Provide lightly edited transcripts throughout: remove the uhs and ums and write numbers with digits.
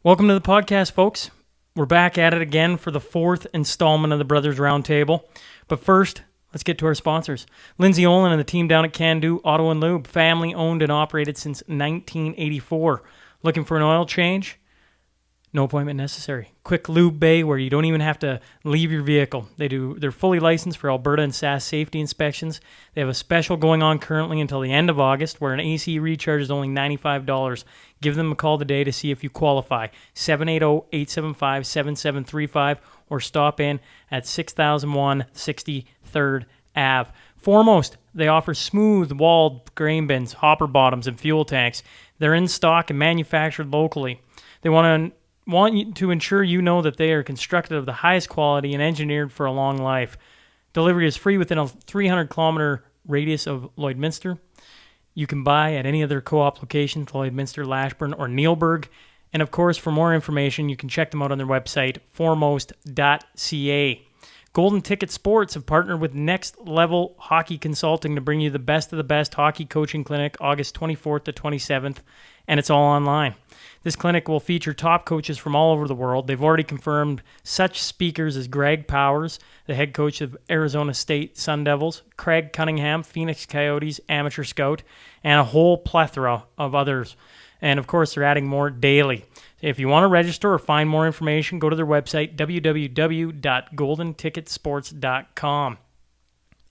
Welcome to the podcast, folks. We're back at it again for the fourth installment of the Brothers Roundtable. But first, let's get to our sponsors. Lindsay Olin and the team down at Can Do Auto and Lube, family owned and operated since 1984. Looking for an oil change? No appointment necessary. Quick lube bay where you don't even have to leave your vehicle. They're fully licensed for Alberta and SAS safety inspections. They have a special going on currently until the end of August where an AC recharge is only $95. Give them a call today to see if you qualify. 780-875-7735 or stop in at 6001 63rd Ave. Foremost, they offer smooth-walled grain bins, hopper bottoms, and fuel tanks. They're in stock and manufactured locally. They want you to ensure you know that they are constructed of the highest quality and engineered for a long life. Delivery is free within a 300-kilometer radius of Lloydminster. You can buy at any other co-op locations, Lloydminster, Lashburn, or Neilburg. And of course, for more information, you can check them out on their website, foremost.ca. Golden Ticket Sports have partnered with Next Level Hockey Consulting to bring you the best of the best hockey coaching clinic August 24th to 27th, and it's all online. This clinic will feature top coaches from all over the world. They've already confirmed such speakers as Greg Powers, the head coach of Arizona State Sun Devils, Craig Cunningham, Phoenix Coyotes amateur scout, and a whole plethora of others. And of course, they're adding more daily. If you want to register or find more information, go to their website, www.goldenticketsports.com.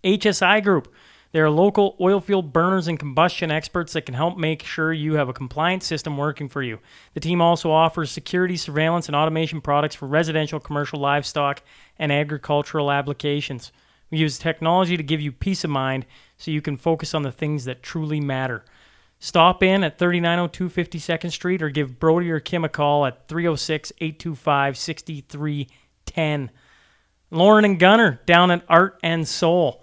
HSI Group. They're local oil field burners and combustion experts that can help make sure you have a compliant system working for you. The team also offers security, surveillance, and automation products for residential, commercial, livestock, and agricultural applications. We use technology to give you peace of mind so you can focus on the things that truly matter. Stop in at 3902 52nd Street or give Brody or Kim a call at 306-825-6310. Lauren and Gunner down at Art and Soul.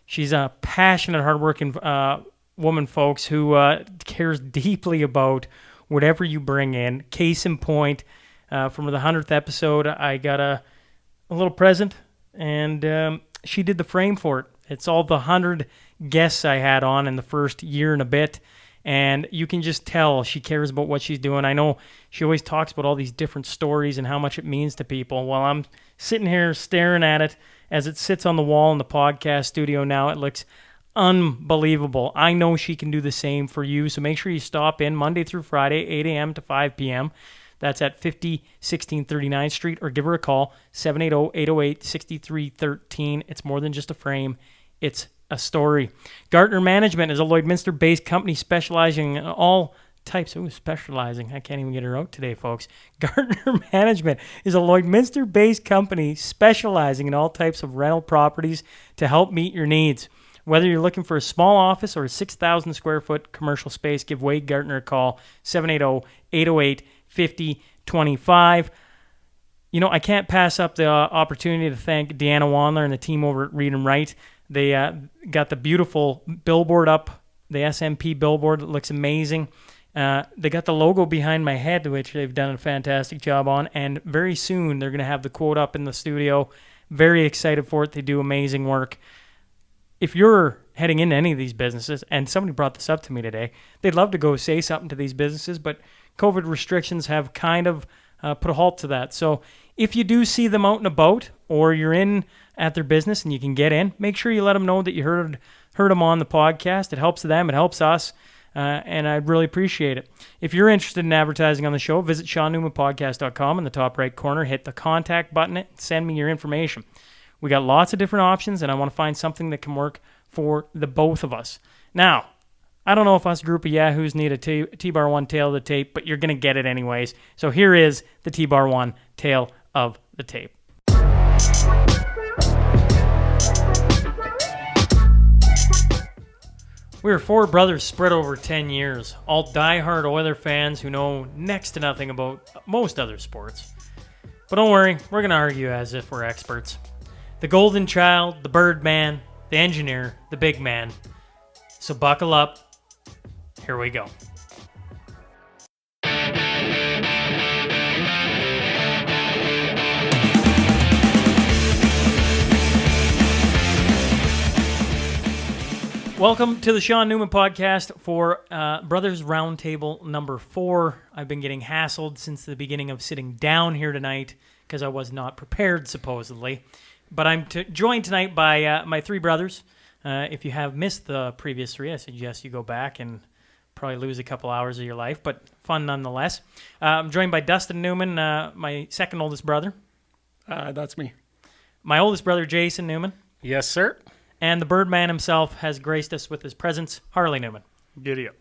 She's a passionate, hardworking woman, folks, who cares deeply about whatever you bring in. Case in point, from the 100th episode, I got a little present, and she did the frame for it. It's all the 100 guests I had on in the first year and a bit, and you can just tell she cares about what she's doing. I know she always talks about all these different stories and how much it means to people. While I'm sitting here staring at it, as it sits on the wall in the podcast studio now, it looks unbelievable. I know she can do the same for you, so make sure you stop in Monday through Friday, 8 a.m. to 5 p.m. That's at 501639th Street, or give her a call, 780-808-6313. It's more than just a frame. It's a story. Gartner Management is a Lloydminster-based company specializing in all types. Specializing. I can't even get her out today, folks. Gartner Management is a Lloydminster-based company specializing in all types of rental properties to help meet your needs. Whether you're looking for a small office or a 6,000 square foot commercial space, give Wade Gartner a call, 780-808-5025. You know, I can't pass up the opportunity to thank Deanna Wandler and the team over at Read and Write. They got the beautiful billboard up, the SNP billboard. It looks amazing. They got the logo behind my head, which they've done a fantastic job on, and very soon they're going to have the quote up in the studio. Very excited for it. They do amazing work. If you're heading into any of these businesses, and somebody brought this up to me today, they'd love to go say something to these businesses, but COVID restrictions have kind of put a halt to that. So if you do see them out and about, or you're in at their business and you can get in, make sure you let them know that you heard them on the podcast. It helps them. It helps us. And I'd really appreciate it. If you're interested in advertising on the show, visit SeanNewmanPodcast.com. In the top right corner, hit the contact button and send me your information. We got lots of different options, and I want to find something that can work for the both of us. Now, I don't know if us group of yahoos need a T-Bar 1 tail of the tape, but you're going to get it anyways. So here is the T-Bar 1 tail of the tape. We are four brothers spread over 10 years, all die-hard Oiler fans who know next to nothing about most other sports. But don't worry, we're going to argue as if we're experts. The Golden Child, the Birdman, the Engineer, the Big Man. So buckle up. Here we go. Welcome to the Sean Newman podcast for Brothers Roundtable number 4. I've been getting hassled since the beginning of sitting down here tonight because I was not prepared, supposedly. But I'm joined tonight by my 3 brothers. If you have missed the previous 3, I suggest you go back and probably lose a couple hours of your life, but fun nonetheless. I'm joined by Dustin Newman, my second oldest brother. That's me. My oldest brother, Jason Newman. Yes, sir. And the Birdman himself has graced us with his presence, Harley Newman. Giddy up.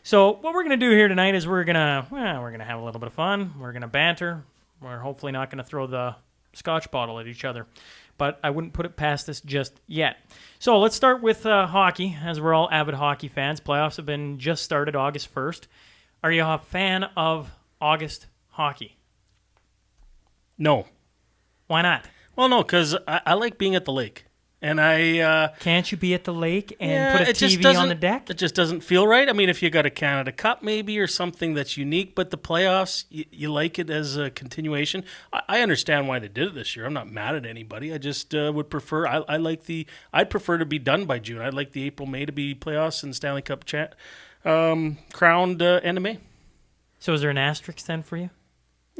So what we're going to do here tonight is we're going to have a little bit of fun. We're going to banter. We're hopefully not going to throw the scotch bottle at each other. But I wouldn't put it past us just yet. So let's start with hockey, as we're all avid hockey fans. Playoffs have been just started August 1st. Are you a fan of August hockey? No. Why not? Well, no, because I like being at the lake. And I... Can't you be at the lake and put a TV on the deck? It just doesn't feel right. I mean, if you got a Canada Cup maybe or something that's unique, but the playoffs, you like it as a continuation. I understand why they did it this year. I'm not mad at anybody. I just would prefer... I'd prefer to be done by June. I'd like the April, May to be playoffs and Stanley Cup crowned end of May. So is there an asterisk then for you?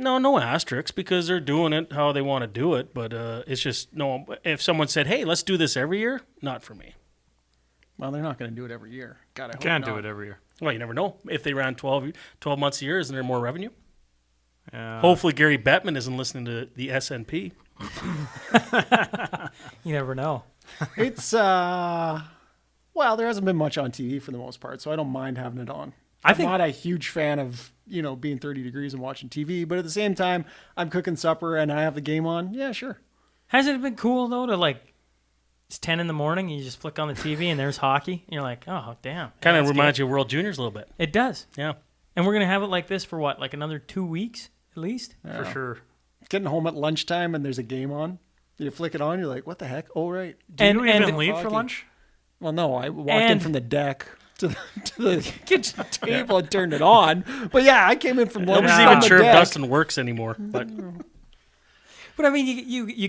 No asterisks, because they're doing it how they want to do it. But it's just, no, if someone said, hey, let's do this every year, not for me. Well, they're not going to do it every year. God, I hope Can't not. do it every year. Well, you never know. If they ran 12 months a year, isn't there more revenue? Yeah. Hopefully Gary Bettman isn't listening to the SNP. You never know. It's, well, there hasn't been much on TV for the most part, so I don't mind having it on. I'm not a huge fan of, being 30 degrees and watching TV, but at the same time, I'm cooking supper and I have the game on. Yeah, sure. Hasn't it been cool, though, to it's 10 in the morning, you just flick on the TV and there's hockey, and you're like, oh, damn. Kind of reminds you of World Juniors a little bit. It does. Yeah. And we're going to have it like this for what, another 2 weeks at least? For sure. Getting home at lunchtime and there's a game on. You flick it on, you're like, what the heck? Oh, right. Do you even leave for hockey. lunch? Well, no, I walked in from the deck to the kitchen table and turned it on. But yeah, I came in from lunch. Nobody's even sure if Dustin works anymore. But I mean, you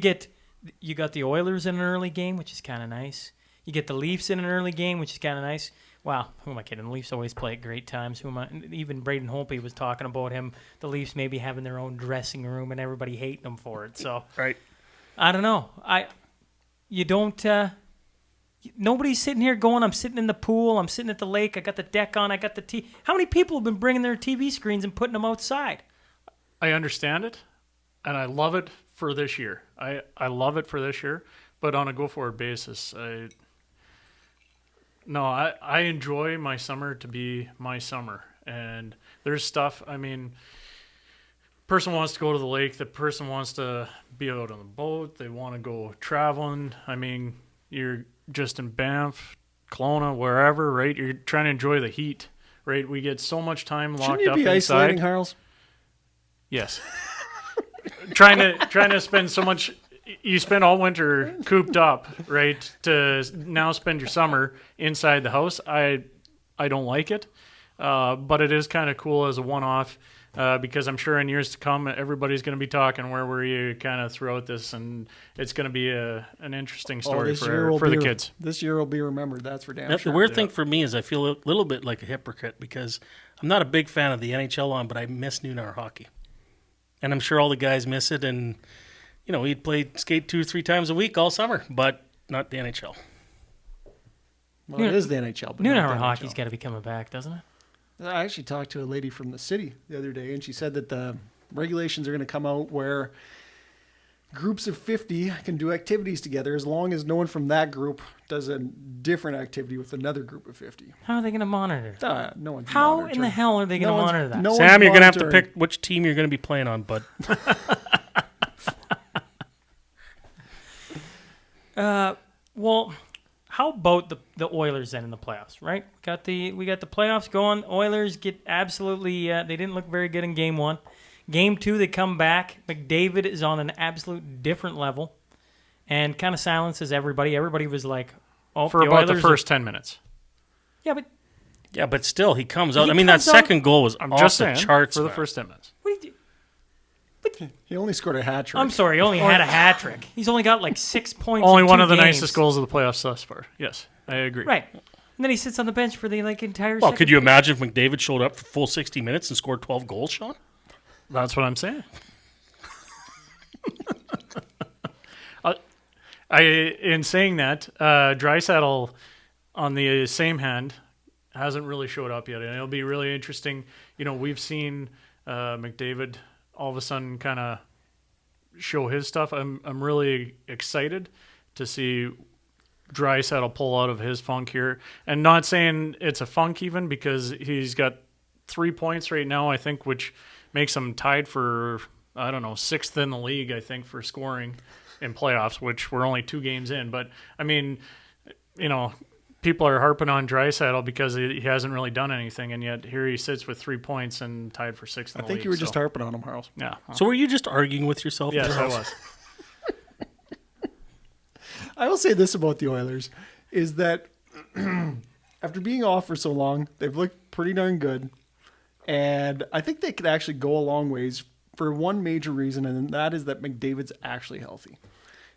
got the Oilers in an early game, which is kind of nice. You get the Leafs in an early game, which is kind of nice. Wow, who am I kidding? The Leafs always play at great times. Even Braden Holtby was talking about him. The Leafs maybe having their own dressing room and everybody hating them for it. So right. I don't know. Nobody's sitting here going, I'm sitting in the pool, I'm sitting at the lake, I got the deck on, I got the TV. How many people have been bringing their TV screens and putting them outside? I understand it, and I love it for this year. I love it for this year, but on a go-forward basis, I enjoy my summer to be my summer. And there's stuff, person wants to go to the lake, the person wants to be out on the boat, they want to go traveling. You're just in Banff, Kelowna, wherever, right? You're trying to enjoy the heat, right? We get so much time locked Shouldn't you up be inside. isolating, Harles? Yes. trying to spend so much. You spend all winter cooped up, right? To now spend your summer inside the house. I don't like it, but it is kind of cool as a one-off. Because I'm sure in years to come, everybody's going to be talking, where were you kind of throughout this, and it's going to be an interesting story for the kids. This year will be remembered, that's for damn sure. The weird thing for me is I feel a little bit like a hypocrite because I'm not a big fan of the NHL on, but I miss noon hour hockey. And I'm sure all the guys miss it, and, we'd skate 2-3 times a week all summer, but not the NHL. Well, it is the NHL. But noon hour hockey's got to be coming back, doesn't it? I actually talked to a lady from the city the other day, and she said that the regulations are going to come out where groups of 50 can do activities together as long as no one from that group does a different activity with another group of 50. How are they going to monitor? No one's How monitoring. in the hell are they going to monitor that? Sam, you're going to have to pick which team you're going to be playing on, bud. Well, how about the Oilers then in the playoffs, right? We got the playoffs going. Oilers get absolutely they didn't look very good in game 1. Game 2, they come back. McDavid is on an absolute different level and kind of silences everybody. Everybody was like, oh, for about the first 10 minutes. Yeah, but still, he comes out. That second goal was off the charts. For the first 10 minutes. What do you do? He only scored a hat trick. I'm sorry, he only had a hat trick. He's only got 6 points. Only in one 2 of the games. nicest goals of the playoffs thus far. Yes, I agree. Right. And then he sits on the bench for the entire. Well, second could you imagine if McDavid showed up for full 60 minutes and scored 12 goals, Sean? That's what I'm saying. In saying that, Draisaitl, on the same hand, hasn't really showed up yet, and it'll be really interesting. We've seen McDavid all of a sudden kind of show his stuff. I'm really excited to see Draisaitl pull out of his funk here, and not saying it's a funk even, because he's got 3 points right now, I think, which makes him tied for, I don't know, 6th in the league, I think, for scoring in playoffs, which we're only 2 games in. But I mean, people are harping on Draisaitl because he hasn't really done anything, and yet here he sits with 3 points and tied for 6th in the league. I think you were just harping on him, Harles. Yeah. So were you just arguing with yourself? Yes, there? I was. I will say this about the Oilers, is that after being off for so long, they've looked pretty darn good. And I think they could actually go a long ways for one major reason, and that is that McDavid's actually healthy.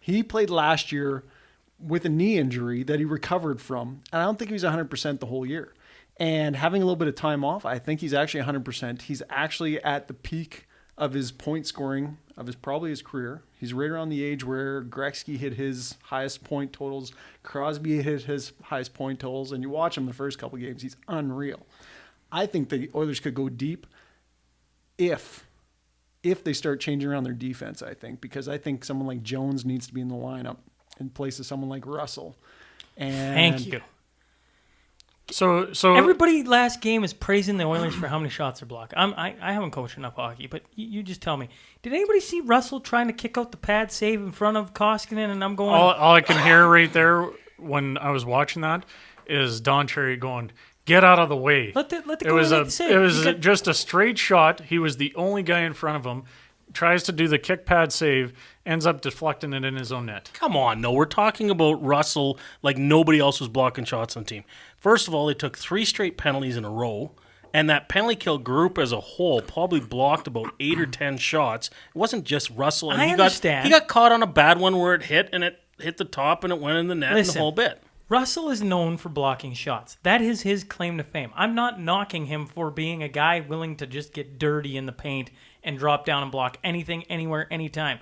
He played last year with a knee injury that he recovered from, and I don't think he was 100% the whole year. And having a little bit of time off, I think he's actually 100%. He's actually at the peak of his point scoring of probably his career. He's right around the age where Gretzky hit his highest point totals, Crosby hit his highest point totals, and you watch him the first couple games, he's unreal. I think the Oilers could go deep if they start changing around their defense, I think, because I think someone like Jones needs to be in the lineup in place of someone like Russell. And Thank you. So Everybody last game is praising the Oilers for how many shots are blocked. I haven't coached enough hockey, but you just tell me. Did anybody see Russell trying to kick out the pad save in front of Koskinen? And I'm going. all I can hear right there when I was watching that is Don Cherry going, "Get out of the way." Let the It goalie was make the save. it was just a straight shot. He was the only guy in front of him. Tries to do the kick pad save, ends up deflecting it in his own net. Come on, no. We're talking about Russell like nobody else was blocking shots on the team. First of all, they took 3 straight penalties in a row, and that penalty kill group as a whole probably blocked about 8 or 10 shots. It wasn't just Russell. And I understand. He got caught on a bad one where it hit, and it hit the top, and it went in the net and the whole bit. Russell is known for blocking shots. That is his claim to fame. I'm not knocking him for being a guy willing to just get dirty in the paint and drop down and block anything, anywhere, anytime.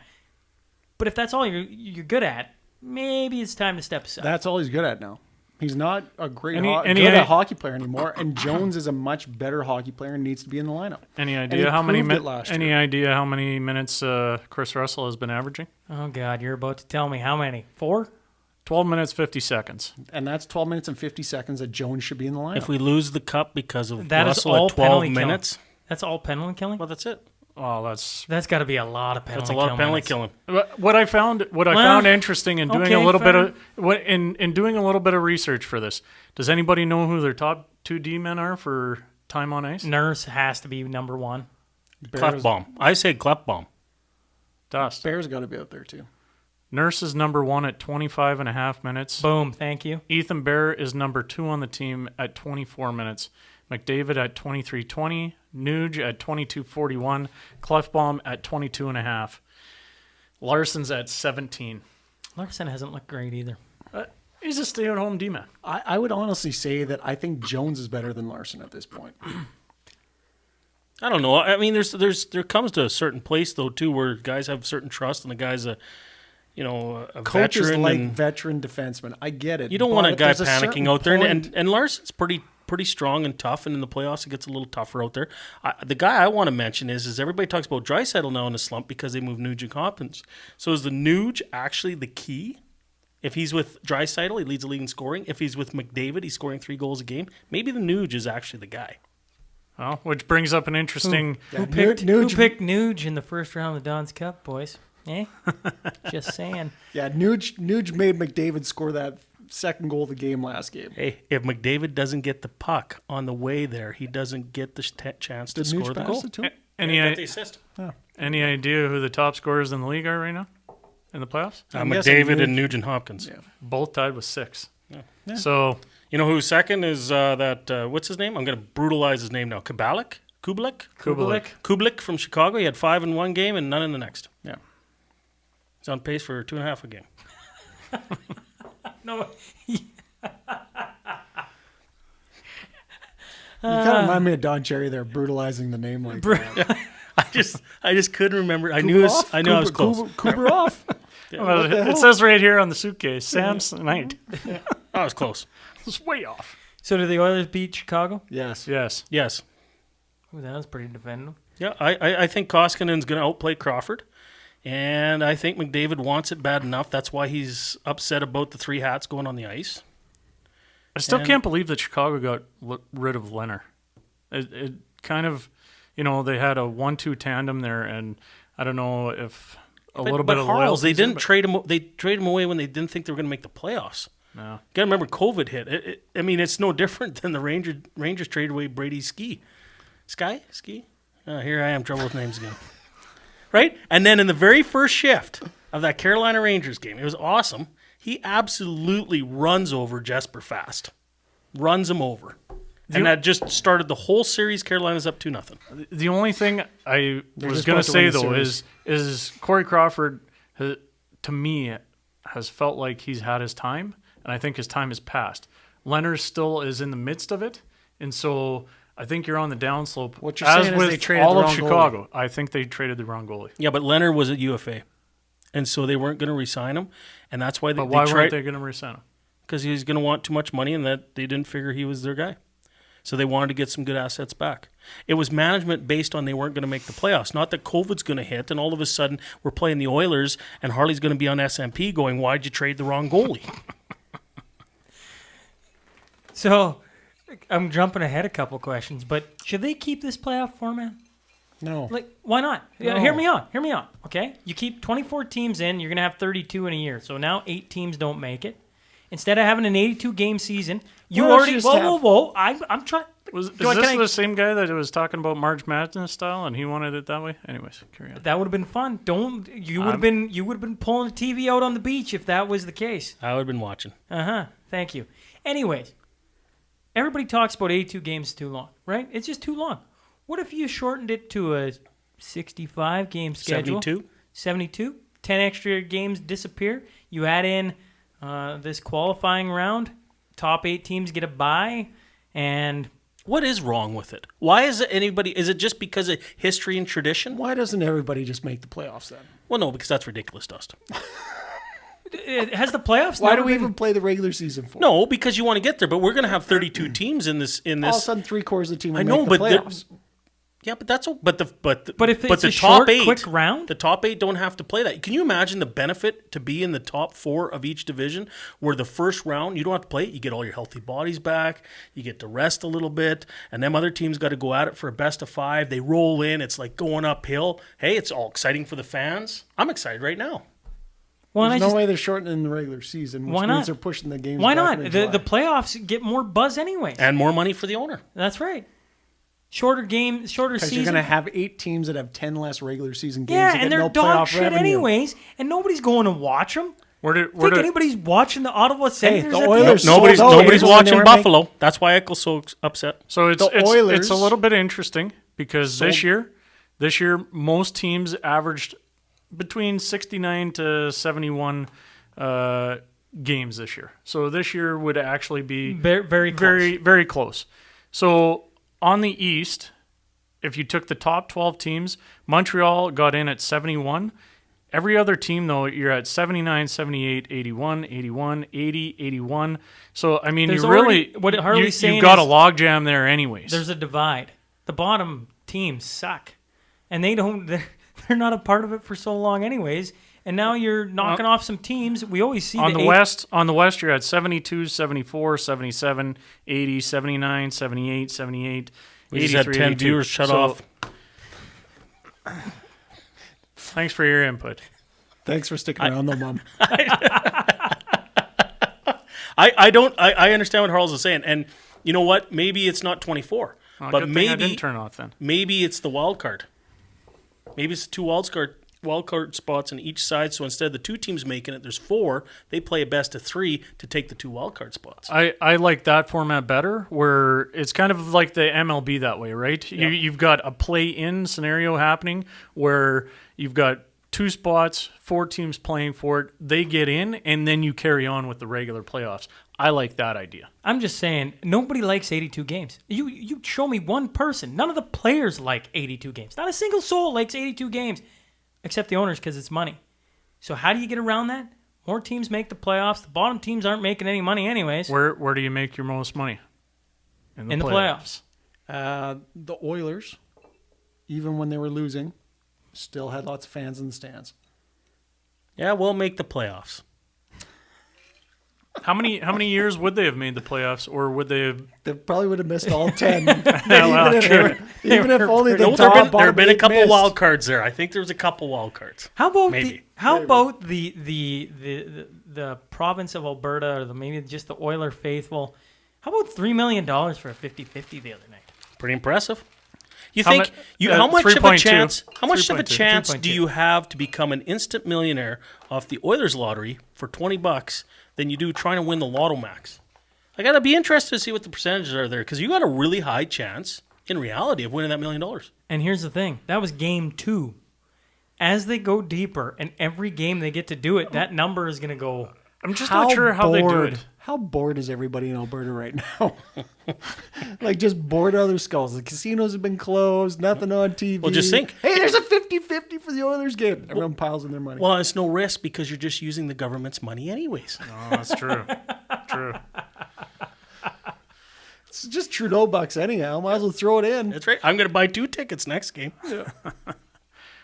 But if that's all you're good at, maybe it's time to step aside. that's all he's good at now. He's not a great hockey player anymore, and Jones is a much better hockey player and needs to be in the lineup. Any And he idea how many proved it last any year. idea how many minutes Chris Russell has been averaging? Oh, God, you're about to tell me. How many? 4? 12 minutes, 50 seconds. And that's 12 minutes and 50 seconds that Jones should be in the lineup. If we lose the cup because of That is Russell all at 12 penalty minutes, That's all penalty killing? well, that's it. Oh, that's That's got to be a lot of penalty That's a lot of penalty minutes. killing. what I found. What I found interesting in doing okay, a little bit fair. of in doing a little bit of research for this. Does anybody know who their top 2 D men are for time on ice? Nurse has to be number 1. Clefbaum. I say Clefbaum. Dust. Bears got to be out there too. Nurse is number 1 at 25.5 minutes. Boom, thank you. Ethan Bear is number 2 on the team at 24 minutes. McDavid at 23:20. Nuge at 22:41. Clefbaum at 22.5. Larson's at 17. Larson hasn't looked great either. He's a stay-at-home D-man. I would honestly say that I think Jones is better than Larson at this point. I don't know. I mean, there comes to a certain place though too where guys have certain trust, and the guy's a Coaches veteran. like and veteran defensemen. I get it. you don't want a but guy there's panicking certain out there, point- and Larson's pretty strong and tough, and in the playoffs it gets a little tougher out there. The guy I want to mention is everybody talks about Draisaitl now in a slump because they moved Nuge and Hopkins. So is the Nuge actually the key? If he's with Draisaitl, he leads the league in scoring. If he's with McDavid, he's scoring 3 goals a game. Maybe the Nuge is actually the guy. Well, which brings up an interesting. Who picked Nuge in the first round of the Don's Cup, boys? Eh? Just saying. Yeah, Nuge made McDavid score that second goal of the game last game. Hey, if McDavid doesn't get the puck on the way there, he doesn't get the chance to Did score Nuge the pass goal. it to him? Any assist. any idea who the top scorers in the league are right now in the playoffs? I'm guessing McDavid and Nugent Hopkins. Yeah. Both tied with 6. Yeah. So You know who's second is what's his name? I'm going to brutalize his name now. Kubalik from Chicago. He had 5 in one game and none in the next. Yeah. He's on pace for 2.5 a game. No. kind of remind me of Don Cherry there, brutalizing the name like that. I just couldn't remember. I knew I was close. Kuberov. Well, it says right here on the suitcase, Samsonite. I was close. It's way off. So did the Oilers beat Chicago? Yes. Yes. Yes. Ooh, that was pretty definitive. Yeah, I think Koskinen's going to outplay Crawford, and I think McDavid wants it bad enough. That's why he's upset about the 3 hats going on the ice. I still can't believe that Chicago got rid of Leonard. It kind of, they had a 1-2 tandem there, and I don't know if a little bit of Harles, loyalty. they didn't trade him. They traded him away when they didn't think they were going to make the playoffs. No. You got to remember, COVID hit. It's no different than the Rangers traded away Brady Ski. Here I am, trouble with names again. Right? And then in the very first shift of that Carolina Rangers game, it was awesome. He absolutely runs over Jesper Fast. Runs him over. And that just started the whole series. Carolina's up 2-0. The only thing I was going to say, though, is Corey Crawford, to me, has felt like he's had his time, and I think his time has passed. Leonard still is in the midst of it, and so I think you're on the downslope. What you're saying is they traded all the of wrong Chicago. I think they traded the wrong goalie. Yeah, but Leonard was at UFA. And so they weren't going to re-sign him. And that's why But why weren't they going to re-sign him? Because he was going to want too much money and that they didn't figure he was their guy. So they wanted to get some good assets back. It was management based on they weren't going to make the playoffs. Not that COVID's going to hit and all of a sudden we're playing the Oilers and Harley's going to be on SNP going, why'd you trade the wrong goalie? So I'm jumping ahead a couple questions, but should they keep this playoff format? No. Like, why not? No. Hear me out. Okay? You keep 24 teams in, you're going to have 32 in a year. So now 8 teams don't make it. Instead of having an 82-game season, you Why don't already... you just Whoa. I'm trying... Is this the same guy that was talking about March Madness style and he wanted it that way? Anyways, carry on. That would have been fun. You would have been pulling the TV out on the beach if that was the case. I would have been watching. Thank you. Anyways, everybody talks about 82 games is too long, right? It's just too long. What if you shortened it to a 65-game schedule? 72? 10 extra games disappear. You add in this qualifying round. Top 8 teams get a bye. And what is wrong with it? Why is it is it just because of history and tradition? Why doesn't everybody just make the playoffs then? Well, no, because that's ridiculous, Dust. it has the playoffs. Why do we even play the regular season for? No, because you want to get there, but we're going to have 32 teams in this. All of a sudden, 3/4 of the team will I know, make the but playoffs. Yeah, but that's but if it's the a top short, 8, quick round, the top 8 don't have to play that. Can you imagine the benefit to be in the top 4 of each division, where the first round you don't have to play it, you get all your healthy bodies back, you get to rest a little bit, and them other teams got to go at it for a best of 5. They roll in, it's like going uphill. Hey, it's all exciting for the fans. I'm excited right now. Well, There's no way they're shortening the regular season, which why means not? they're pushing the games. Why back not? into July. The playoffs get more buzz anyways, And more money for the owner. That's right. Shorter game, shorter Because season. you're going to have 8 teams that have 10 less regular season games. Yeah, that and get they're no dog playoff shit revenue. anyways, and nobody's going to watch them. Where Think anybody's watching the Ottawa Senators? the at Oilers end? Nobody's sold out nobody's games when they watching were Buffalo. That's why Eichel's so upset. So it's Oilers a little bit interesting because this year most teams averaged between 69 to 71 games this year. So this year would actually be very close. very, very close. So on the East, if you took the top 12 teams, Montreal got in at 71. Every other team, though, you're at 79, 78, 81, 81, 80, 81. So, I mean, There's you really, already- what Harley's saying you've got a is logjam there anyways. There's a divide. The bottom teams suck, and they're not a part of it for so long anyways. And now you're knocking off some teams. We always see on the West, you're at 72, 74, 77, 80, 79, 78, 78, We just had 83, 10 82. viewers shut off. Thanks for your input. Thanks for sticking around, though, Mom. I understand what Harles is saying, and you know what? Maybe it's not 24, Well, but good thing I maybe didn't turn off then. maybe it's the wild card. Maybe it's 2 wild card spots on each side. So instead of the 2 teams making it, there's 4. They play a best of 3 to take the 2 wild card spots. I like that format better, where it's kind of like the MLB that way, right? Yeah. You've got a play-in scenario happening where you've got 2 spots, 4 teams playing for it. They get in, and then you carry on with the regular playoffs. I like that idea. I'm just saying, nobody likes 82 games. You show me one person. None of the players like 82 games. Not a single soul likes 82 games, except the owners because it's money. So how do you get around that? More teams make the playoffs. The bottom teams aren't making any money anyways. Where do you make your most money? In the playoffs. The Oilers, even when they were losing, still had lots of fans in the stands. Yeah, we'll make the playoffs. How many years would they have made the playoffs, or would they have? They probably would have missed all 10. Well, even if only the No, top there have been a couple missed. wild cards there. I think there was a couple wild cards. How about Maybe. the province of Alberta, or maybe just the Oiler faithful? How about $3 million for a 50-50 the other night? Pretty impressive. You How think mu- how much of a 3.2. chance? How much of a 3.2. chance 3.2. do you have to become an instant millionaire off the Oilers lottery for $20 than you do trying to win the Lotto Max? I gotta be interested to see what the percentages are there because you got a really high chance in reality of winning that $1 million. And here's the thing. That was game 2. As they go deeper, and every game they get to do it, that number is going to go. I'm just not sure how they do it. How bored is everybody in Alberta right now? Like, just bored out of their skulls. The casinos have been closed, nothing on TV. Well, just think. Hey, there's a 50-50 for the Oilers game. Everyone piles in their money. Well, it's no risk because you're just using the government's money anyways. Oh, that's true. True. It's just Trudeau bucks anyhow. Might as well throw it in. That's right. I'm going to buy 2 tickets next game.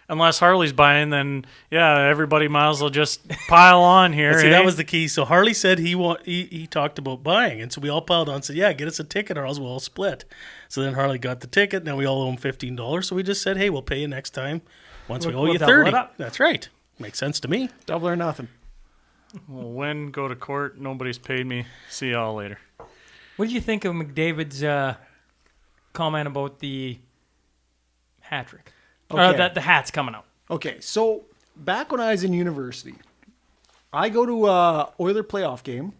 Unless Harley's buying, then yeah, everybody might as well just pile on here. But see, eh? that was the key. So Harley said he talked about buying, and so we all piled on and said, yeah, get us a ticket or else we'll all split. So then Harley got the ticket. Now we all owe him $15. So we just said, hey, we'll pay you next time once we owe you double it 30. up. That's right. Makes sense to me. Double or nothing. Well, win, go to court. Nobody's paid me. See y'all later. What did you think of McDavid's comment about the hat trick? Okay. The hat's coming out. Okay, so back when I was in university, I go to a Oiler playoff game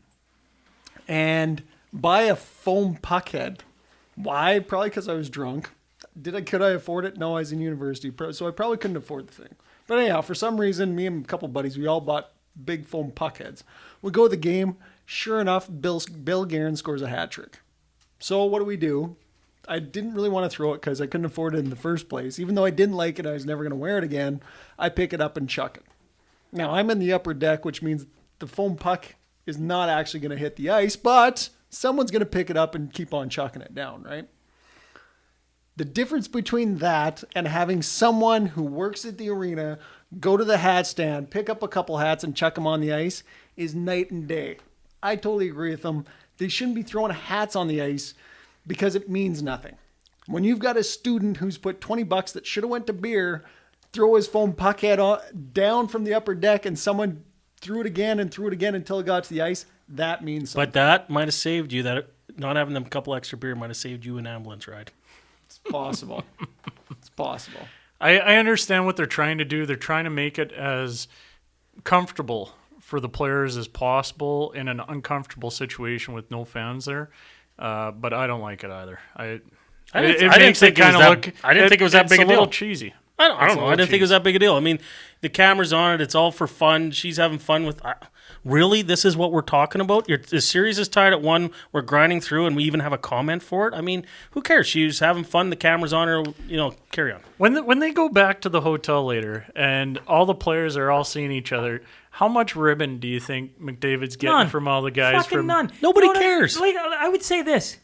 and buy a foam puck head. Why? Probably because I was drunk. Could I afford it? No, I was in university, so I probably couldn't afford the thing. But anyhow, for some reason, me and a couple buddies, we all bought big foam puck heads. We go to the game. Sure enough, Bill Guerin scores a hat trick. So what do? I didn't really want to throw it because I couldn't afford it in the first place. Even though I didn't like it, I was never going to wear it again. I pick it up and chuck it. Now, I'm in the upper deck, which means the foam puck is not actually going to hit the ice, but someone's going to pick it up and keep on chucking it down, right? The difference between that and having someone who works at the arena go to the hat stand, pick up a couple hats and chuck them on the ice is night and day. I totally agree with them. They shouldn't be throwing hats on the ice because it means nothing. When you've got a student who's put $20 that should have went to beer, throw his foam puck head down from the upper deck and someone threw it again until it got to the ice, that means something. But that might have saved you. That not having them a couple extra beer might have saved you an ambulance ride. It's possible. It's possible. I understand what they're trying to do. They're trying to make it as comfortable for the players as possible in an uncomfortable situation with no fans there. But I don't like it either. I didn't think it was that big a deal. It's a little cheesy. I don't know. I didn't think it was that big a deal. I mean, the camera's on it. It's all for fun. She's having fun with. Really, this is what we're talking about. The series is tied at 1. We're grinding through, and we even have a comment for it. I mean, who cares? She's having fun. The camera's on her. Carry on. When they go back to the hotel later, and all the players are all seeing each other, how much ribbon do you think McDavid's getting None. from all the guys? Fucking none. Nobody You know what cares. I would say this.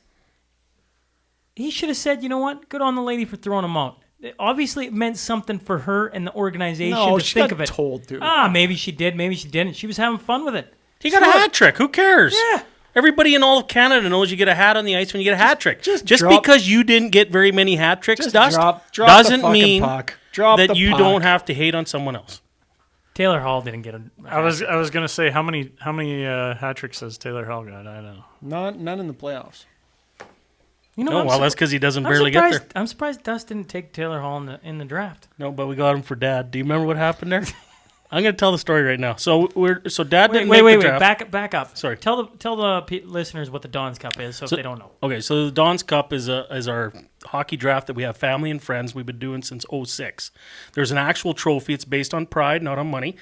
He should have said, you know what? Good on the lady for throwing him out. Obviously, it meant something for her and the organization No, to she think got of it. told to. Maybe she did. Maybe she didn't. She was having fun with it. He got a hat trick. Who cares? Yeah. Everybody in all of Canada knows you get a hat on the ice when you get a hat trick. just Just drop- because you didn't get very many hat tricks, Just Dust, drop the doesn't fucking mean puck. Drop that the you puck. don't have to hate on someone else. Taylor Hall didn't get a. I was gonna say how many hat tricks has Taylor Hall got? I don't know. None in the playoffs. You know, No, I'm well, surp- that's because he doesn't I'm barely get surprised, there. I'm surprised Dust didn't take Taylor Hall in the draft. No, but we got him for Dad. Do you remember what happened there? I'm going to tell the story right now. So Dad didn't Wait, make the draft. back up. Sorry. Tell the listeners what the Don's Cup is, so if they don't know. Okay, so the Don's Cup is our hockey draft that we have family and friends. We've been doing since '06. There's an actual trophy. It's based on pride, not on money.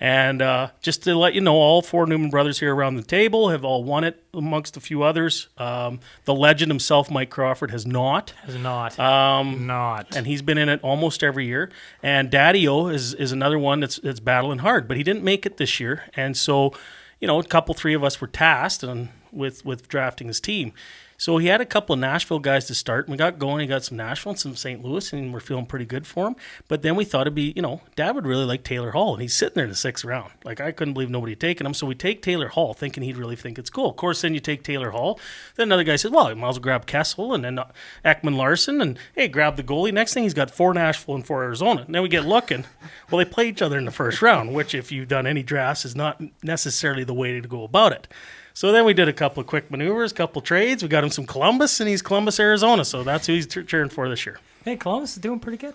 And just to let you know, all 4 Newman brothers here around the table have all won it, amongst a few others. The legend himself, Mike Crawford, has not. Has not. Not. And he's been in it almost every year. And Daddy-O is another one that's battling hard, but he didn't make it this year. And so, a 3 of us were tasked with drafting his team. So he had a couple of Nashville guys to start, and we got going. He got some Nashville and some St. Louis, and we're feeling pretty good for him. But then we thought it'd be, Dad would really like Taylor Hall, and he's sitting there in the 6th round. Like, I couldn't believe nobody had taken him. So we take Taylor Hall, thinking he'd really think it's cool. Of course, then you take Taylor Hall. Then another guy says, well, you might as well grab Kessel, and then Ekman Larson, and hey, grab the goalie. Next thing, he's got 4 Nashville and 4 Arizona. And then we get looking. Well, they play each other in the 1st round, which, if you've done any drafts, is not necessarily the way to go about it. So then we did a couple of quick maneuvers, a couple trades. We got him some Columbus, and he's Columbus, Arizona. So that's who he's cheering for this year. Hey, Columbus is doing pretty good.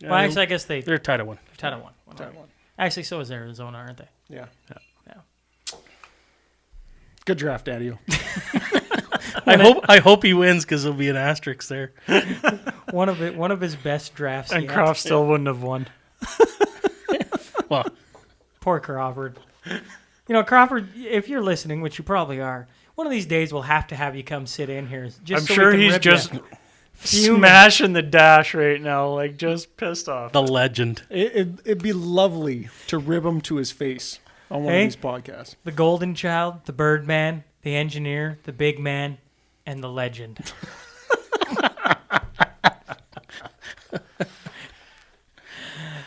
Well, actually, I guess they're tied at 1. Tied at 1. Actually, so is Arizona, aren't they? Yeah. Yeah. Good draft, Daddy. I hope he wins because there'll be an asterisk there. One of his best drafts. And yet. Croft still wouldn't have won. Well, Poor Crawford. Crawford, if you're listening, which you probably are, one of these days we'll have to have you come sit in here. Just I'm so sure we can he's rip just Fuming. smashing the dash right now, like just pissed off. the legend. It'd be lovely to rib him to his face on one of these podcasts. The Golden Child, the Birdman, the Engineer, the Big Man, and the Legend.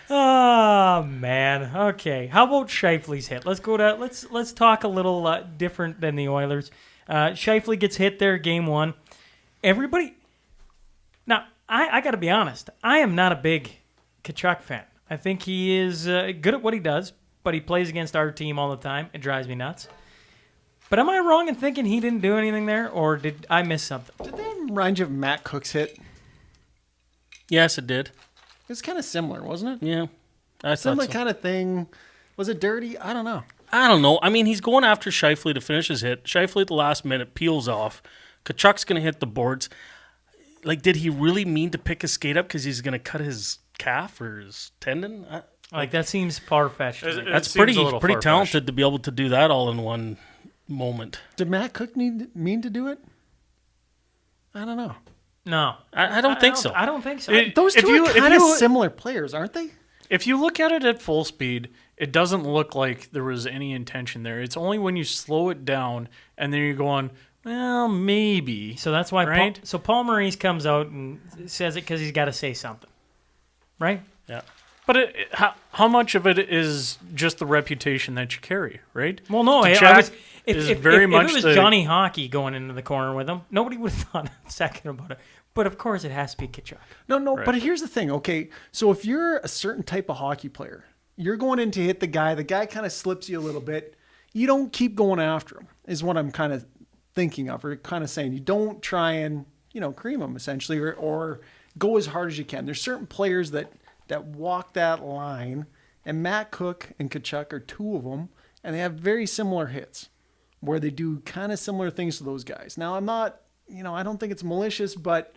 Oh man. Okay. How about Scheifele's hit? Let's talk a little different than the Oilers. Scheifele gets hit there, game 1. Everybody. Now, I got to be honest. I am not a big Tkachuk fan. I think he is good at what he does, but he plays against our team all the time. It drives me nuts. But am I wrong in thinking he didn't do anything there, or did I miss something? Did that remind you of Matt Cook's hit? Yes, it did. It's kind of similar, wasn't it? Yeah. I thought Similar so. kind of thing. Was it dirty? I don't know. I don't know. I mean, he's going after Scheifele to finish his hit. Scheifele at the last minute peels off. Tkachuk's going to hit the boards. Like, did he really mean to pick his skate up because he's going to cut his calf or his tendon? That seems far-fetched. to me. That's seems pretty a little far-fetched. talented to be able to do that all in one moment. Did Matt Cook mean to do it? I don't know. No. I don't think so. I don't think so. Those two are kind of similar players, aren't they? If you look at it at full speed, it doesn't look like there was any intention there. It's only when you slow it down and then you're going, well, maybe. So that's why right? Paul Maurice comes out and says it because he's got to say something. Right? Yeah. But how much of it is just the reputation that you carry, right? Well, no. If much it was Johnny Hockey going into the corner with him, nobody would have thought a second about it. But, of course, it has to be Tkachuk. No, Right. but here's the thing, okay? So if you're a certain type of hockey player, you're going in to hit the guy kind of slips you a little bit, you don't keep going after him, is what I'm kind of thinking of, or kind of saying. You don't try and, cream him, essentially, or go as hard as you can. There's certain players that walk that line, and Matt Cook and Tkachuk are 2 of them, and they have very similar hits, where they do kind of similar things to those guys. Now, I'm not, I don't think it's malicious, but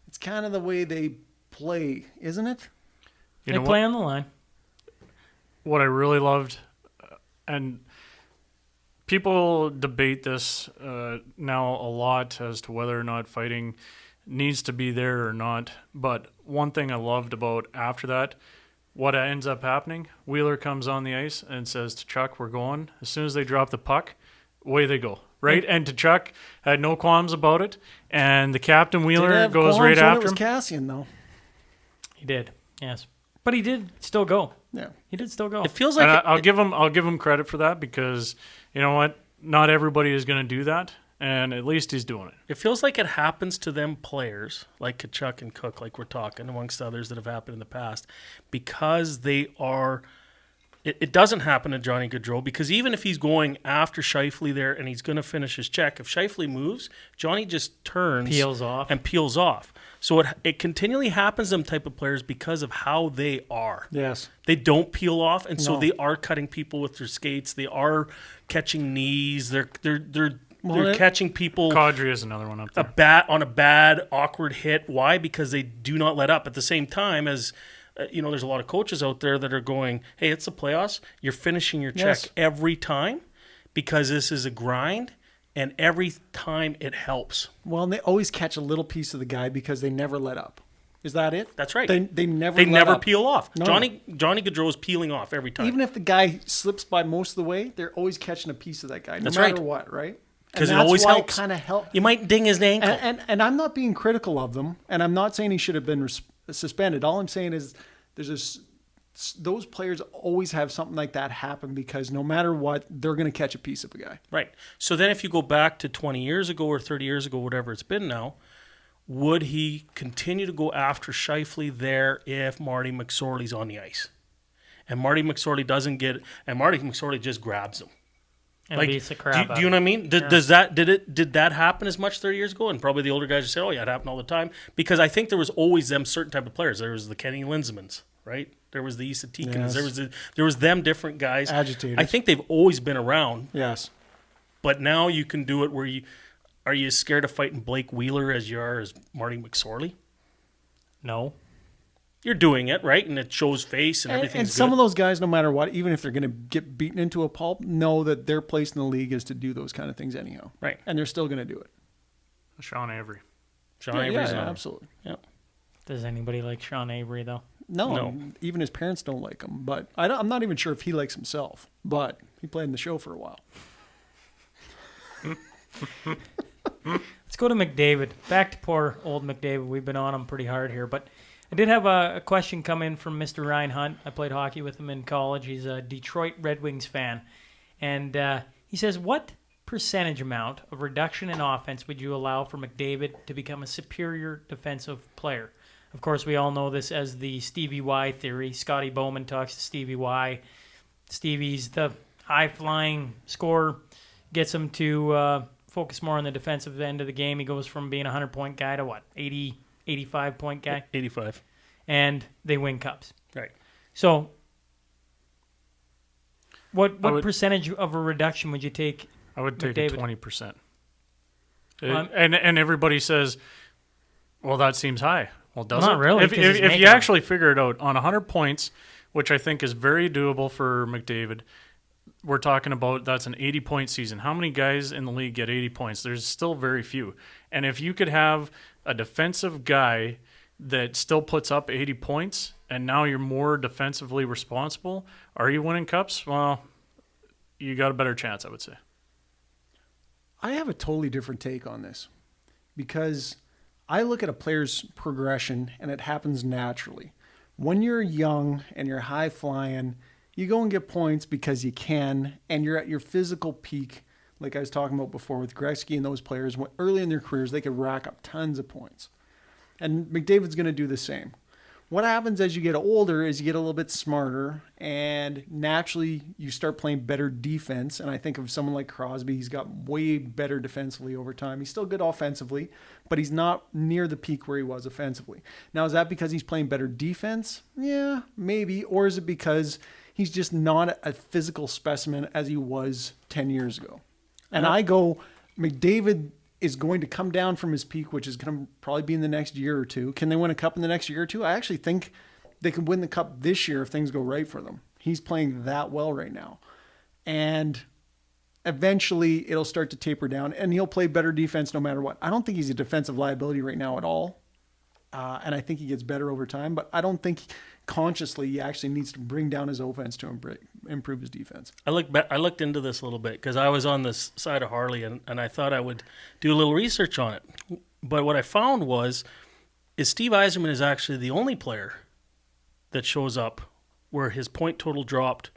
it's kind of the way they play, isn't it? They play on the line. What I really loved, and people debate this now a lot as to whether or not fighting needs to be there or not. But one thing I loved about after that, what ends up happening, Wheeler comes on the ice and says to Chuck, we're going. As soon as they drop the puck, away they go. Right? And Tkachuk had no qualms about it. And the captain, Wheeler, goes right after it was him. Cassian, though. He did, yes. But he did still go. Yeah. He did still go. It feels like And I'll give him credit for that because, you know what? Not everybody is going to do that. And at least he's doing it. It feels like it happens to them players, like Tkachuk and Cook, like we're talking, amongst others that have happened in the past, because they are It doesn't happen to Johnny Gaudreau because even if he's going after Scheifele there and he's going to finish his check, if Scheifele moves, Johnny just turns Peels off. and peels off. So it continually happens to them type of players because of how they are. Yes. They don't peel off, and so No. they are cutting people with their skates. They are catching knees. They're Well, catching people Kadri is another one up there. on a bad, awkward hit. Why? Because they do not let up. At the same time as, there's a lot of coaches out there that are going, hey, it's the playoffs. You're finishing your check Yes. every time because this is a grind, and every time it helps. Well, and they always catch a little piece of the guy because they never let up. Is that it? That's right. They never let up. peel off. No. Johnny Gaudreau is peeling off every time. Even if the guy slips by most of the way, they're always catching a piece of that guy, no That's matter right. what, right? 'Cause And it always that's why helps. It kind of helps. You might ding his ankle. And I'm not being critical of them, and I'm not saying he should have been suspended. All I'm saying is those players always have something like that happen because no matter what, they're going to catch a piece of a guy. Right. So then if you go back to 20 years ago or 30 years ago, whatever it's been now, would he continue to go after Scheifele there if Marty McSorley's on the ice? And Marty McSorley doesn't get – and Marty McSorley just grabs him. And beats the crap out do you know of what I mean? Did that happen as much 30 years ago? And probably the older guys would say, oh, yeah, it happened all the time. Because I think there was always them certain type of players. There was the Kenny Linsmans, right? There was the Issa Tikans. Yes. There was them different guys. Agitators. I think they've always been around. Yes. But now you can do it where are you as scared of fighting Blake Wheeler as you are as Marty McSorley? No. You're doing it, right? And it shows face and everything's And good. some of those guys, no matter what, even if they're going to get beaten into a pulp, know that their place in the league is to do those kind of things anyhow. Right. And they're still going to do it. Sean Avery. Sean Yeah, Avery's yeah, another. absolutely. Yeah. Does anybody like Sean Avery, though? No, even his parents don't like him. But I'm not even sure if he likes himself. But he played in the show for a while. Let's go to McDavid. Back to poor old McDavid. We've been on him pretty hard here. But I did have a question come in from Mr. Ryan Hunt. I played hockey with him in college. He's a Detroit Red Wings fan. And he says, what percentage amount of reduction in offense would you allow for McDavid to become a superior defensive player? Of course, we all know this as the Stevie Y theory. Scotty Bowman talks to Stevie Y. Stevie's the high-flying scorer, gets him to focus more on the defensive end of the game. He goes from being a 100-point guy to, 80, 85-point guy? 85. And they win cups. Right. So what percentage of a reduction would you take? I would take McDavid? 20%. Well, And everybody says, well, that seems high. Well, does Not it? really, If 'cause he's you making actually figure it out, on 100 points, which I think is very doable for McDavid, we're talking about that's an 80-point season. How many guys in the league get 80 points? There's still very few. And if you could have a defensive guy that still puts up 80 points and now you're more defensively responsible, are you winning cups? Well, you got a better chance, I would say. I have a totally different take on this because I look at a player's progression and it happens naturally. When you're young and you're high flying, you go and get points because you can, and you're at your physical peak, like I was talking about before with Gretzky and those players. Early in their careers, they could rack up tons of points. And McDavid's going to do the same. What happens as you get older is you get a little bit smarter, and naturally you start playing better defense. And I think of someone like Crosby. He's got way better defensively over time. He's still good offensively, but he's not near the peak where he was offensively. Now, is that because he's playing better defense? Yeah, maybe. Or is it because he's just not a physical specimen as he was 10 years ago? And I go, McDavid is going to come down from his peak, which is going to probably be in the next year or two. Can they win a cup in the next year or two? I actually think they can win the cup this year if things go right for them. He's playing that well right now. And eventually it'll start to taper down, and he'll play better defense no matter what. I don't think he's a defensive liability right now at all. And I think he gets better over time, but I don't think consciously he actually needs to bring down his offense to improve his defense. I looked into this a little bit because I was on this side of Harley and I thought I would do a little research on it. But what I found is Steve Yzerman is actually the only player that shows up where his point total dropped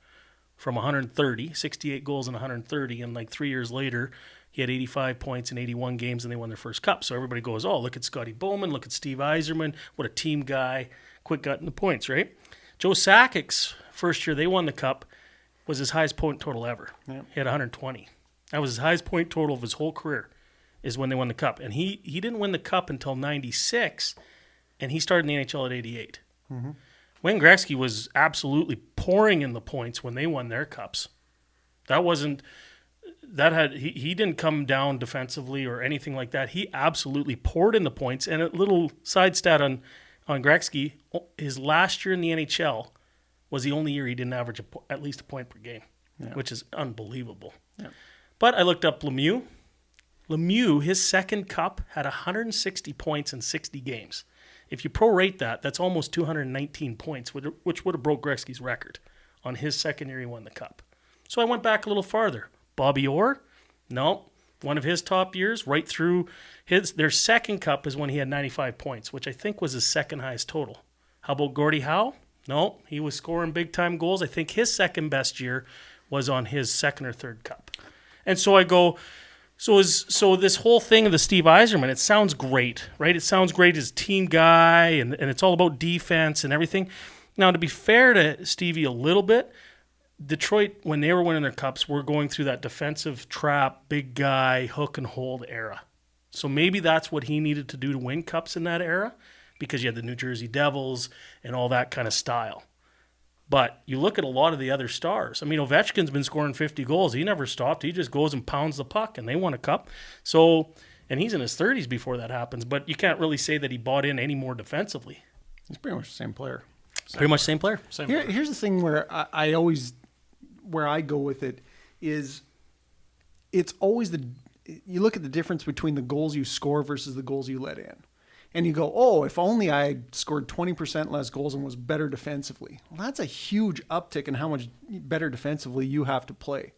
from 130, 68 goals in 130, and like 3 years later, he had 85 points in 81 games and they won their first cup. So everybody goes, oh, look at Scotty Bowman, look at Steve Yzerman, what a team guy, quick got in the points, right? Joe Sakic's first year they won the cup, was his highest point total ever. Yeah. He had 120. That was his highest point total of his whole career, is when they won the Cup. And he didn't win the Cup until 96, and he started in the NHL at 88. Mm-hmm. Wayne Gretzky was absolutely pouring in the points when they won their Cups. He didn't come down defensively or anything like that. He absolutely poured in the points. And a little side stat on Gretzky, his last year in the NHL was the only year he didn't average at least a point per game, which is unbelievable. Yeah. But I looked up Lemieux. Lemieux, his second Cup, had 160 points in 60 games. If you prorate that, that's almost 219 points, which would have broke Gretzky's record on his second year he won the Cup. So I went back a little farther. Bobby Orr? No. One of his top years, right through their second Cup is when he had 95 points, which I think was his second highest total. How about Gordie Howe? No. He was scoring big-time goals. I think his second best year was on his second or third Cup. And so I go... So this whole thing of the Steve Yzerman, it sounds great, right? It sounds great as a team guy, and it's all about defense and everything. Now, to be fair to Stevie a little bit, Detroit, when they were winning their Cups, were going through that defensive trap, big guy, hook and hold era. So maybe that's what he needed to do to win Cups in that era, because you had the New Jersey Devils and all that kind of style. But you look at a lot of the other stars. I mean, Ovechkin's been scoring 50 goals. He never stopped. He just goes and pounds the puck, and they won a Cup. So, and he's in his 30s before that happens. But you can't really say that he bought in any more defensively. He's pretty much the same player. Pretty much same player. Here's the thing where where I go with it is it's always you look at the difference between the goals you score versus the goals you let in. And you go, oh, if only I scored 20% less goals and was better defensively. Well, that's a huge uptick in how much better defensively you have to play.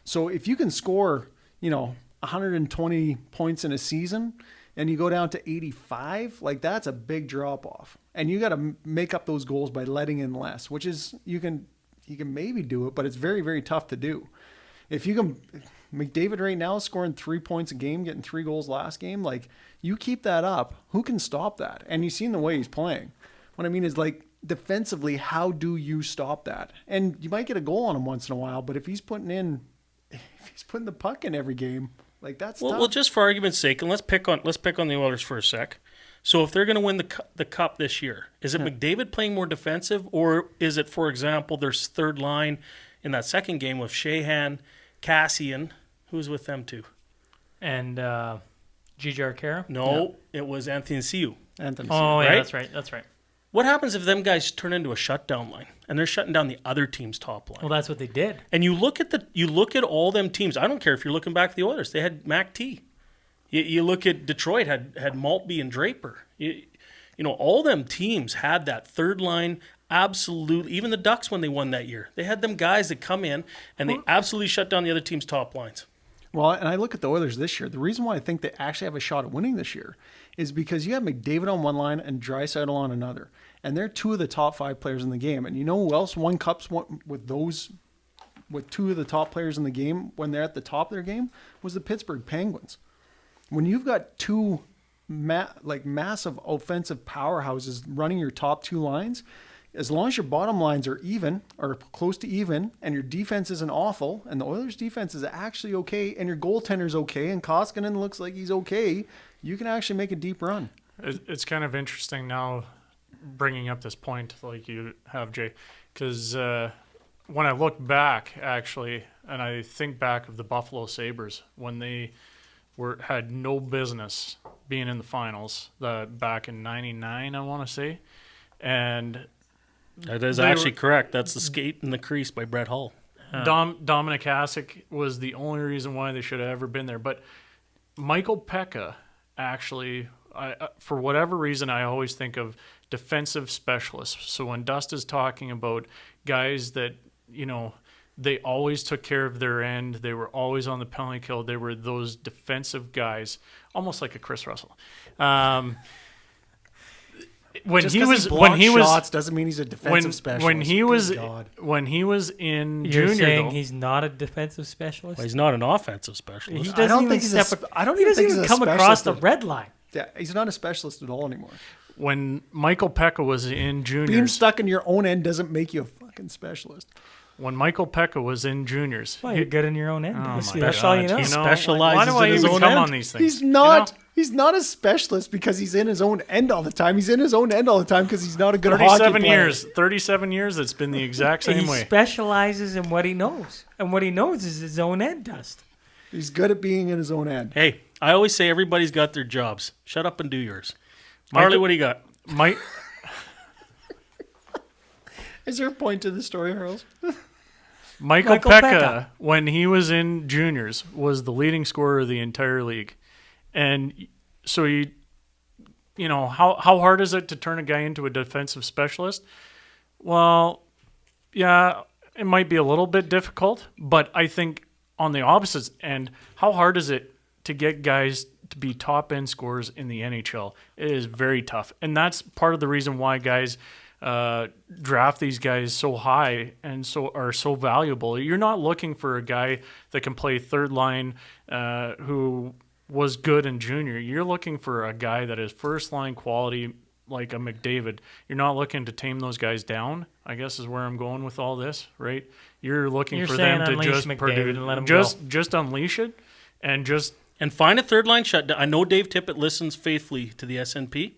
So if you can score, 120 points in a season and you go down to 85, like that's a big drop off. And you got to make up those goals by letting in less, which is you can maybe do it, but it's very, very tough to do. If you can, McDavid right now is scoring 3 points a game, getting 3 goals last game. Like, you keep that up, who can stop that? And you've seen the way he's playing. What I mean is, like, defensively, how do you stop that? And you might get a goal on him once in a while, but if he's putting the puck in every game, like that's tough. Well, just for argument's sake, and let's pick on the Oilers for a sec. So if they're going to win the Cup this year, is it McDavid playing more defensive, or is it, for example, their third line in that second game with Sheahan, Cassian, who's with them too? And Gigi Arcaro? No, It was Anthony Ciu. Oh, yeah, right? That's right. What happens if them guys turn into a shutdown line and they're shutting down the other team's top line? Well, that's what they did. And you look at all them teams. I don't care if you're looking back at the Oilers. They had Mac T. You look at Detroit, had Maltby and Draper. All them teams had that third line. Absolutely. Even the Ducks, when they won that year, they had them guys that come in and they absolutely shut down the other team's top lines. Well, and I look at the Oilers this year. The reason why I think they actually have a shot at winning this year is because you have McDavid on one line and Draisaitl on another. And they're two of the top 5 players in the game. And you know who else won Cups with 2 of the top players in the game when they're at the top of their game? Was the Pittsburgh Penguins. When you've got 2 massive offensive powerhouses running your top 2 lines, as long as your bottom lines are even or close to even and your defense isn't awful and the Oilers defense is actually okay and your goaltender's okay and Koskinen looks like he's okay, you can actually make a deep run. It's kind of interesting now bringing up this point like you have, Jay, because when I look back actually and I think back of the Buffalo Sabres when they had no business being in the finals back in 99, I want to say. And that is actually correct. That's the skate in the crease by Brett Hull. Dominic Hasek was the only reason why they should have ever been there. But Michael Pekka, actually, for whatever reason, I always think of defensive specialists. So when Dust is talking about guys that, they always took care of their end. They were always on the penalty kill. They were those defensive guys, almost like a Chris Russell. When Just he was shots doesn't mean he's a defensive specialist. When he was in You're junior, saying though, he's not a defensive specialist? Well, he's not an offensive specialist. He I don't doesn't think even he's step. I don't He even doesn't think even he's a come across the specialist. red line. Yeah, he's not a specialist at all anymore. when Michael Pekka was in Being juniors, stuck in your own end doesn't make you a fucking specialist. when Michael Pekka was in juniors. Well, you're good in your own end. Oh That's, my that's all you God. know. He specializes why do I in his even own come end. on these things? He's not. He's not a specialist because he's in his own end all the time. He's in his own end all the time because he's not a good hockey 37 player. years. 37 years. It's been the exact He same way. specializes in what he knows. And what he knows is his own end dust. He's good at being in his own end. Hey, I always say everybody's got their jobs. Shut up and do yours. Mike- Harley, what do you got? Mike, Is there a point to the story, Harles? Michael Michael Pekka, Pekka. when he was in juniors, was the leading scorer of the entire league. And so how hard is it to turn a guy into a defensive specialist? Well, yeah, it might be a little bit difficult, but I think on the opposite end, how hard is it to get guys to be top end scorers in the NHL? It is very tough. And that's part of the reason why guys draft these guys so high and are so valuable. You're not looking for a guy that can play third line who was good in junior. You're looking for a guy that is first line quality, like a McDavid. You're not looking to tame those guys down, I guess is where I'm going with all this, right? You're looking You're for saying them to unleash just McDavid produce, and let him go. just unleash it and just And find a third line shutdown. I know Dave Tippett listens faithfully to the SNP.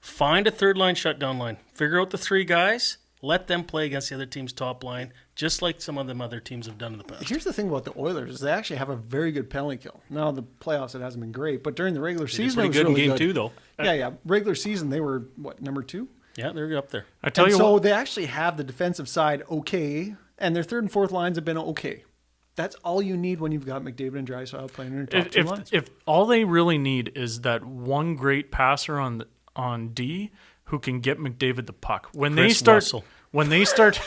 Find a third line shutdown line. Figure out the three guys. Let them play against the other team's top line, just like some of them other teams have done in the past. Here's the thing about the Oilers is they actually have a very good penalty kill. Now the playoffs it hasn't been great, but during the regular season it Pretty was good in really game good. two, though. Yeah. Regular season they were number 2. Yeah, they're up there. I tell And you so what, they actually have the defensive side okay, and their third and fourth lines have been okay. That's all you need when you've got McDavid and Draisaitl playing in your top two lines. if all they really need is that one great passer on D who can get McDavid the puck. When they Chris start Russell. when they start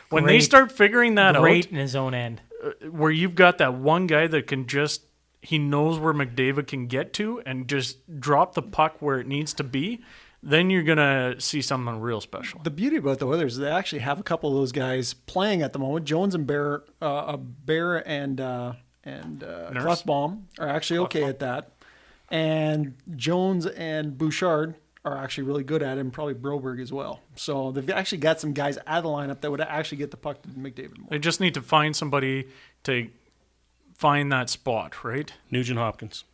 when they Great- start figuring that Great out, in his own end. where you've got that one guy that can just he knows where McDavid can get to and just drop the puck where it needs to be, then you're gonna see something real special. The beauty about the Oilers is they actually have a couple of those guys playing at the moment. Jones and Bear and Klefbom are actually okay at that, and Jones and Bouchard are actually really good at it, and probably Broberg as well. So they've actually got some guys out of the lineup that would actually get the puck to McDavid more. They just need to find somebody to find that spot, right? Nugent Hopkins.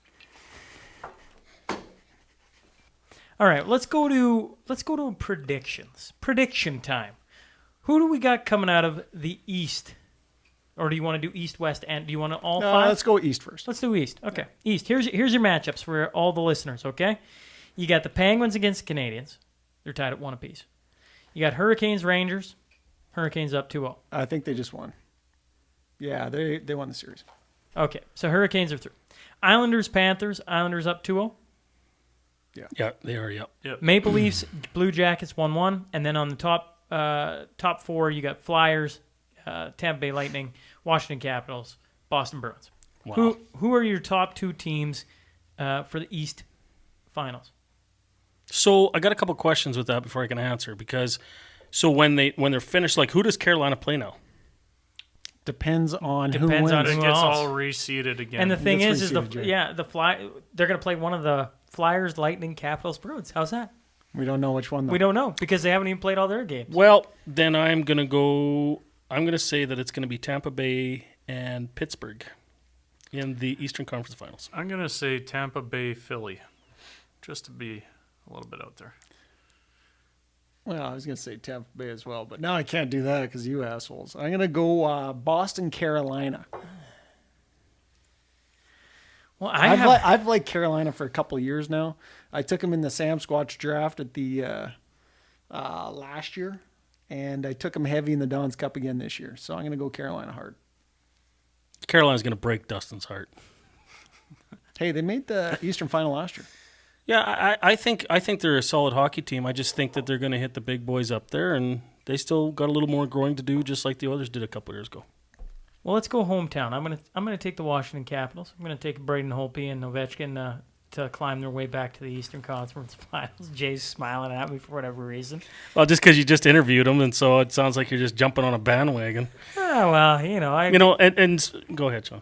All right, let's go to predictions. Prediction time. Who do we got coming out of the East? Or do you want to do East, West, and do you want to all five? Let's go East first. Let's do East. Okay. East. Here's your matchups for all the listeners, okay? You got the Penguins against the Canadiens. They're tied at 1 apiece. You got Hurricanes, Rangers. Hurricanes up 2-0. I think they just won. Yeah, they won the series. Okay, so Hurricanes are through. Islanders, Panthers. Islanders up 2-0. Yeah, they are, yeah. Maple Leafs, Blue Jackets 1-1. And then on the top four, you got Flyers, Tampa Bay Lightning, Washington Capitals, Boston Bruins. Wow. Who are your top two teams for the East Finals? So I got a couple questions with that before I can answer, because when they're finished, like, who does Carolina play now? Depends on who Depends wins. on It who gets else. all reseeded again. And the thing That's is reseeded, Jay. they're going to play one of the Flyers, Lightning, Capitals, Bruins. How's that? We don't know which one, though. We don't know because they haven't even played all their games. Well, then I'm going to say that it's going to be Tampa Bay and Pittsburgh in the Eastern Conference Finals. I'm going to say Tampa Bay, Philly, just to be a little bit out there. Well, I was going to say Tampa Bay as well, but now I can't do that because you assholes. I'm going to go Boston, Carolina. Well, I've liked Carolina for a couple of years now. I took them in the Sam Squatch draft at the last year, and I took them heavy in the Don's Cup again this year. So I'm going to go Carolina hard. Carolina's going to break Dustin's heart. Hey, they made the Eastern Final last year. Yeah, I think they're a solid hockey team. I just think that they're going to hit the big boys up there, and they still got a little more growing to do, just like the others did a couple years ago. Well, let's go hometown. I'm gonna take the Washington Capitals. I'm gonna take Braden Holtby and Ovechkin to climb their way back to the Eastern Conference Finals. Jay's smiling at me for whatever reason. Well, just because you just interviewed them, and so it sounds like you're just jumping on a bandwagon. Oh well, And go ahead, Sean.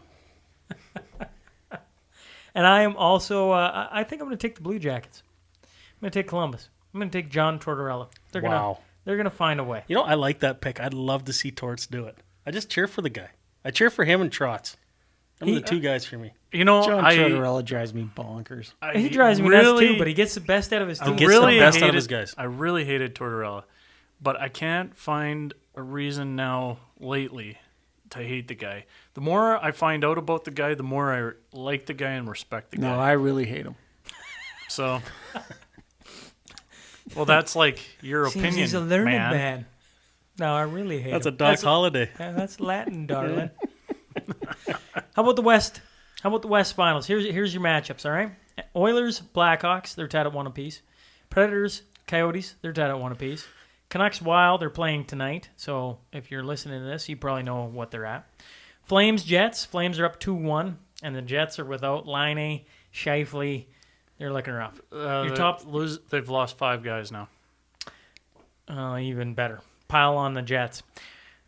And I am also. I think I'm gonna take the Blue Jackets. I'm gonna take Columbus. I'm gonna take John Tortorella. They're Wow. They're going to find a way. You know, I like that pick. I'd love to see Torts do it. I just cheer for the guy. I cheer for him and Trotz. Them are the two guys for me. You know, John Tortorella drives me bonkers. He drives me nuts too, but he gets the best out of his team. Gets the best out of his guys. I really hated Tortorella, but I can't find a reason now lately to hate the guy. The more I find out about the guy, the more I like the guy and respect the guy. No, I really hate him. So, well, that's like your Seems opinion, he's a learned man. man. No, I really hate That's him. a Doc Holiday. That's Latin, darling. How about the West? How about the West Finals? Here's your matchups, all right? Oilers, Blackhawks, they're tied at 1 apiece. Predators, Coyotes, they're tied at 1 apiece. Canucks, Wild, they're playing tonight. So if you're listening to this, you probably know what they're at. Flames, Jets. Flames are up 2-1, and the Jets are without Laine, Scheifele. They're looking rough. Your top, They've lost 5 guys now. even better. Pile on the Jets.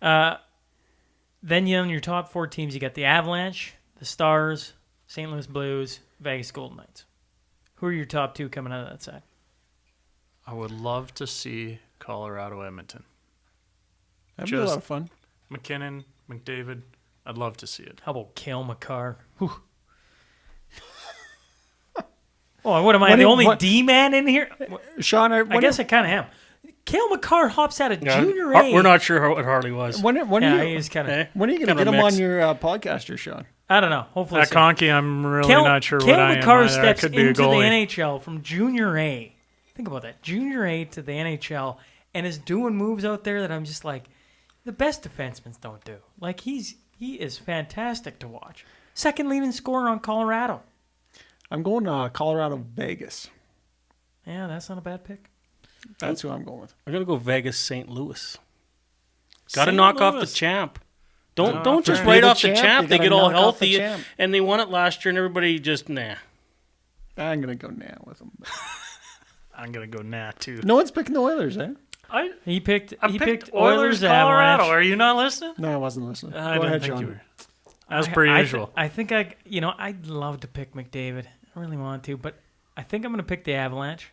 Then you on your top 4 teams, you got the Avalanche, the Stars, St. Louis Blues, Vegas Golden Knights. Who are your top 2 coming out of that side? I would love to see Colorado Edmonton. That'd be a lot of fun. McKinnon, McDavid. I'd love to see it. How about Cale Makar? Whew. Oh, what am I, the only D-man in here? Sean, I guess I kind of am. Cale Makar hops out of junior Har- A. We're not sure what Harley was. when are Yeah, you he's kind of. when are you going to Kinda get him mix. on your podcast here, Sean? I don't know. Hopefully, At soon. Conky, I'm really Cale, not sure Cale what I am Makar either. I steps could be a into the goalie. NHL from junior A. Think about that. Junior A to the NHL, and is doing moves out there that I'm just like, the best defensemen don't do. Like, he is fantastic to watch. Second leading scorer on Colorado. I'm going Colorado Vegas. Yeah, that's not a bad pick. That's who I'm going with. I'm gonna go Vegas, St. Louis. Got to St. knock off the Louis. champ. Don't just to write be the off the champ, champ. you They gotta get all knock off the healthy, champ. and they won it last year, and everybody just nah. I'm going to go with him. I'm going to go too. No one's picking the Oilers, eh? He picked Oilers, Colorado. Avalanche. Are you not listening? No, I wasn't listening. I Go didn't ahead, think Sean. you were. As per usual. I think I'd love to pick McDavid. I really want to, but I think I'm going to pick the Avalanche.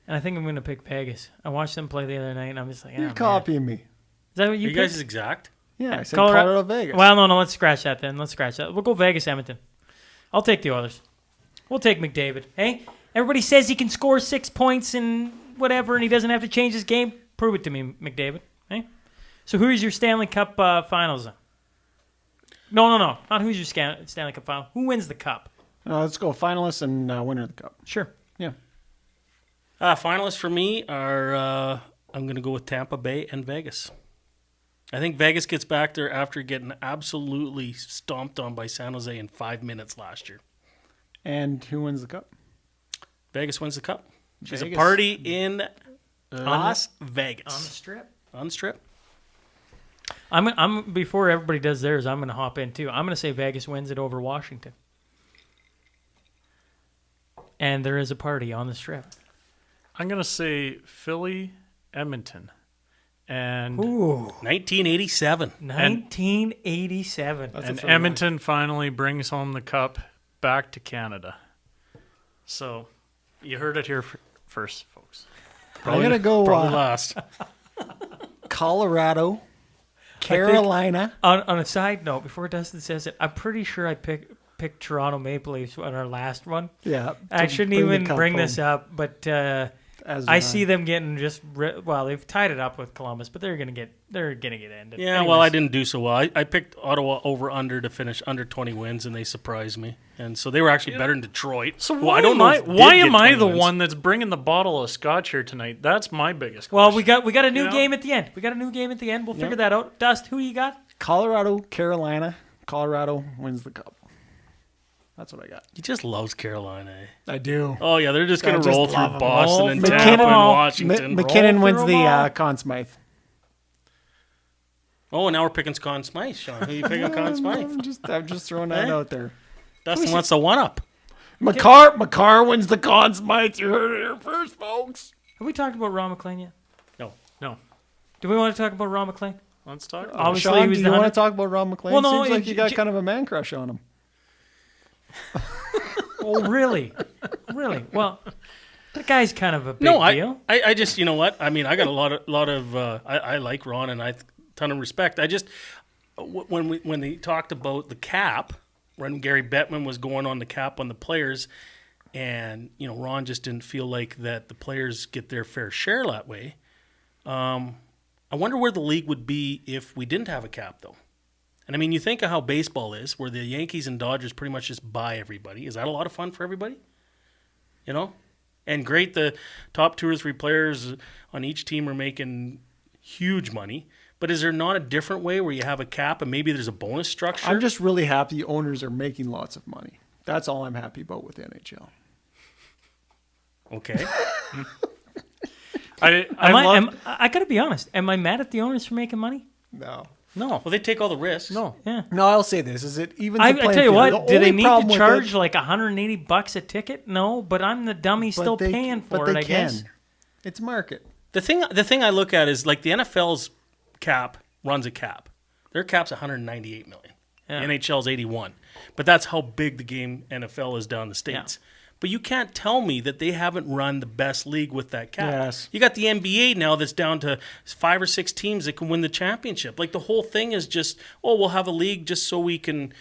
And I think I'm going to pick Vegas. I watched them play the other night, and I'm just like, You're man. copying me. Is that what You you guys picked? exact. Yeah, I said Colorado- Colorado Vegas. Well, no, let's scratch that then. Let's scratch that. We'll go Vegas, Edmonton. I'll take the Oilers. We'll take McDavid. Hey, everybody says he can score 6 points and whatever, and he doesn't have to change his game. Prove it to me, McDavid. Hey? So who is your Stanley Cup finals then? No. Not who's your Stanley Cup final. Who wins the cup? Let's go finalists and winner of the cup. Sure. Yeah. Finalists for me are I'm going to go with Tampa Bay and Vegas. I think Vegas gets back there after getting absolutely stomped on by San Jose in 5 minutes last year. And who wins the cup? Vegas wins the cup. She's a Vegas. party in Las Vegas. On the strip. On the strip. I'm before everybody does theirs, I'm going to hop in too. I'm going to say Vegas wins it over Washington. And there is a party on the strip. I'm going to say Philly, Edmonton. And Ooh. 1987. 1987. That's a Edmonton finally brings home the cup back to Canada. So you heard it here first, folks. I'm going to go Probably last. Colorado, Carolina. On a side note, before Dustin says it, I'm pretty sure I picked Toronto Maple Leafs on our last one. Yeah. I to shouldn't bring the even cup bring home. this up, but As I did see them getting they've tied it up with Columbus, but they're gonna get ended. Yeah, well, I didn't do so well. I picked Ottawa over under to finish under 20 wins, and they surprised me. And so they were actually better than Detroit. So Well, why I don't know if why did am get I 20 the wins. one that's bringing the bottle of scotch here tonight? That's my biggest Well, question. we got a new You know? game at the end. We'll figure that out. Dust, who you got? Colorado, Carolina. Colorado wins the cup. That's what I got. He just loves Carolina. Eh? I do. Oh, yeah, they're just going I to just roll love through 'em. Boston Roll and through Tampa 'em and all. Washington. McKinnon wins through the 'em all. Conn Smythe. Oh, now we're picking Conn Smythe, Sean. Who you picking Conn Smythe? I'm just throwing that Eh? out there. Dustin wants the one-up. McCarr wins the Conn Smythe. You heard it here first, folks. Have we talked about Ron McLean yet? No. Do we want to talk about Ron McLean? Let's talk about Obviously, Sean, he was do the you want 100 to talk about Ron McLean? Well, no, Seems like you got j- kind of a man crush on him. Oh, really? Really? Well, The guy's kind of a big deal. I just, you know what? I mean, I got a lot of I like Ron and I ton of respect. I just when they talked about the cap, when Gary Bettman was going on the cap on the players, and Ron just didn't feel like that the players get their fair share that way. I wonder where the league would be if we didn't have a cap, though. And I mean, you think of how baseball is, where the Yankees and Dodgers pretty much just buy everybody. Is that a lot of fun for everybody? And great, the top 2 or 3 players on each team are making huge money. But is there not a different way where you have a cap and maybe there's a bonus structure? I'm just really happy owners are making lots of money. That's all I'm happy about with the NHL. Okay. I got to be honest. Am I mad at the owners for making money? No. Well, they take all the risks. No. Yeah. No, I'll say this. Is it even I the playing tell you field? what, The do they only need problem to with charge it- like $180 a ticket? No, but I'm the dummy still but they- paying but for they it, I can. guess. It's market. The thing I look at is like the NFL's cap runs a cap. Their cap's 198 million. Yeah. NHL's 81. But that's how big the game NFL is down the States. But you can't tell me that they haven't run the best league with that cap. Yes. You got the NBA now that's down to 5 or 6 teams that can win the championship. Like the whole thing is just, we'll have a league just so we can.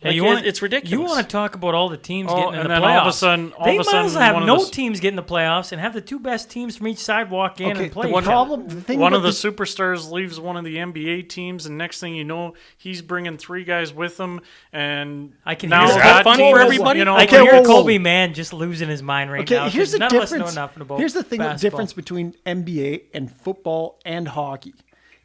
It's ridiculous. You want to talk about all the teams getting in and the then playoffs? all They of a might as sudden, well have one of no the- teams get in the playoffs and have the 2 best teams from each side walk in and play. the each problem, other. the thing One about of the superstars leaves one of the NBA teams, and next thing you know, he's bringing 3 guys with him. And I can now hear that fun team, for everybody? You know, I can Okay, hear whoa, whoa. Kobe Man just losing his mind right now. Okay, here's the none of us difference. know nothing about Here's the thing: the basketball. difference between NBA and football and hockey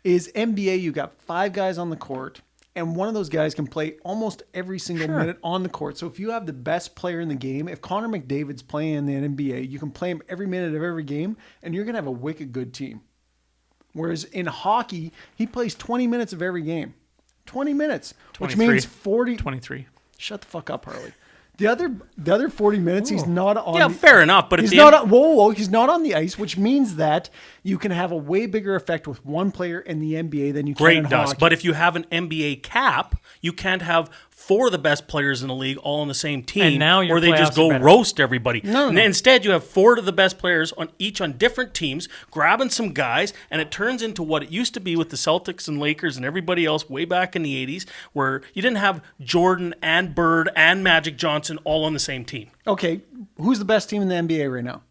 is NBA. You got 5 guys on the court, and one of those guys can play almost every single minute on the court. So if you have the best player in the game, if Connor McDavid's playing in the NBA, you can play him every minute of every game, and you're gonna have a wicked good team. Whereas in hockey, he plays 20 minutes of every game. 20 minutes, which 23. means 40. 23. Shut the fuck up, Harley. The other 40 minutes, he's not on. Yeah, fair enough. But he's if not. Whoa, he's not on the ice, which means that you can have a way bigger effect with one player in the NBA than you can in Great, Dust. hockey. But if you have an NBA cap, you can't have 4 of the best players in the league all on the same team, And now your or they just playoffs go are better. roast everybody. No. Instead, you have 4 of the best players on different teams, grabbing some guys, and it turns into what it used to be with the Celtics and Lakers and everybody else way back in the 80s, where you didn't have Jordan and Bird and Magic Johnson all on the same team. Okay, who's the best team in the NBA right now?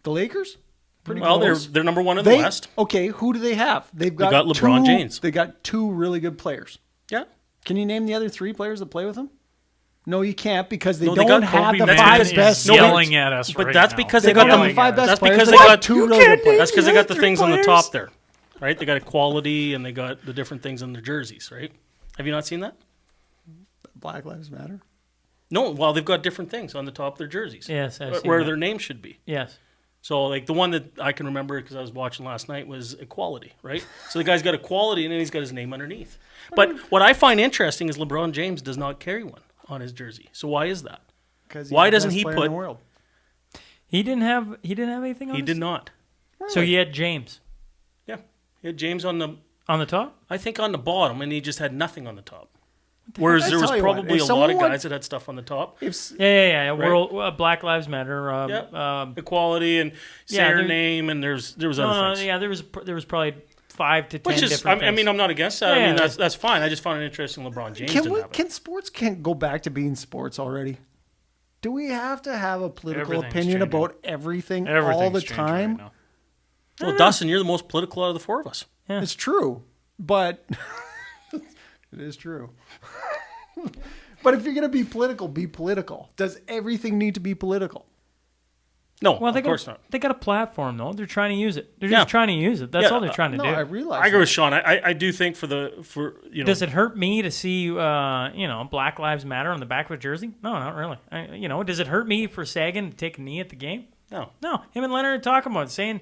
The Lakers? Pretty Well, close. they're number 1 in the West. Okay, who do they have? They've got, got LeBron 2 James. They got 2 really good players. Yeah. Can you name the other 3 players that play with them? No, you can't because they No, they don't got have Kobe the Bryant 5 is best. yelling at us But right that's now. because They they got got the the 5 best That's players. because They they got got 2 really good players. That's because they got the 3 things on the players? top there, right? They got equality and they got the different things on their jerseys, right? Have you not seen that? Black Lives Matter. No. Well, they've got different things on the top of their jerseys. Yes, I've seen where that. their name should be. Yes. So, like the one that I can remember because I was watching last night was equality, right? So the guy's got equality and then he's got his name underneath. But what I find interesting is LeBron James does not carry one on his jersey. So why is that? Because Why he's the doesn't best he player put- in the world? He didn't have anything on He his- did not. So he had James Yeah, he had James on the, on the top? I think on the bottom, and he just had nothing on the top. Whereas I there was tell you what, probably if a lot of someone- guys that had stuff on the top. If Yeah. Right. World Black Lives Matter. Equality and say yeah, your there- name, and there was other things. Yeah, there was probably 5 to 10 Which is, different I mean, I'm not against that. Yeah, I mean, yeah. that's fine. I just found it interesting. LeBron James didn't have it. can sports can't go back to being sports already? Do we have to have a political Everything's opinion changing. about everything all Everything's the changing time? right now. Well, Dustin, you're the most political out of the 4 of us. Yeah. It's true, but it is true. But if you're going to be political, be political. Does everything need to be political? No, Well, of course not. They got a platform though. They're trying to use it. They're Yeah. just trying to use it. That's Yeah, all they're trying to No, do. I realize. I agree that. with Sean. I do think for you know, Does it hurt me to see Black Lives Matter on the back of a jersey? No, not really. Does it hurt me for Sagan to take a knee at the game? no. No. Him and Leonard are talking about it, saying,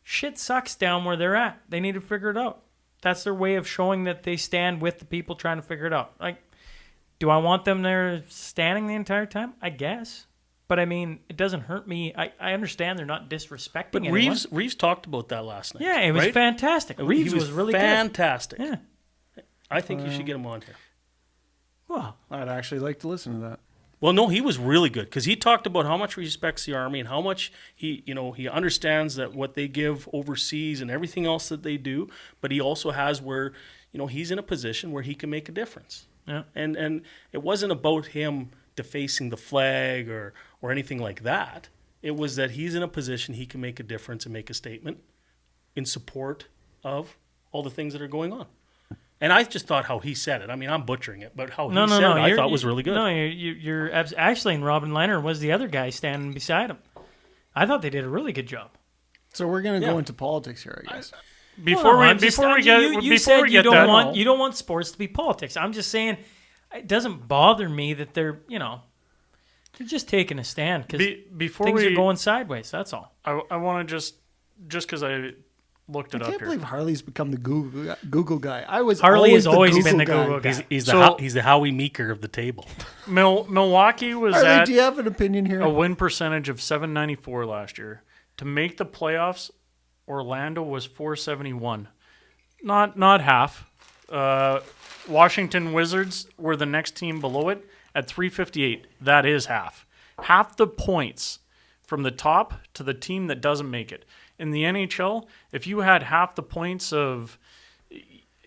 shit sucks down where they're at. They need to figure it out. That's their way of showing that they stand with the people trying to figure it out. Like, do I want them there standing the entire time? I guess. But I mean, it doesn't hurt me. I understand they're not disrespecting But anyone. Reeves talked about that last night. Yeah, it was right? fantastic. He Reeves was really fantastic. good. Yeah. I think you should get him on here. Well, I'd actually like to listen to that. Well, no, he was really good because he talked about how much he respects the Army and how much he understands that what they give overseas and everything else that they do. But he also has where, he's in a position where he can make a difference. Yeah. And it wasn't about him defacing the flag or anything like that. It was that he's in a position he can make a difference and make a statement in support of all the things that are going on. And I just thought how he said it. I mean, I'm butchering it, but how he said it, I thought was really good. No, you're actually, and Robin Leonard was the other guy standing beside him. I thought they did a really good job. So we're going to go into politics here, I guess. You don't want sports to be politics. I'm just saying it doesn't bother me that they're just taking a stand because things are going sideways. That's all. I want to just because I looked it up here. I can't believe Harley's become the Google guy. Harley has always been the Google guy. He's the Howie Meeker of the table. Milwaukee was Harley, at do you have an opinion here? a win percentage of .794 last year. To make the playoffs, Orlando was .471. Not half. Washington Wizards were the next team below it at .358. That is half. Half the points from the top to the team that doesn't make it. In the NHL, if you had half the points of,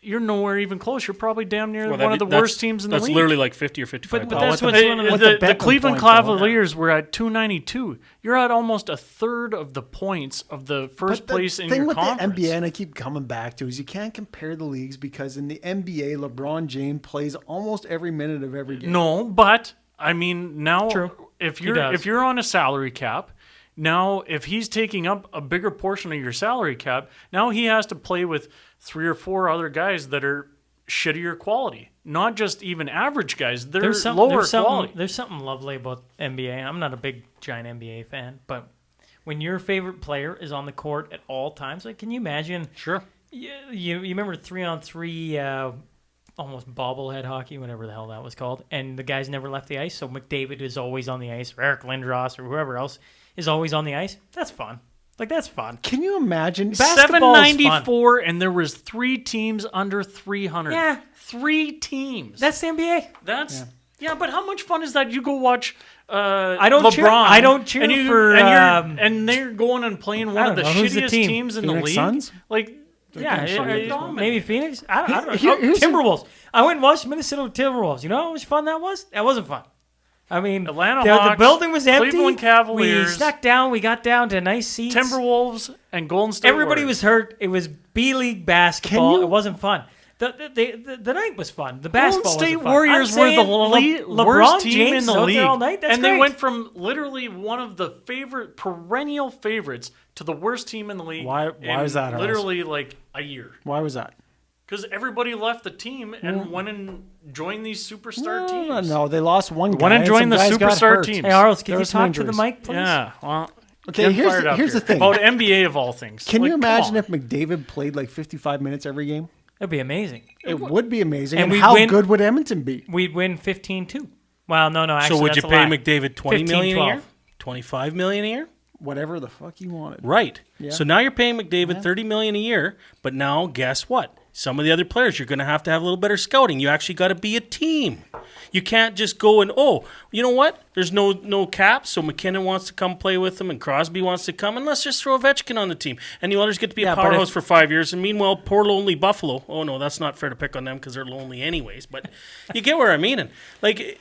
you're nowhere even close. You're probably damn near one of the worst teams in the league. That's literally like 50 or 55. But that's what's the Cleveland Cavaliers were at 292. You're at almost a third of the points of the first place in your conference. The thing with the NBA, and I keep coming back to, is you can't compare the leagues because in the NBA, LeBron James plays almost every minute of every game. No, but I mean now, True. if you're on a salary cap. Now, if he's taking up a bigger portion of your salary cap, now he has to play with 3 or 4 other guys that are shittier quality. Not just even average guys. They're lower quality. There's something lovely about NBA. I'm not a big, giant NBA fan, but when your favorite player is on the court at all times, like, can you imagine? Sure. You remember 3-on-3 almost bobblehead hockey, whatever the hell that was called, and the guys never left the ice, so McDavid is always on the ice, or Eric Lindros, or whoever else is always on the ice. That's fun. Like, that's fun. Can you imagine? Basketball is fun. 794, and there was 3 teams under 300. Yeah. 3 teams. That's the NBA. Yeah, but how much fun is that? You go watch I don't LeBron. cheer. I don't cheer for. And they're going and playing one of the shittiest teams in the league. Suns? Like, Maybe Phoenix. I don't know. Timberwolves. I went and watched Minnesota Timberwolves. You know how much fun that was? That wasn't fun. I mean, Atlanta Hawks, the building was empty. Cleveland Cavaliers. We snuck down. We got down to nice seats. Timberwolves and Golden State Everybody Warriors. was hurt. It was B-League basketball. It wasn't fun. The night was fun. The basketball Golden State wasn't fun. Warriors were the worst team in the league. All night. That's and great. they went from literally one of the perennial favorites to the worst team in the league. Why was that? Literally like a year. Why was that? Because everybody left the team and went and joined these superstar teams. No, they lost one guy. Went and joined the superstar teams. Hey, Arles, can you talk to the mic, please? Yeah. Well, okay, here's the thing. About NBA of all things. Can you imagine if McDavid played like 55 minutes every game? It'd be amazing. It would be amazing. And And how good would Edmonton be? We'd win 15-2. Well, no, actually, so would you that's a pay lie. McDavid $20 million 15-12. a year? $25 million a year? Whatever the fuck you wanted. Right. Yeah. So now you're paying McDavid $30 million a year, but now guess what? Some of the other players, you're going to have a little better scouting. You actually got to be a team. You can't just go and, you know what? There's no cap, so McKinnon wants to come play with them and Crosby wants to come, and let's just throw Ovechkin on the team. And the others get to be a powerhouse for 5 years, and meanwhile, poor lonely Buffalo. Oh, no, that's not fair to pick on them because they're lonely anyways, but you get where I'm meaning. Like,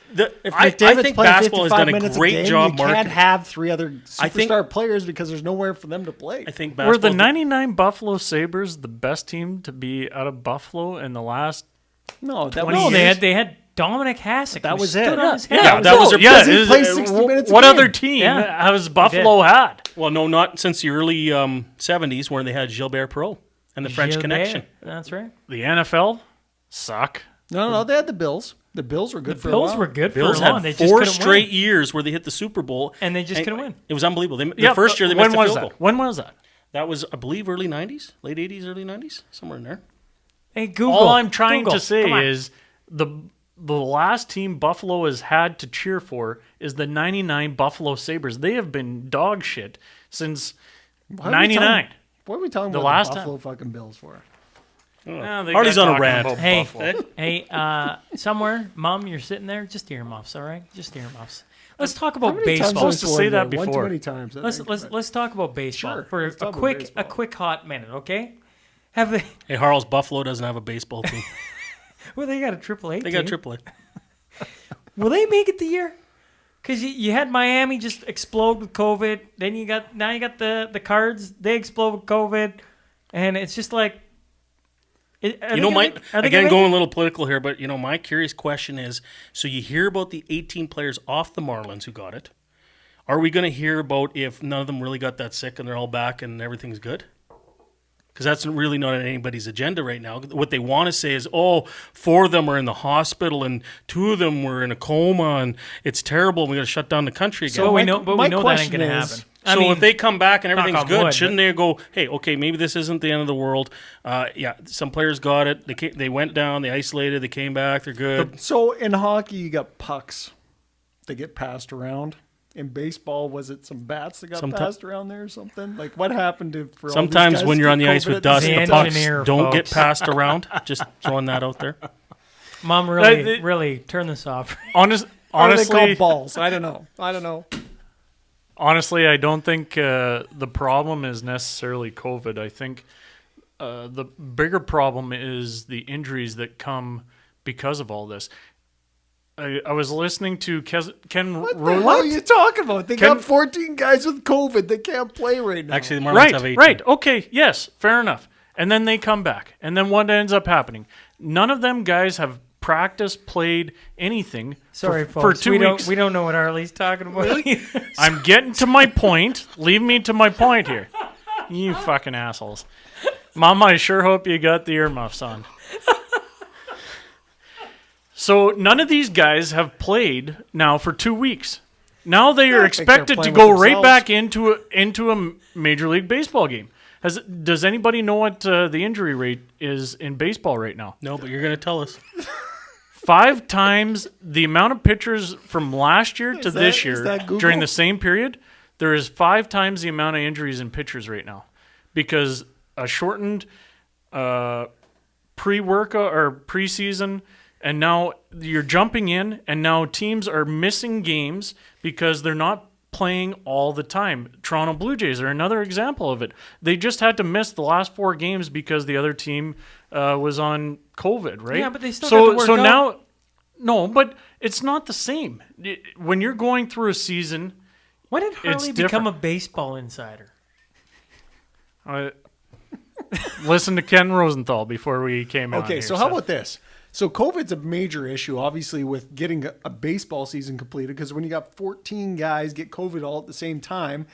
I think basketball has done a great job marketing. You can't have 3 other superstar players because there's nowhere for them to play. I think Were the 99 Buffalo Sabres the best team to be out of Buffalo in the last 20 years? They had Dominic Hasek. That was it. That was he played 60 minutes a What game. other team has Buffalo had? Well, no, not since the early 70s where they had Gilbert Perreault and the French Connection. That's right. The NFL suck. No, they had the Bills. The Bills were good for a Bills while. were good Bills for a while. had They just 4 couldn't straight win. years where they hit the Super Bowl. And they just couldn't win. It was unbelievable. The first year they when missed a was field that? goal. When was that? That was, I believe, early 90s, late 80s, early 90s, somewhere in there. Hey, Google. All I'm trying Google. to say Come on. is the last team Buffalo has had to cheer for is the 99 Buffalo Sabres. They have been dog shit since 99. What are we talking The about last the Buffalo fucking Bills for? Nah, they Harley's got on a talking rant. about Hey, Buffalo. hey, somewhere, Mom, you're sitting there. Just earmuffs, all right? Just earmuffs. Let's talk about How many times baseball. was Supposed to say that One too before. many times. I think. Let's talk about baseball Sure, for let's a talk about quick baseball. hot minute, okay? Have they? Hey, Harl's Buffalo doesn't have a baseball team. Well, they got a AAA. They got team. AAA. Will they make it the year? Because you had Miami just explode with COVID. Then you got the Cards. They explode with COVID, and it's just like. Going a little political here, but my curious question is: so you hear about the 18 players off the Marlins who got it? Are we going to hear about if none of them really got that sick and they're all back and everything's good? Because that's really not on anybody's agenda right now. What they want to say is, 4 of them are in the hospital and 2 of them were in a coma and it's terrible. And we got to shut down the country again. So we know my that ain't question going to is- happen. So if they come back and everything's on good, wood, shouldn't they go, hey, okay, maybe this isn't the end of the world. Some players got it. They went down, they isolated, they came back, they're good. So in hockey, you got pucks that get passed around. In baseball, was it some bats that got passed around there or something? Like what happened to? For all these Sometimes guys when to you're on get the ice COVID with at the dust, same the The time? pucks engineer, don't get folks. passed around. Just throwing that out there. Mom, They- really turn this off. Or are they Honestly, called balls? I don't know. honestly, I don't think the problem is necessarily COVID. I think the bigger problem is the injuries that come because of all this. I was listening to Ken What the hell are you talking about? They got 14 guys with COVID that can't play right now. Actually, the Marlins have 18. Right. Okay. Yes. Fair enough. And then they come back. And then what ends up happening? None of them guys have practiced, played anything Sorry, for folks. 2 we weeks. don't know what Harley's talking about. I'm getting to my point. Leave me to my point here. You fucking assholes. Mama, I sure hope you got the earmuffs on. So none of these guys have played now for 2 weeks. Now they are I think they're expected to playing go with right themselves. back into a Major League Baseball game. Does anybody know what the injury rate is in baseball right now? No, but you're going to tell us. 5 times the amount of pitchers from last year to Is this that- is year that Google? during the same period. There is 5 times the amount of injuries in pitchers right now because a shortened pre-workout or preseason, and now you're jumping in, and now teams are missing games because they're not playing all the time. Toronto Blue Jays are another example of it. They just had to miss the last 4 games because the other team was on COVID, right? Yeah, but they still got to work so out. now, no, but it's not the same. When you're going through a season, When did Harley become different. a baseball insider? listen to Ken Rosenthal before we came out. Okay, so how about this? So COVID's a major issue, obviously, with getting a baseball season completed, because when you got 14 guys get COVID all at the same time,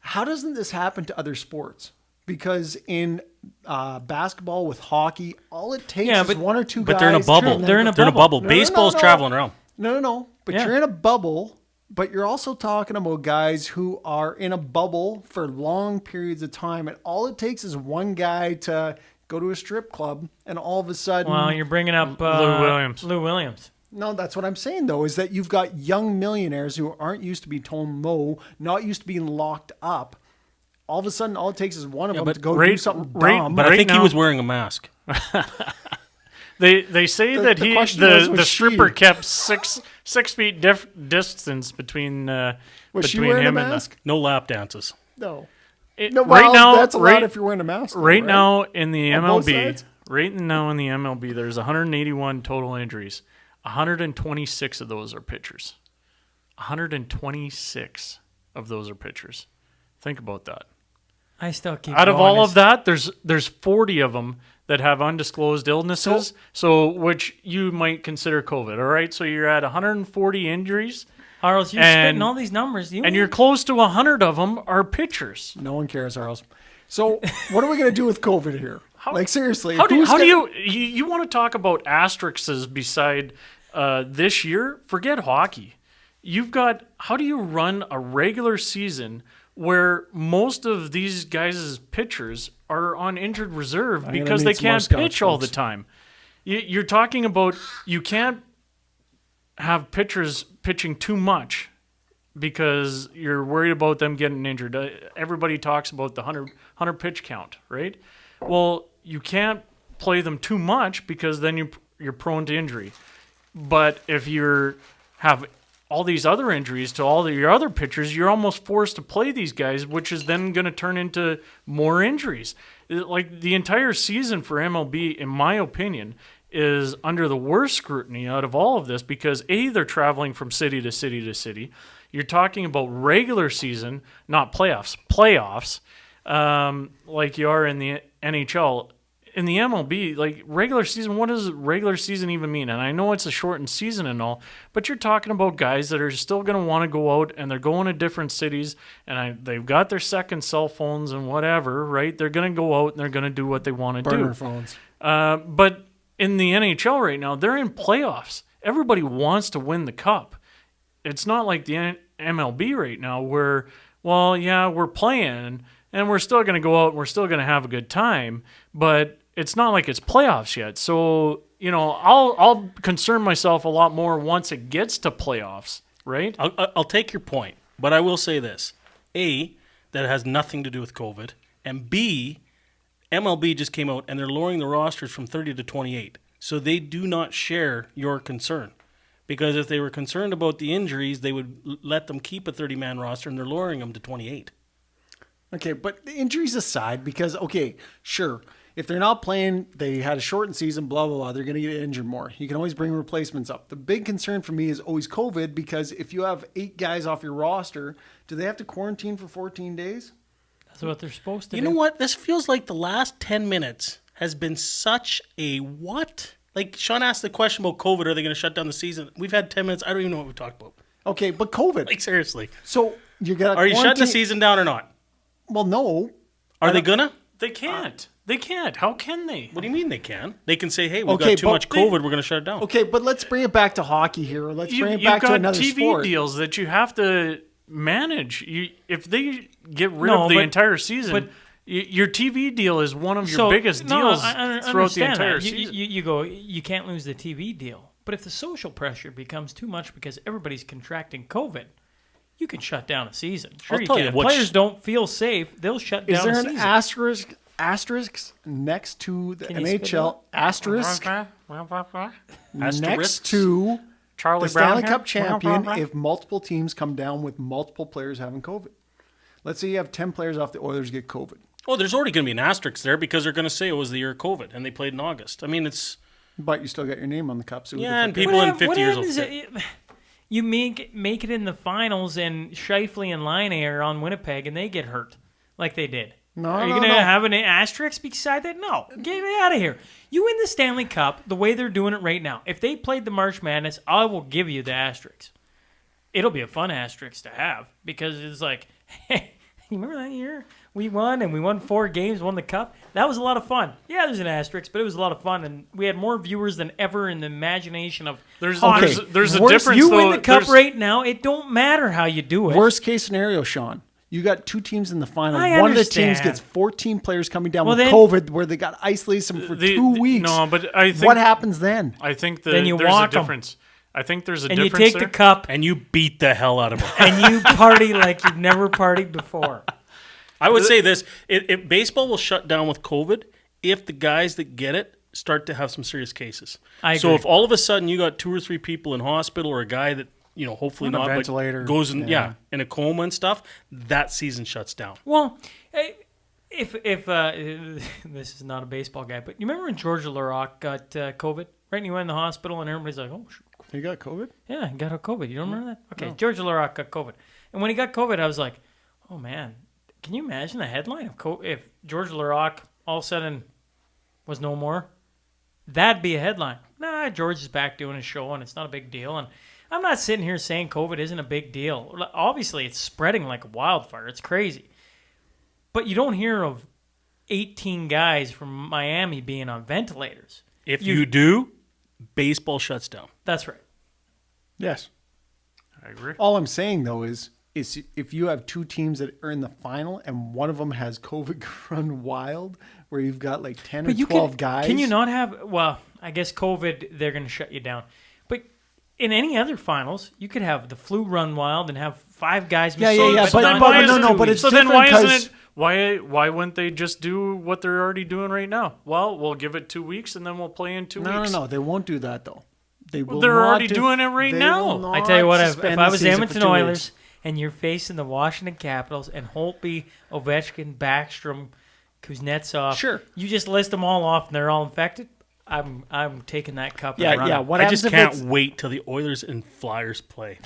how doesn't this happen to other sports? Because in basketball with hockey, all it takes Yeah, is but- 1 or 2 But guys. they're in a bubble. They're in a They're in a bubble. bubble. No, Baseball's no. traveling around. No. But Yeah. you're in a bubble, but you're also talking about guys who are in a bubble for long periods of time. And all it takes is one guy to go to a strip club, and all of a sudden... Well, you're bringing up Lou Williams. Lou Williams. No, that's what I'm saying, though, is that you've got young millionaires who aren't used to being told no, not used to being locked up. All of a sudden, all it takes is one of them but to go do right- something right- dumb. But I Right think he now- was wearing a mask. They say that the question was the she- stripper kept 6 feet distance between Was she between wearing a him and mask? No lap dances. No. the, No, right well, now. that's a right, lot if you're wearing a mask. though, right now in the On both MLB, sides? right now in the MLB, there's 181 total injuries. 126 of those are pitchers. 126 of those are pitchers. Think about that. I still keep Out of going. all of that, there's 40 of them that have undisclosed illnesses, so which you might consider COVID. All right, so you're at 140 injuries, Harles, you're and- spitting all these numbers. and you're close to 100 of them are pitchers. No one cares, Harles. So what are we going to do with COVID here? Like, seriously. How do who's you gonna- you want to talk about asterisks beside this year? Forget hockey. You've got, how do you run a regular season where most of these guys' pitchers are on injured reserve gonna because need they some more can't scotch, pitch all the folks. time? You're talking about you can't have pitchers pitching too much because you're worried about them getting injured. Everybody talks about the 100 pitch count, right? Well, you can't play them too much because then you're prone to injury. But if you have all these other injuries to all your other pitchers, you're almost forced to play these guys, which is then going to turn into more injuries. Like the entire season for MLB, in my opinion, is under the worst scrutiny out of all of this because A, they're traveling from city to city to city. You're talking about regular season, not playoffs. Playoffs, like you are in the NHL. In the MLB, like regular season, what does regular season even mean? And I know it's a shortened season and all, but you're talking about guys that are still going to want to go out and they're going to different cities and they've got their second cell phones and whatever, right? They're going to go out and they're going to do what they want to do. Burner phones. But in the NHL right now, they're in playoffs. Everybody wants to win the cup. It's not like the MLB right now where, well, yeah, we're playing and we're still going to go out and we're still going to have a good time, but it's not like it's playoffs yet. So, I'll concern myself a lot more once it gets to playoffs, right? I'll take your point, but I will say this. A, that it has nothing to do with COVID, and B, MLB just came out and they're lowering the rosters from 30 to 28. So they do not share your concern. Because if they were concerned about the injuries, they would let them keep a 30-man roster and they're lowering them to 28. Okay, but the injuries aside, because, okay, sure, if they're not playing, they had a shortened season, blah, blah, blah, they're going to get injured more. You can always bring replacements up. The big concern for me is always COVID because if you have 8 guys off your roster, do they have to quarantine for 14 days? That's what they're supposed to do. You know what? This feels like the last 10 minutes has been such a what? Like, Sean asked the question about COVID, are they going to shut down the season? We've had 10 minutes. I don't even know what we talked about. Okay, but COVID. Like, seriously. So you got Are you shutting the season down or not? Well, no. Are they going to? They can't. They can't. How can they? What do you mean they can? They can say, hey, we've got too much COVID, we're going to shut it down. Okay, but let's bring it back to hockey here. Let's bring it back to another TV sport. deals that you have to manage. If they get rid of the entire season, your TV deal is one of your biggest deals throughout the entire season. You can't lose the TV deal. But if the social pressure becomes too much because everybody's contracting COVID, you can shut down a season. Sure, you can. If players don't feel safe, they'll shut down a season. Is there an asterisk next to the NHL? Asterisk next to Charlie the Stanley Brown Cup champion if multiple teams come down with multiple players having COVID. Let's say you have 10 players off the Oilers get COVID. Well, there's already going to be an asterisk there because they're going to say it was the year of COVID and they played in August. I mean, it's... But you still got your name on the cup. So yeah, and people in 50 years old. You make it in the finals and Scheifele and Line are on Winnipeg and they get hurt like they did. Are you going to have an asterisk beside that? No. Get out of here. You win the Stanley Cup the way they're doing it right now. If they played the March Madness, I will give you the asterisk. It'll be a fun asterisk to have because it's like, hey, you remember that year? We won 4 games, won the cup. That was a lot of fun. Yeah, there's an asterisk, but it was a lot of fun, and we had more viewers than ever in the imagination of there's hockey. There's a difference. You win the cup right now. It don't matter how you do it. Worst case scenario, Sean. You got 2 teams in the final. I One of the understand. teams gets 14 players coming down with COVID where they got isolated for 2 weeks. No, but I think... What happens then? I think then you there's walk a difference. I think there's a and difference you take there. the cup. And you beat the hell out of them. And you party like you've never partied before. I would say this. If baseball will shut down with COVID if the guys that get it start to have some serious cases. I agree. So if all of a sudden you got 2 or 3 people in hospital or a guy that, hopefully on a not, ventilator. but goes in, in a coma and stuff, that season shuts down. Well, if this is not a baseball guy, but you remember when George Larac got COVID, right? And he went in the hospital and everybody's like, oh, he got COVID? Yeah, he got COVID. You don't remember that? Okay, No. George Larac got COVID. And when he got COVID, I was like, oh, man, can you imagine the headline if George Larac all of a sudden was no more? That'd be a headline. Nah, George is back doing his show, and it's not a big deal. And I'm not sitting here saying COVID isn't a big deal. Obviously, it's spreading like a wildfire. It's crazy. But you don't hear of 18 guys from Miami being on ventilators. If you do, baseball shuts down. That's right. Yes. I agree. All I'm saying, though, is if you have 2 teams that are in the final and one of them has COVID run wild, where you've got like 10 or 12 guys. Can you not have, well, I guess COVID, they're going to shut you down. But in any other finals, you could have the flu run wild and have 5 guys. Yeah. But then why Why wouldn't they just do what they're already doing right now? Well, we'll give it 2 weeks and then we'll play in 2 weeks. No, they won't do that though. They will. They're not already do- doing it right they now. will I tell you what, not if suspend I the was season Edmonton for 2 Oilers weeks. and you're facing the Washington Capitals and Holtby, Ovechkin, Backstrom, Kuznetsov, Sure. you just list them all off and they're all infected. I'm taking that cup. Yeah, and running. yeah. What I happens just if can't it's- wait till the Oilers and Flyers play.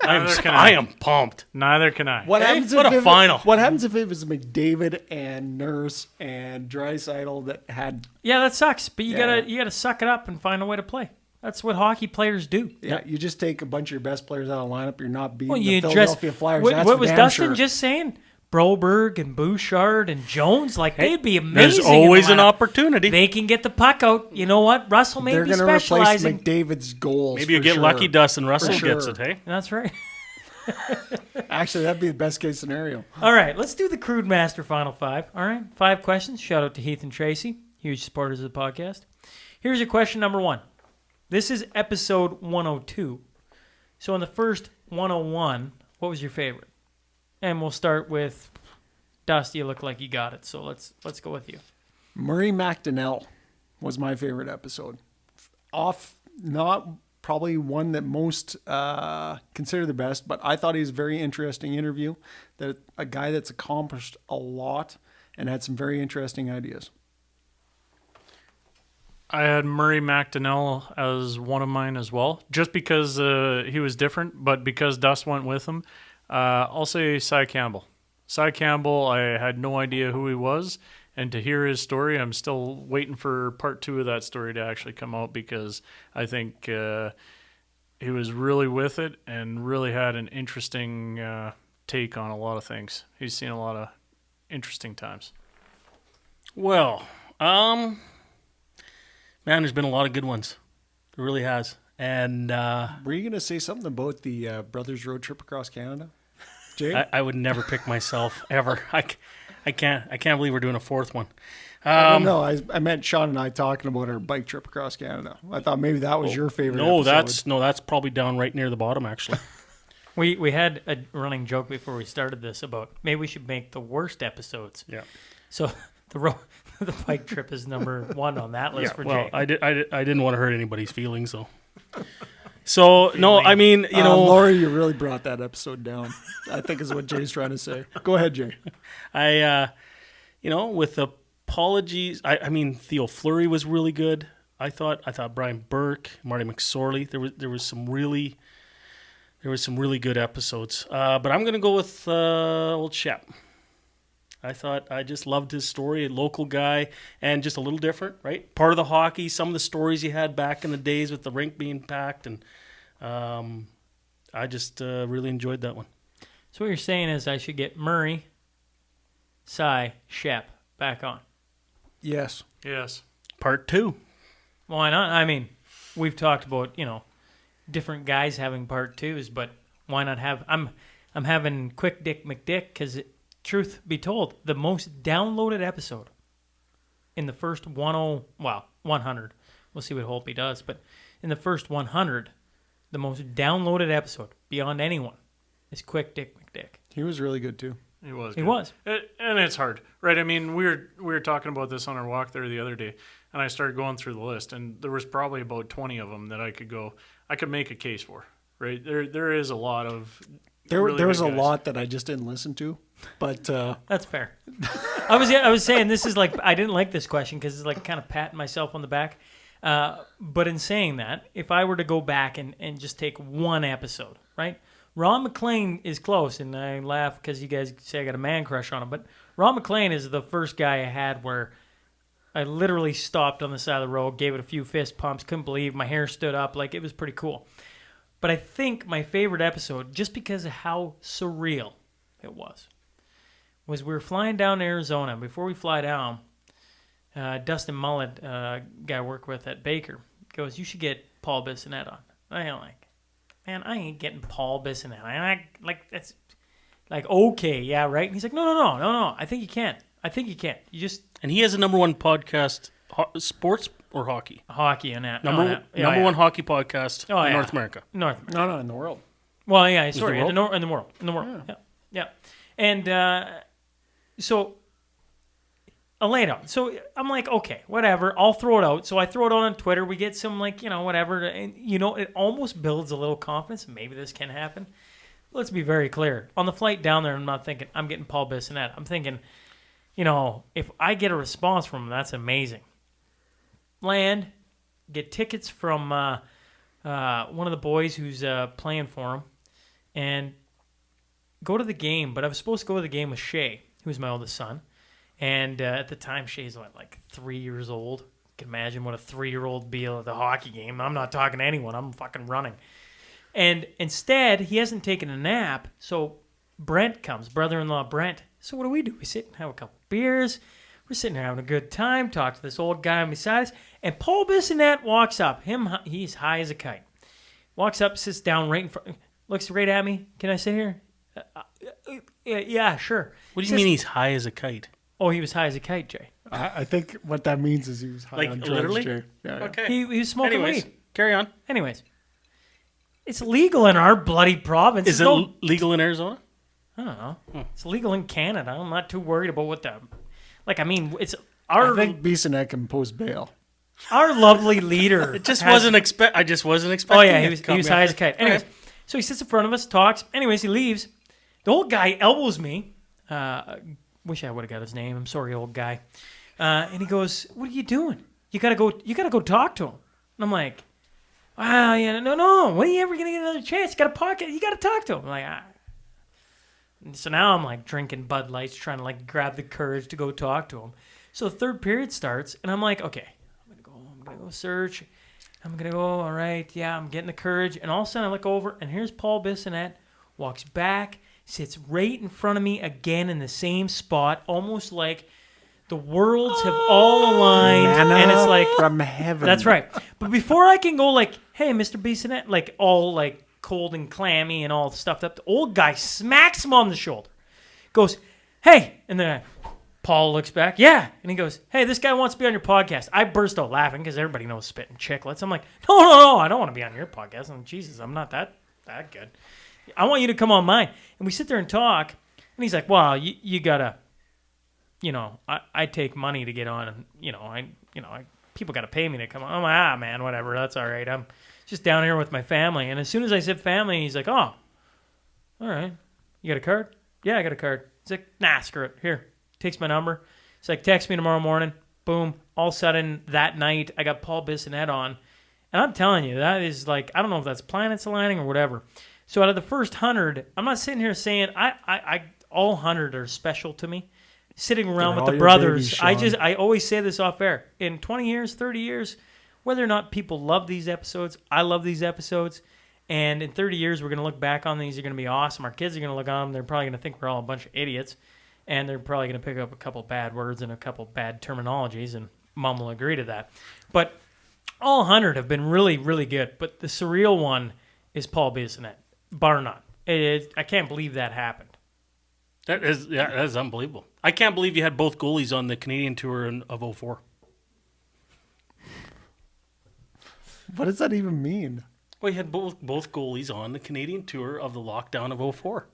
Neither can I am pumped. Neither can I. What Hey, happens what if a it- final. What happens if it was McDavid and Nurse and Draisaitl that had? Yeah, that sucks. But you Yeah. gotta suck it up and find a way to play. That's what hockey players do. Yeah, you just take a bunch of your best players out of the lineup. You're not beating Well, the you address Philadelphia Flyers. what, That's what for was damn Dustin sure. just saying? Broberg and Bouchard and Jones, like they'd be amazing. There's in the always an lineup. opportunity. They can get the puck out. You know what? Russell may They're be going to replace specializing. McDavid's goals. Maybe you for get sure. lucky, Dustin Russell For gets sure. it, hey? That's right. Actually, that'd be the best case scenario. All right, let's do the Crude Master Final Five. All right, 5 questions. Shout out to Heath and Tracy, huge supporters of the podcast. Here's your question number 1. This is episode 102. So in the first 101, what was your favorite? And we'll start with Dusty. You look like you got it, so let's go with you. Murray McDonnell was my favorite episode. Not probably one that most consider the best, but I thought he was a very interesting interview. That a guy that's accomplished a lot and had some very interesting ideas. I had Murray McDonnell as one of mine as well, just because he was different, but because Dust went with him. I'll say Cy Campbell. Cy Campbell, I had no idea who he was, and to hear his story, I'm still waiting for part 2 of that story to actually come out, because I think he was really with it and really had an interesting take on a lot of things. He's seen a lot of interesting times. Well, man, there's been a lot of good ones. There really has. And Were you going to say something about the brothers road trip across Canada, Jay? I would never pick myself ever. I can't believe we're doing a 4th one. No, I meant Sean and I talking about our bike trip across Canada. I thought maybe that was your favorite. No, episode. that's probably down right near the bottom, actually. We had a running joke before we started this about maybe we should make the worst episodes. Yeah. So the bike trip is number 1 on that list for well, Jay. I didn't want to hurt anybody's feelings, so no, I mean, you know, Lori, you really brought that episode down. I think is what Jay's trying to say. Go ahead, Jay. with apologies, I mean, Theo Fleury was really good. I thought Brian Burke, Marty McSorley, there was some really good episodes. But I'm gonna go with old Shep. I just loved his story, a local guy, and just a little different, right? Part of the hockey, some of the stories he had back in the days with the rink being packed, and I just really enjoyed that one. So what you're saying is I should get Murray, Cy, Shep back on. Yes. Yes. Part 2. Why not? I mean, we've talked about, different guys having part 2s, but why not have... I'm having Quick Dick McDick because, truth be told, the most downloaded episode in the first 100. We'll see what Holtby does, but in the first 100, the most downloaded episode beyond anyone is Quick Dick McDick. He was really good too. He was. He good. was. And it's hard, right? I mean, we were talking about this on our walk there the other day, and I started going through the list, and there was probably about 20 of them that I could make a case for, right? There is a lot of There really was good a guys. lot that I just didn't listen to, but That's fair. I was saying this is like I didn't like this question because it's like kind of patting myself on the back. But in saying that, if I were to go back and just take one episode, right? Ron McLean is close, and I laugh because you guys say I got a man crush on him. But Ron McLean is the first guy I had where I literally stopped on the side of the road, gave it a few fist pumps, couldn't believe my hair stood up. Like, it was pretty cool. But I think my favorite episode, just because of how surreal it was we were flying down to Arizona. Before we fly down, Dustin Mullet, guy I work with at Baker, goes, "You should get Paul Bissonnette on." I'm like, "Man, I ain't getting Paul Bissonnette." That's like, okay, yeah, right. And he's like, no. I think you can. You just And he has a number one podcast, sports or hockey? hockey and that. Number one hockey podcast in North America. No, in the world. well, yeah, sorry, the in the world. Yeah. And So I lay it out. So I'm like, okay, whatever. I'll throw it out. So I throw it out on Twitter. We get some whatever. And, it almost builds a little confidence. Maybe this can happen. Let's be very clear. On the flight down there, I'm not thinking, I'm getting Paul Bissonnette. I'm thinking, if I get a response from him, that's amazing. Land, get tickets from one of the boys who's playing for him, and go to the game. But I was supposed to go to the game with Shay, who's my oldest son. And at the time, Shay's like 3 years old. You can imagine what a 3-year-old be at the hockey game. I'm not talking to anyone. I'm fucking running. And instead, he hasn't taken a nap. So Brent comes, brother-in-law Brent. So what do? We sit and have a couple beers. We're sitting there having a good time, talk to this old guy beside us. And Paul Bissonnette walks up. He's high as a kite. Walks up, sits down right in front, looks right at me. Can I sit here? Yeah, sure. What do you mean he's high as a kite? Oh, he was high as a kite, Jay. I think what that means is he was high on drugs, literally? Jay. Yeah. Okay. He was smoking Anyways, weed. carry on. Anyways, it's legal in our bloody province. Is it legal in Arizona? I don't know. It's legal in Canada. I'm not too worried about what the... it's I our think Bissonnette can post bail. our lovely leader. I just wasn't expecting. Oh, yeah, it he to was come high up. as a kite. Okay. Anyways, so he sits in front of us, talks. Anyways, he leaves. The old guy elbows me. Wish I would have got his name. I'm sorry, old guy. And he goes, "What are you doing? You gotta go talk to him." And I'm like, "Wow, yeah, no. When are you ever gonna get another chance? You got a pocket. You gotta talk to him." I'm like, ah. And so now I'm like drinking Bud Lights, trying to like grab the courage to go talk to him. So the third period starts, and I'm like, okay, I'm gonna go search. I'm gonna go. All right, yeah, I'm getting the courage. And all of a sudden I look over, and here's Paul Bissonnette, walks back, sits right in front of me again in the same spot, almost like the worlds have all aligned, Manna and it's like from heaven. that's right. But before I can go like, hey, Mr. Bissonnette, like all like cold and clammy and all stuffed up, the old guy smacks him on the shoulder, goes, hey, and then Paul looks back, yeah, and he goes, hey, this guy wants to be on your podcast. I burst out laughing because everybody knows spitting chicklets. I'm like, no, I don't want to be on your podcast. I'm Jesus, I'm not that good. I want you to come on mine. And we sit there and talk, and he's like, well, you gotta, I take money to get on, and people gotta pay me to come on. I'm like, man, whatever, that's all right. I'm just down here with my family. And as soon as I said family, he's like, oh, all right, you got a card? Yeah, I got a card. He's like, nah, screw it. Here, takes my number. He's like, text me tomorrow morning. Boom. All of a sudden that night, I got Paul Bissonnette on, and I'm telling you, that is like, I don't know if that's planets aligning or whatever. So out of the first 100, I'm not sitting here saying I all 100 are special to me. Sitting around with the brothers, babies, I always say this off air. In 20 years, 30 years, whether or not people love these episodes, I love these episodes. And in 30 years, we're going to look back on these. They're going to be awesome. Our kids are going to look on them. They're probably going to think we're all a bunch of idiots. And they're probably going to pick up a couple bad words and a couple bad terminologies. And Mom will agree to that. But all 100 have been really, really good. But the surreal one is Paul Bissonnette. Bar none. I can't believe that happened. That is unbelievable. I can't believe you had both goalies on the Canadian tour of 04. What does that even mean? Well, you had both goalies on the Canadian tour of the lockdown of 04.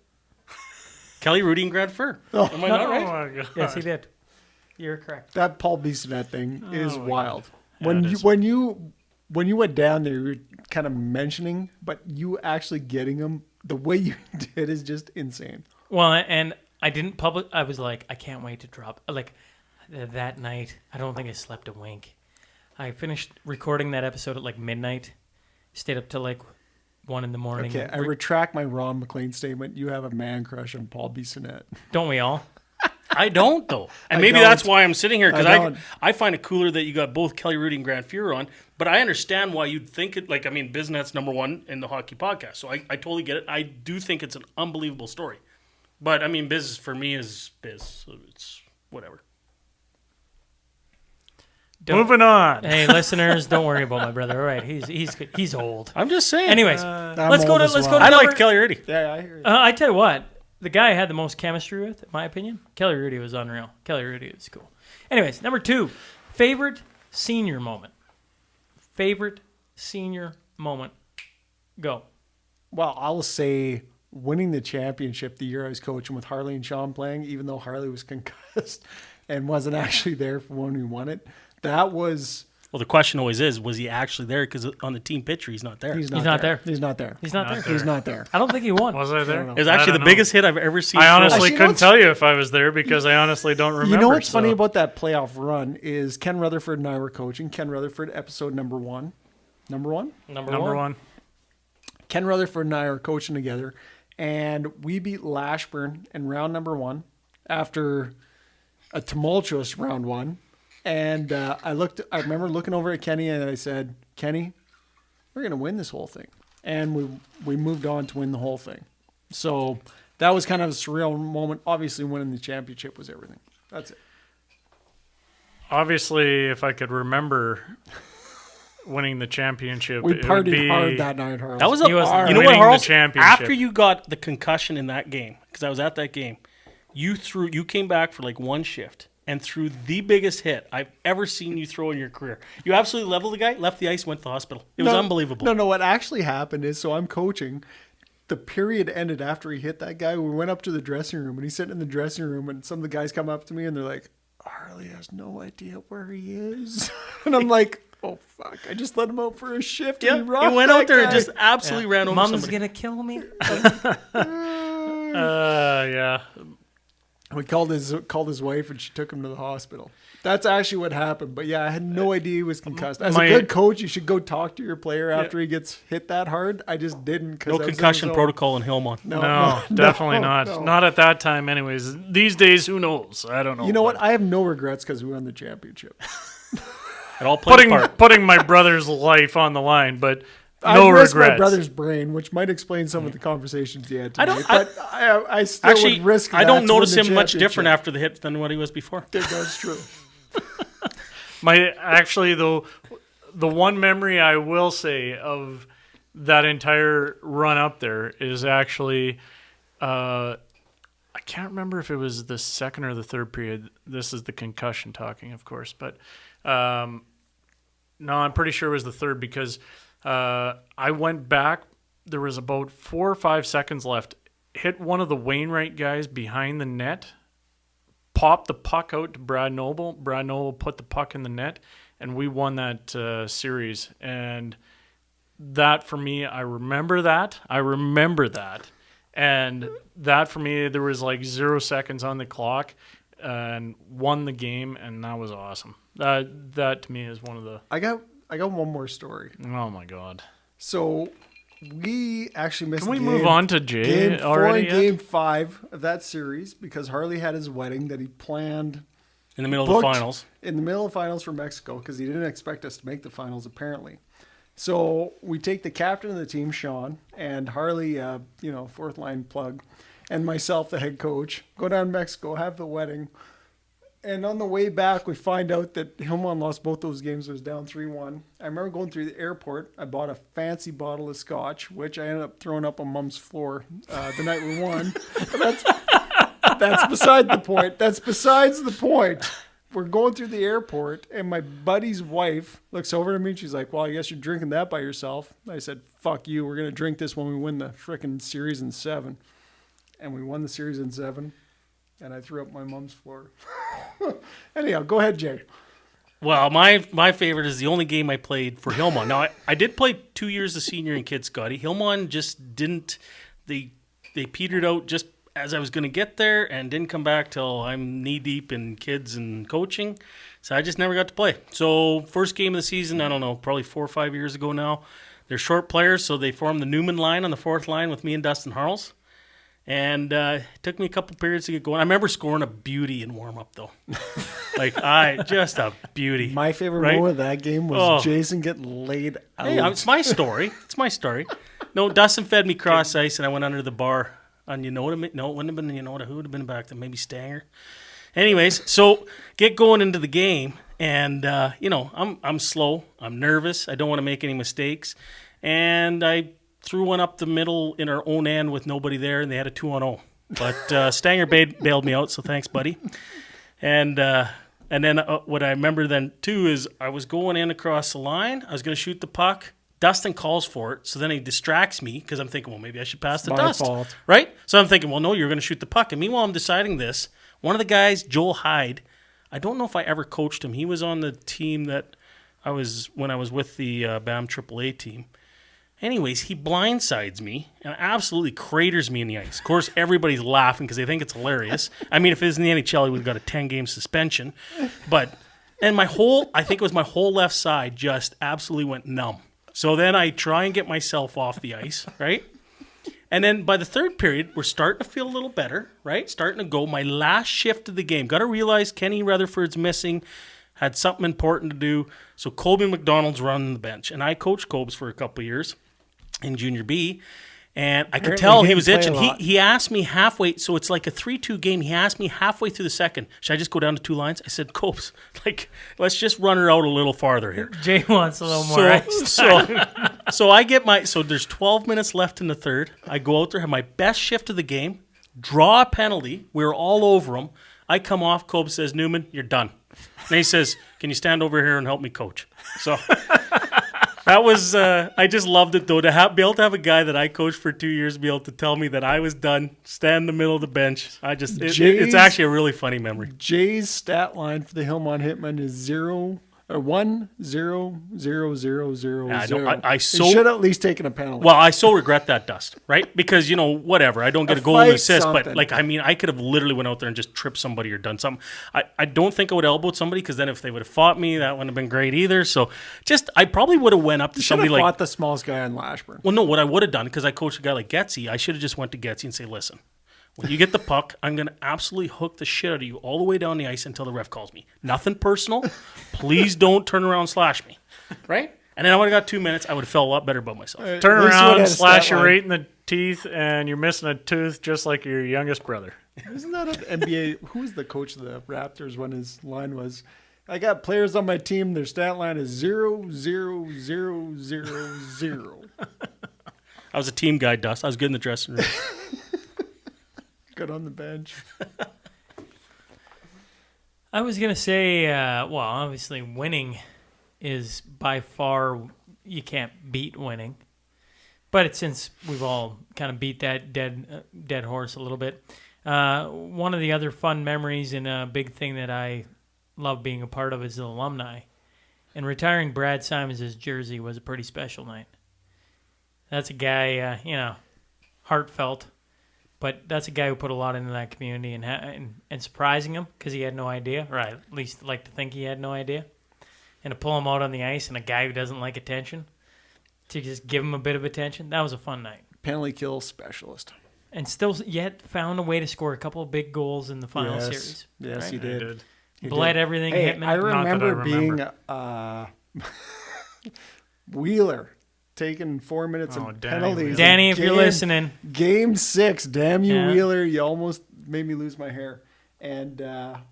Kelly Rudy and Grant Fur. Am I not right? Oh my God. Yes, he did. You're correct. That Paul Bissonnette thing is wild. Yeah, When you went down there, you were kind of mentioning, but you actually getting them the way you did is just insane. Well, and I didn't I was like, I can't wait to drop. Like, that night, I don't think I slept a wink. I finished recording that episode at like midnight. Stayed up till like 1 in the morning. Okay, I retract my Ron McLean statement. You have a man crush on Paul Bissonnette. Don't we all? I don't, though. And maybe that's why I'm sitting here, because I find it cooler that you got both Kelly Rudy and Grant Fuhrer on, but I understand why you'd think it, Bissonnette's number one in the hockey podcast, so I totally get it. I do think it's an unbelievable story. But, Biz for me is Biz, so it's whatever. Moving on. Hey, listeners, don't worry about my brother. All right, he's old. I'm just saying. Anyways, let's go to I like Kelly Rudy. Yeah, I hear you. I tell you what, the guy I had the most chemistry with, in my opinion, Kelly Rudy was unreal. Kelly Rudy was cool. Anyways, number 2, favorite senior moment. Favorite senior moment. Go. Well, I'll say winning the championship the year I was coaching with Harley and Sean playing, even though Harley was concussed and wasn't actually there for when we won it. That was... Well, the question always is, was he actually there? Because on the team picture, he's not there. He's not not there. there. He's not there. He's not there. He's not there. I don't think he won. Was I there? I don't know. It was actually the don't know. biggest hit I've ever seen. I honestly Actually, couldn't tell you if I was there because I honestly don't remember. You know what's so. funny about that playoff run is Ken Rutherford and I were coaching. Ken Rutherford, episode number one. Number one? Number one. Ken Rutherford and I are coaching together, and we beat Lashburn in round number one after a tumultuous round one. And I remember looking over at Kenny and I said, Kenny, we're going to win this whole thing. And we moved on to win the whole thing. So that was kind of a surreal moment. Obviously, winning the championship was everything. That's it. Obviously, if I could remember winning the championship, We it would partied be hard that night, Harles. That was He was you know winning what, the Harles? championship. After you got the concussion in that game, because I was at that game, you came back for like one shift and threw the biggest hit I've ever seen you throw in your career. You absolutely leveled the guy, left the ice, went to the hospital. It was unbelievable. No, what actually happened is, so I'm coaching. The period ended after he hit that guy. We went up to the dressing room, and he's sitting in the dressing room, and some of the guys come up to me, and they're like, Harley has no idea where he is. And I'm like, oh, fuck. I just let him out for a shift. Yeah, and he rocked went that out there and guy. just absolutely ran over Mom's somebody. gonna kill me. yeah. We called his wife, and she took him to the hospital. That's actually what happened. But yeah, I had no idea he was concussed. As a good coach, you should go talk to your player after he gets hit that hard. I just didn't. No concussion protocol in Hillmont. No, definitely not. no. Not at that time, anyways. These days, who knows? I don't know. You know what? I have no regrets because we won the championship. It all played a part. Putting my brother's life on the line, but I no risked regrets. my brother's brain, which might explain some of the conversations he had I today. don't- But I still Actually, would risk I that don't to win notice the him much different championship. after the hit than what he was before. That's true. Though, the one memory I will say of that entire run up there is actually, I can't remember if it was the second or the third period. This is the concussion talking, of course, but no, I'm pretty sure it was the third because I went back. There was about 4 or 5 seconds left. Hit one of the Wainwright guys behind the net. Popped the puck out to Brad Noble. Brad Noble put the puck in the net, and we won that series. And that, for me, I remember that. And that, for me, there was like 0 seconds on the clock and won the game, and that was awesome. That to me, is one of the... I got one more story. Oh, my God. So we actually missed Can we game, move on to Jay Game 4 already and yet? Game 5 of that series because Harley had his wedding that he planned In the middle of the booked finals. in the middle of finals for Mexico because he didn't expect us to make the finals apparently. So we take the captain of the team, Sean, and Harley, fourth line plug, and myself, the head coach, go down to Mexico, have the wedding. And on the way back, we find out that Hillman lost both those games. It was down 3-1. I remember going through the airport. I bought a fancy bottle of scotch, which I ended up throwing up on Mom's floor the night we won. But that's beside the point. That's besides the point. We're going through the airport, and my buddy's wife looks over to me, and she's like, well, I guess you're drinking that by yourself. I said, fuck you. We're going to drink this when we win the frickin' series in 7. And we won the series in 7. And I threw up my mom's floor. Anyhow, go ahead, Jay. Well, my favorite is the only game I played for Hillman. Now, I did play 2 years as senior in kids, Scotty. Hillman just didn't – they petered out just as I was going to get there and didn't come back till I'm knee-deep in kids and coaching. So I just never got to play. So first game of the season, I don't know, probably 4 or 5 years ago now. They're short players, so they formed the Newman line on the fourth line with me and Dustin Harles. And it took me a couple periods to get going. I remember scoring a beauty in warm-up, though. Just a beauty. My favorite Right? moment of that game was Jason getting laid out. Hey, it's my story. It's my story. No, Dustin fed me cross ice, and I went under the bar on Yonota. No, it wouldn't have been Yonota. Who would have been back then? Maybe Stanger. Anyways, so get going into the game, and I'm slow. I'm nervous. I don't want to make any mistakes, and I threw one up the middle in our own end with nobody there, and they had a 2-on-0. But Stanger bailed me out, so thanks, buddy. And then what I remember then, too, is I was going in across the line. I was going to shoot the puck. Dustin calls for it, so then he distracts me because I'm thinking, well, maybe I should pass to my Dust. fault. Right? So I'm thinking, well, no, you're going to shoot the puck. And meanwhile, I'm deciding this. One of the guys, Joel Hyde, I don't know if I ever coached him. He was on the team that when I was with the BAM AAA team. Anyways, he blindsides me and absolutely craters me in the ice. Of course, everybody's laughing because they think it's hilarious. I mean, if it was in the NHL, he would have got a 10-game suspension. And I think it was my whole left side just absolutely went numb. So then I try and get myself off the ice, right? And then by the third period, we're starting to feel a little better, right? Starting to go. My last shift of the game. Got to realize Kenny Rutherford's missing. Had something important to do. So Colby McDonald's running the bench. And I coached Cobes for a couple of years in Junior B. And I could tell he was itching. He asked me halfway, so it's like a 3-2 game. He asked me halfway through the second, should I just go down to 2 lines? I said, Copes, let's just run her out a little farther here. Jay wants a little more ice. So there's 12 minutes left in the third. I go out there, have my best shift of the game, draw a penalty. We're all over him. I come off. Copes says, Newman, you're done. And he says, can you stand over here and help me coach? So... That was, I just loved it, though, to be able to have a guy that I coached for 2 years be able to tell me that I was done, stand in the middle of the bench. It's actually a really funny memory. Jay's stat line for the Hillmont Hitmen is 1 0 0 0 0 I 0. I He so should have at least taken a penalty. well, I so regret that, Dust, right? Because whatever, I don't get a goal and fight, assist, something. but I could have literally went out there and just tripped somebody or done something. I don't think I would have elbowed somebody because then if they would have fought me, that wouldn't have been great either. So I probably would have went up to you should somebody have like fought the smallest guy on Lashburn. Well, no, what I would have done, because I coached a guy like Getsy, I should have just went to Getsy and say, listen, when you get the puck, I'm going to absolutely hook the shit out of you all the way down the ice until the ref calls me. Nothing personal. Please don't turn around and slash me. Right? And then I would have got 2 minutes. I would have felt a lot better about myself. Turn This around, one had a slash stat you line. right in the teeth, and you're missing a tooth just like your youngest brother. Isn't that an NBA? Who was the coach of the Raptors when his line was, I got players on my team, their stat line is 0 0 0 0 0. I was a team guy, Dust. I was good in the dressing room. Good on the bench. I was going to say, obviously winning is by far, you can't beat winning. But since we've all kind of beat that dead horse a little bit, one of the other fun memories and a big thing that I love being a part of is the alumni. And retiring Brad Simons' jersey was a pretty special night. That's a guy, heartfelt. But that's a guy who put a lot into that community and surprising him because he had no idea, or I at least like to think he had no idea. And to pull him out on the ice and a guy who doesn't like attention, to just give him a bit of attention, that was a fun night. Penalty kill specialist. And still yet found a way to score a couple of big goals in the final series. Yes, right? he did. He Bled did. everything, Hey, Hitman. I remember Not that I being Wheeler taking 4 minutes Oh, of Danny penalties. Wheeler. Danny, if you're listening. Game 6, damn you, Yeah. Wheeler. You almost made me lose my hair. And How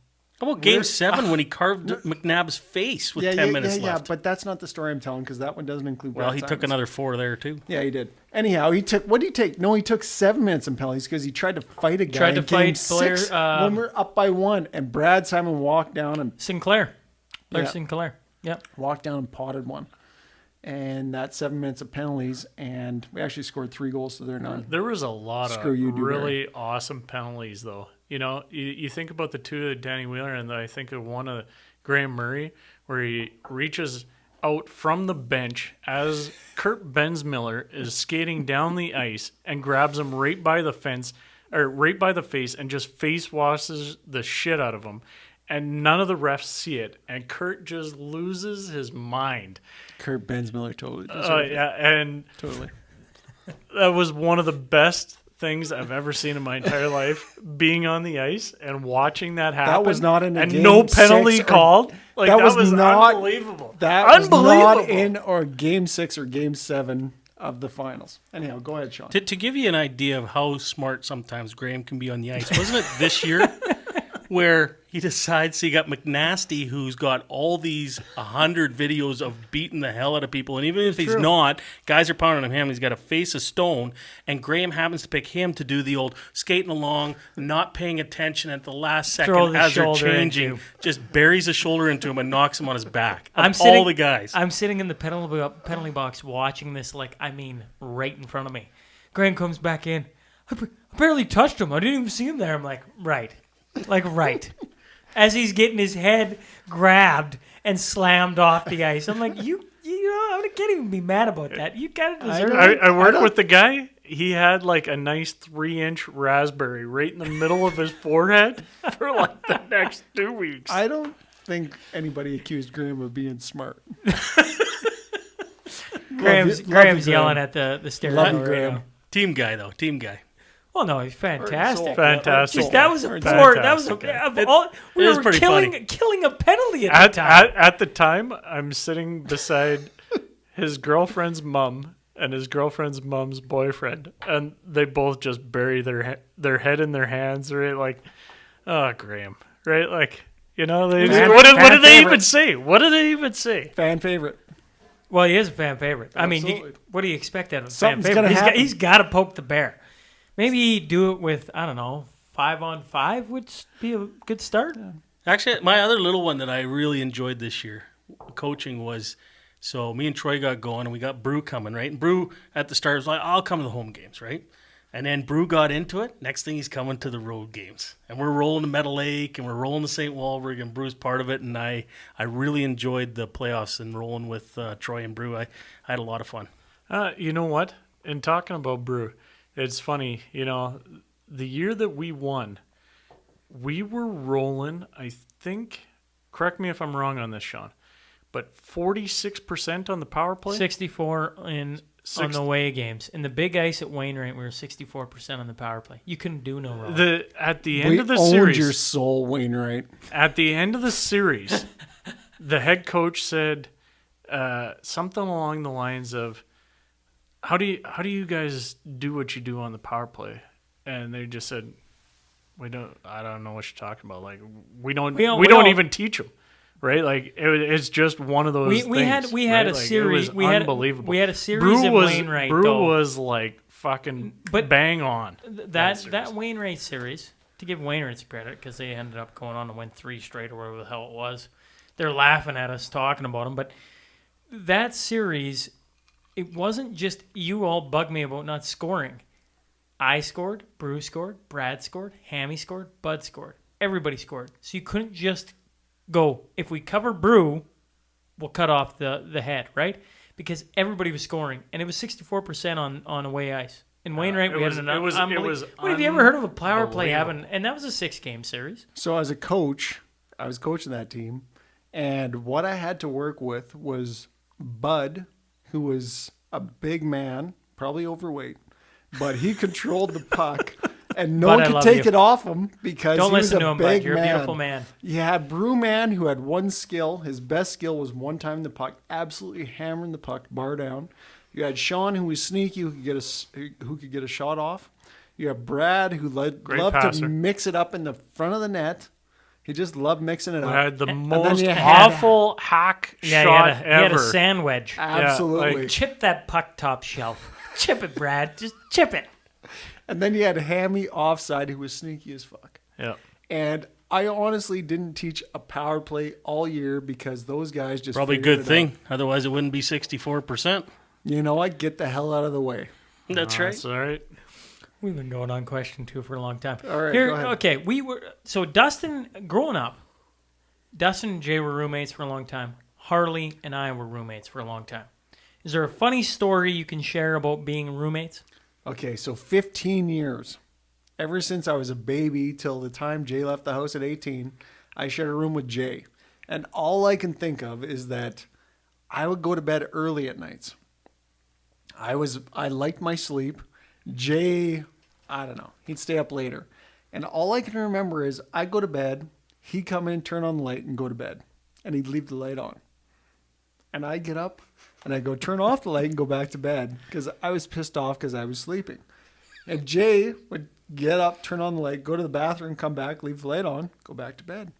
about Game 7 when he carved McNabb's face with 10 minutes left? Yeah, but that's not the story I'm telling because that one doesn't include Well, Brad he took Simons. another 4 there, too. Yeah, he did. Anyhow, what did he take? No, he took 7 minutes in penalties because he tried to fight a guy Tried to in Game fight Blair, 6 when we're up by 1, and Brad Simon walked down and Sinclair. Blair Yeah. Sinclair. Yep. potted one. And that 7 minutes of penalties, and we actually scored 3 goals to their none. There was a lot Screw of you, Dewberry. really awesome penalties, though. You think about the two of Danny Wheeler, and I think of one of Graham Murray, where he reaches out from the bench as Kurt Bensmiller is skating down the ice and grabs him right by the fence, or right by the face, and just face washes the shit out of him. And none of the refs see it, and Kurt just loses his mind. Kurt Bensmiller totally deserved it. Yeah, and Totally. that was one of the best things I've ever seen in my entire life, being on the ice and watching that happen. That was not in a and game no penalty 6 or- called. Like that that was was not- unbelievable. That was unbelievable. not in or Game 6 or Game 7 of the finals. Anyhow, go ahead, Sean. To give you an idea of how smart sometimes Graham can be on the ice, wasn't it this year? where he decides he got McNasty, who's got all these 100 videos of beating the hell out of people, and even if he's not, guys are pounding him. He's got a face of stone, and Graham happens to pick him to do the old skating along, not paying attention at the last second as they're changing, just buries a shoulder into him and knocks him on his back. All the guys. I'm sitting in the penalty box watching this, right in front of me. Graham comes back in. I barely touched him. I didn't even see him there. I'm like, right. As he's getting his head grabbed and slammed off the ice. I'm like, I can't even be mad about that. You kind of deserve it. I worked with the guy. He had a nice 3-inch raspberry right in the middle of his forehead for the next 2 weeks. I don't think anybody accused Graham of being smart. Graham's yelling at the stereo. Love you, Graham. Team guy, though. Team guy. Well, no, he's fantastic. Fantastic. Just, that was a poor. That was we were killing a penalty at the time. At the time, I'm sitting beside his girlfriend's mom and his girlfriend's mom's boyfriend, and they both just bury their head in their hands, right? Oh, Graham, right? What do they even say? What do they even say? Fan favorite. Well, he is a fan favorite. Absolutely. I mean, what do you expect out of a Something's fan favorite? gonna He's got to poke the bear. Maybe do it with, 5-on-5 would be a good start. Yeah. Actually, my other little one that I really enjoyed this year, coaching, was, so me and Troy got going, and we got Brew coming, right? And Brew, at the start, was like, I'll come to the home games, right? And then Brew got into it. Next thing, he's coming to the road games. And we're rolling to Meadow Lake, and we're rolling to St. Walburg, and Brew's part of it. And I really enjoyed the playoffs and rolling with Troy and Brew. I had a lot of fun. You know what? In talking about Brew, it's funny, the year that we won, we were rolling, I think, correct me if I'm wrong on this, Sean, but 46% on the power play? 64 on the away games. In the big ice at Wainwright, we were 64% on the power play. You couldn't do no wrong. At the end of the series, your soul, Wainwright. At the end of the series, the head coach said something along the lines of, How do you guys do what you do on the power play? And they just said, I don't know what you're talking about. We don't even teach them, right? It's just one of those things. We had a series. It was unbelievable. We had a series in Wainwright. Brew was fucking bang on. That Wainwright series, to give Wainwright some credit, because they ended up going on to win 3 straight or whatever the hell it was. They're laughing at us talking about them, but that series. It wasn't just you all bug me about not scoring. I scored, Brew scored, Brad scored, Hammy scored, Bud scored. Everybody scored. So you couldn't just go, if we cover Brew, we'll cut off the head, right? Because everybody was scoring. And it was 64% on away ice. In Wainwright, we had an What have you ever heard of a power play having? And that was a 6-game series. So as a coach, I was coaching that team. And what I had to work with was Bud, who was a big man, probably overweight, but he controlled the puck, and no one could take it off him because Don't he was listen to him, big Bud. You're man. a beautiful man. You had Brewman, who had one skill. His best skill was one-time the puck, absolutely hammering the puck, bar down. You had Sean, who was sneaky, who could get a shot off. You have Brad, who loved to mix it up in the front of the net. He just loved mixing it up. Had the most awful hack shot ever. He had a sand wedge. Absolutely. Chip that puck top shelf. Chip it, Brad. Just chip it. And then you had Hammy offside, who was sneaky as fuck. Yeah. And I honestly didn't teach a power play all year because those guys just probably a good thing. Otherwise, it wouldn't be 64%. You know what? Get the hell out of the way. That's right. That's all right. We've been going on question 2 for a long time. All right, go ahead. Okay, Dustin, growing up, Dustin and Jay were roommates for a long time. Harley and I were roommates for a long time. Is there a funny story you can share about being roommates? Okay, so 15 years. Ever since I was a baby till the time Jay left the house at 18, I shared a room with Jay. And all I can think of is that I would go to bed early at nights. I liked my sleep. Jay, I don't know, he'd stay up later. And all I can remember is I'd go to bed, he'd come in, turn on the light, and go to bed. And he'd leave the light on. And I'd get up, and I'd go turn off the light and go back to bed because I was pissed off because I was sleeping. And Jay would get up, turn on the light, go to the bathroom, come back, leave the light on, go back to bed.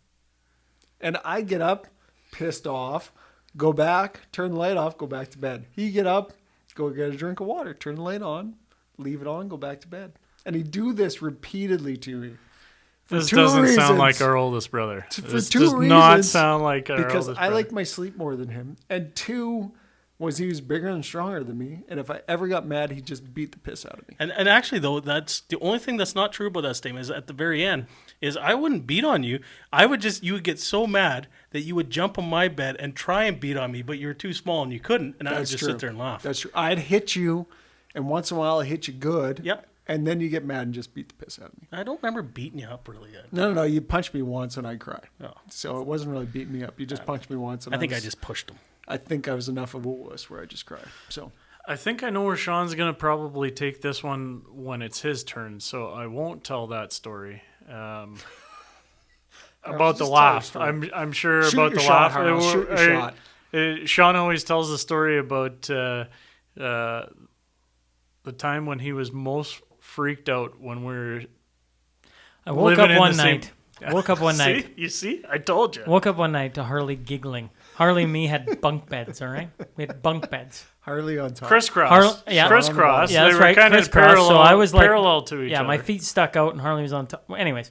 And I'd get up, pissed off, go back, turn the light off, go back to bed. He'd get up, go get a drink of water, turn the light on, leave it on, go back to bed. And he'd do this repeatedly to me. This doesn't sound like our oldest brother. This does not sound like our oldest brother. Because I like my sleep more than him. And 2 was he was bigger and stronger than me. And if I ever got mad, he'd just beat the piss out of me. And actually, though, that's the only thing that's not true about that statement is at the very end is I wouldn't beat on you. You would get so mad that you would jump on my bed and try and beat on me, but you were too small and you couldn't. And I would just sit there and laugh. That's true. I'd hit you, and once in a while I'd hit you good. Yep. And then you get mad and just beat the piss out of me. I don't remember beating you up really good. No. You punched me once and I'd cry. Oh. So it wasn't really beating me up. You just punched me once. And I think I just pushed him. I think I was enough of a wuss where I just cried. So I think I know where Sean's going to probably take this one when it's his turn, so I won't tell that story. About the laugh. I'm sure shoot about your the shot, laugh. Harl. Shoot your shot. Sean always tells the story about the time when he was most freaked out when we were I woke up one night. See? You see? I told you. Woke up one night to Harley giggling. Harley and me had bunk beds, all right? We had bunk beds. Harley on top. Crisscross. Yeah. Crisscross. Yeah, that's they were right. kind of Crisscross. parallel, So I was like, parallel to each other. Yeah, my feet stuck out and Harley was on top. Well, anyways,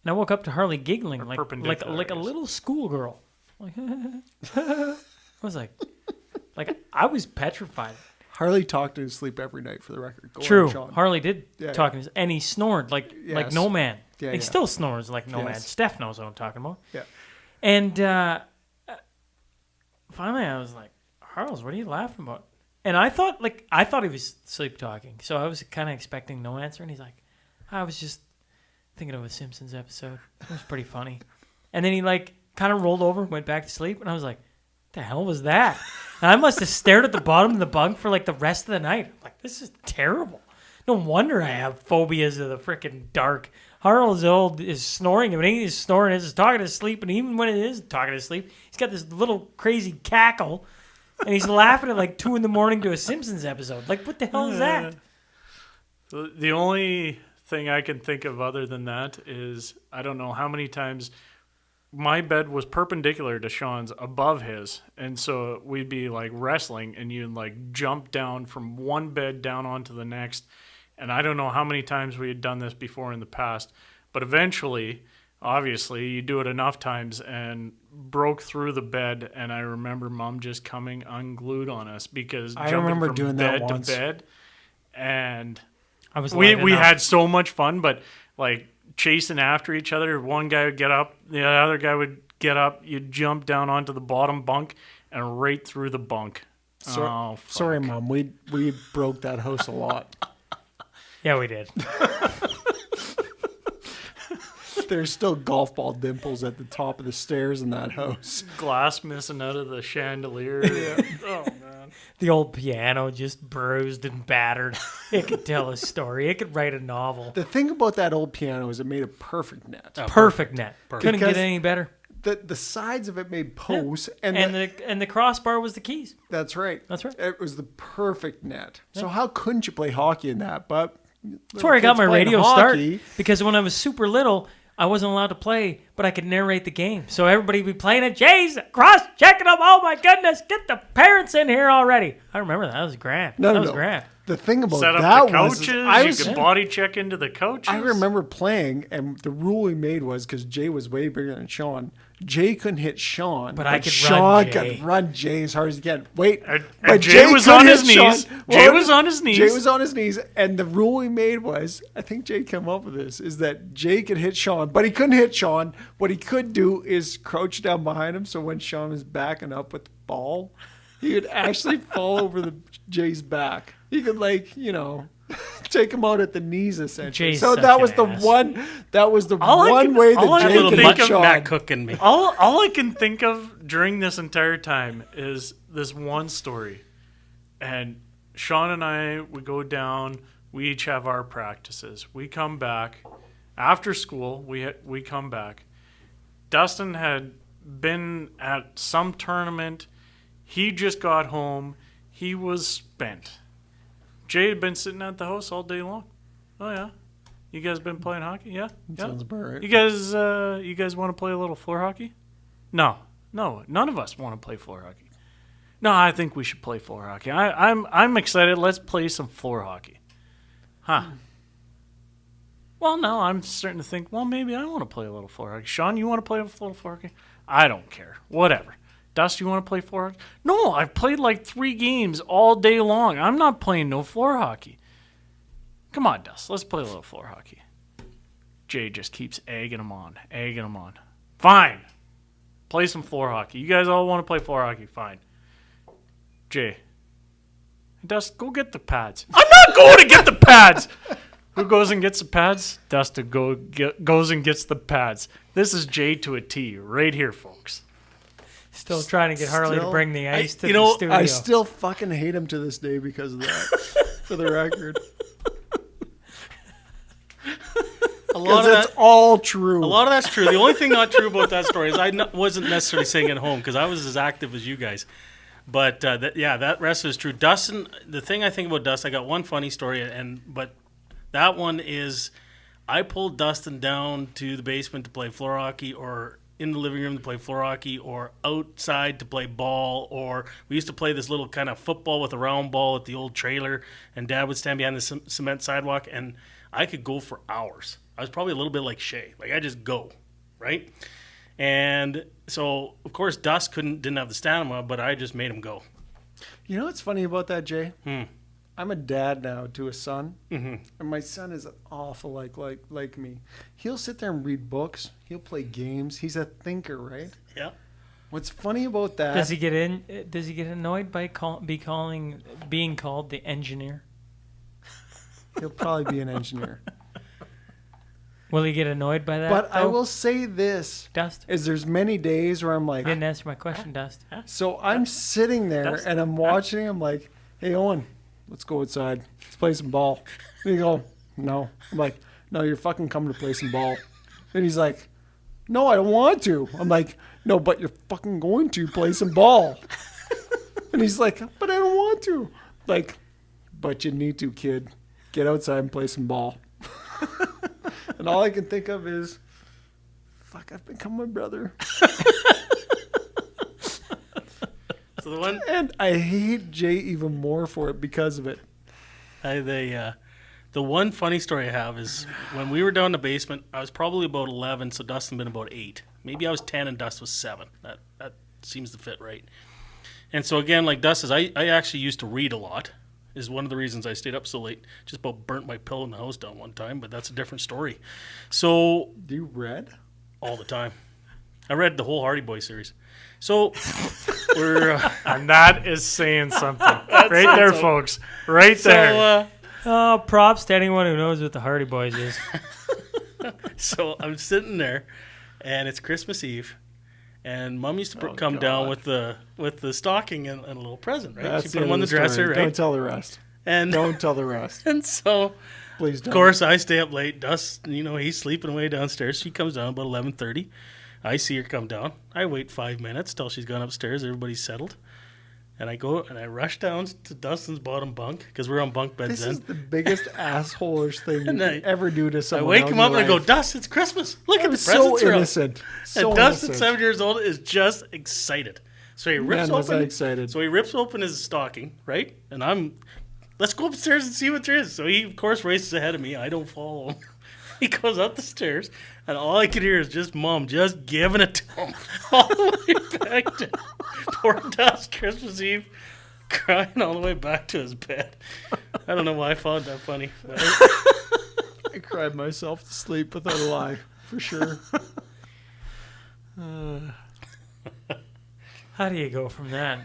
and I woke up to Harley giggling like perpendicular, a little schoolgirl. Like, I was like I was petrified. Harley talked in his sleep every night, for the record. Go True. on, Sean. Harley did talk in his, and he snored like no man. Yeah, he still snores like no man. Steph knows what I'm talking about. Yeah. And finally, I was like, Harles, what are you laughing about? And I thought he was sleep talking, so I was kind of expecting no answer. And he's like, I was just thinking of a Simpsons episode. It was pretty funny. And then he kind of rolled over, went back to sleep, and I was like, the hell was that? And I must have stared at the bottom of the bunk for the rest of the night. I'm like, this is terrible. No wonder I have phobias of the freaking dark. Harl's is snoring. When he's snoring, he's talking to sleep, and even when it is talking to sleep, he's got this little crazy cackle, and he's laughing at 2 a.m. to a Simpsons episode. What the hell is that? The only thing I can think of other than that is I don't know how many times my bed was perpendicular to Sean's above his, and so we'd be wrestling, and you'd jump down from one bed down onto the next. And I don't know how many times we had done this before in the past, but eventually, obviously, you do it enough times and broke through the bed. And I remember Mom just coming unglued on us because I remember from doing bed that once. to bed, and we had so much fun, but chasing after each other. One guy would get up, the other guy would get up. You'd jump down onto the bottom bunk and right through the bunk. Sorry, Mom. We broke that house a lot. Yeah, we did. There's still golf ball dimples at the top of the stairs in that house. Glass missing out of the chandelier. Oh, man. The old piano just bruised and battered. It could tell a story. It could write a novel. The thing about that old piano is it made a perfect net. Perfect net. Couldn't Because get any better. The sides of it made posts. And the crossbar was the keys. That's right. That's right. It was the perfect net. So how couldn't you play hockey in that? But that's where I got my radio start. hockey. Because when I was super little, I wasn't allowed to play, but I could narrate the game. So everybody would be playing it. Jay's cross-checking them. Oh, my goodness. Get the parents in here already. I remember that. That was grand. That was grand. The thing about Set up that the couches. You could body check into the couches. I remember playing, and the rule we made was because Jay was way bigger than Sean. Jay couldn't hit Sean, but Sean run Jay. could run Jay as hard as he can. Wait, and but Jay was on his knees. Sean. Jay was on his knees. Jay was on his knees, and the rule we made was, I think Jay came up with this, is that Jay could hit Sean, but he couldn't hit Sean. What he could do is crouch down behind him, so when Sean was backing up with the ball, he would actually fall over Jay's back. He could take him out at the knees essentially. Jay's so such that was an the ass. one. That was the All I one can- way all I that can Jay could think hit of Sean. Matt cooking me. All I can think of during this entire time is this one story. And Sean and I, we go down. We each have our practices. We come back. After school, we come back. Dustin had been at some tournament. He just got home. He was spent. Jay had been sitting at the house all day long. Oh yeah. You guys been playing hockey? Yeah. Yeah. Sounds about right. You guys want to play a little floor hockey? No, none of us want to play floor hockey. No, I think we should play floor hockey. I'm excited. Let's play some floor hockey. Huh. Well, no, I'm starting to think, well, maybe I want to play a little floor hockey. Sean, you want to play a little floor hockey? I don't care. Whatever. Dust, you want to play floor hockey? No, I've played like 3 games all day long. I'm not playing no floor hockey. Come on, Dust. Let's play a little floor hockey. Jay just keeps egging him on. Fine. Play some floor hockey. You guys all want to play floor hockey? Fine. Jay. Dust, go get the pads. I'm not going to get the pads! Who goes and gets the pads? Dust goes and gets the pads. This is Jay to a T right here, folks. Still trying to get Harley to Still- bring the ice to the studio. I still fucking hate him to this day because of that. For the record. A lot Because of that's that, all true. a lot of that's true. The only thing not true about that story is wasn't necessarily saying it at home because I was as active as you guys. But that rest is true. Dustin, the thing I think about Dustin, I got one funny story, but that one is I pulled Dustin down to the basement to play floor hockey, or in the living room to play floor hockey, or outside to play ball, or we used to play this little kind of football with a round ball at the old trailer, and Dad would stand behind the cement sidewalk, and I could go for hours. I was probably a little bit like Shay. Like, I just go, right? And so, of course, Dust didn't have the stamina, but I just made him go. You know what's funny about that, Jay? I'm a dad now to a son, and my son is awful like me. He'll sit there and read books. He'll play games. He's a thinker, right? Yeah. What's funny about that? Does he get annoyed by being called the engineer? He'll probably be an engineer. Will he get annoyed by that? But I though? will say this: Dust. is there's many days where I'm like, You didn't answer my question, Dust. so I'm sitting there Dust. and I'm watching. I'm like, hey Owen, let's go outside. Let's play some ball. And you go, no. I'm like, no, you're fucking coming to play some ball. And he's like, no, I don't want to. I'm like, no, but you're fucking going to play some ball. And he's like, but I don't want to. Like, but you need to, kid. Get outside and play some ball. And all I can think of is, fuck, I've become my brother. So the one, And I hate Jay even more for it because of it. the one funny story I have is when we were down in the basement, I was probably about 11, so Dustin been about 8. Maybe I was 10 and Dust was 7. That seems to fit right. And so again, like Dust says, I actually used to read a lot. Is one of the reasons I stayed up so late. Just about burnt my pillow in the house down one time, but that's a different story. So Do you read? all the time, I read the whole Hardy Boy series. So we're And that is saying something. Right there, folks. Right there. Props to anyone who knows what the Hardy Boys is. So I'm sitting there, and it's Christmas Eve, and Mom used to come God. down with the stocking and a little present, right? That's She put them on end the of dresser, story. right? Don't tell the rest. And Don't tell the rest. and so Please don't. of course I stay up late. Dust, he's sleeping away downstairs. She comes down about 11:30. I see her come down. I wait 5 minutes till she's gone upstairs. Everybody's settled. And I go and I rush down to Dustin's bottom bunk because we're on bunk beds This then. is the biggest assholish thing you And can ever do to I someone. wake else him in up and I your go, life. Dust, it's Christmas. Look at I'm the so presents are out." innocent. So And Dustin, innocent. 7 years old, is just excited. So he rips Man, was I open. excited. So he rips open his stocking, right? And let's go upstairs and see what there is. So he, of course, races ahead of me. I don't follow him. He goes up the stairs, and all I could hear is just Mom just giving it to him all the way back to poor Dust Christmas Eve, crying all the way back to his bed. I don't know why I found that funny. But I cried myself to sleep without a lie, for sure. How do you go from that?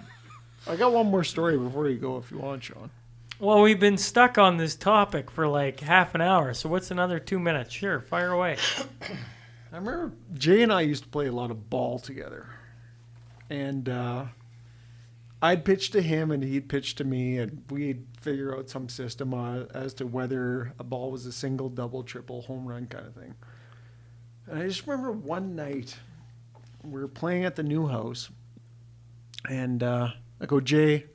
I got one more story before you go, if you want, Sean. Well, we've been stuck on this topic for like half an hour, so what's another 2 minutes? Sure, fire away. I remember Jay and I used to play a lot of ball together. And I'd pitch to him and he'd pitch to me, and we'd figure out some system as to whether a ball was a single, double, triple, home run kind of thing. And I just remember one night we were playing at the new house, and I go, Jay,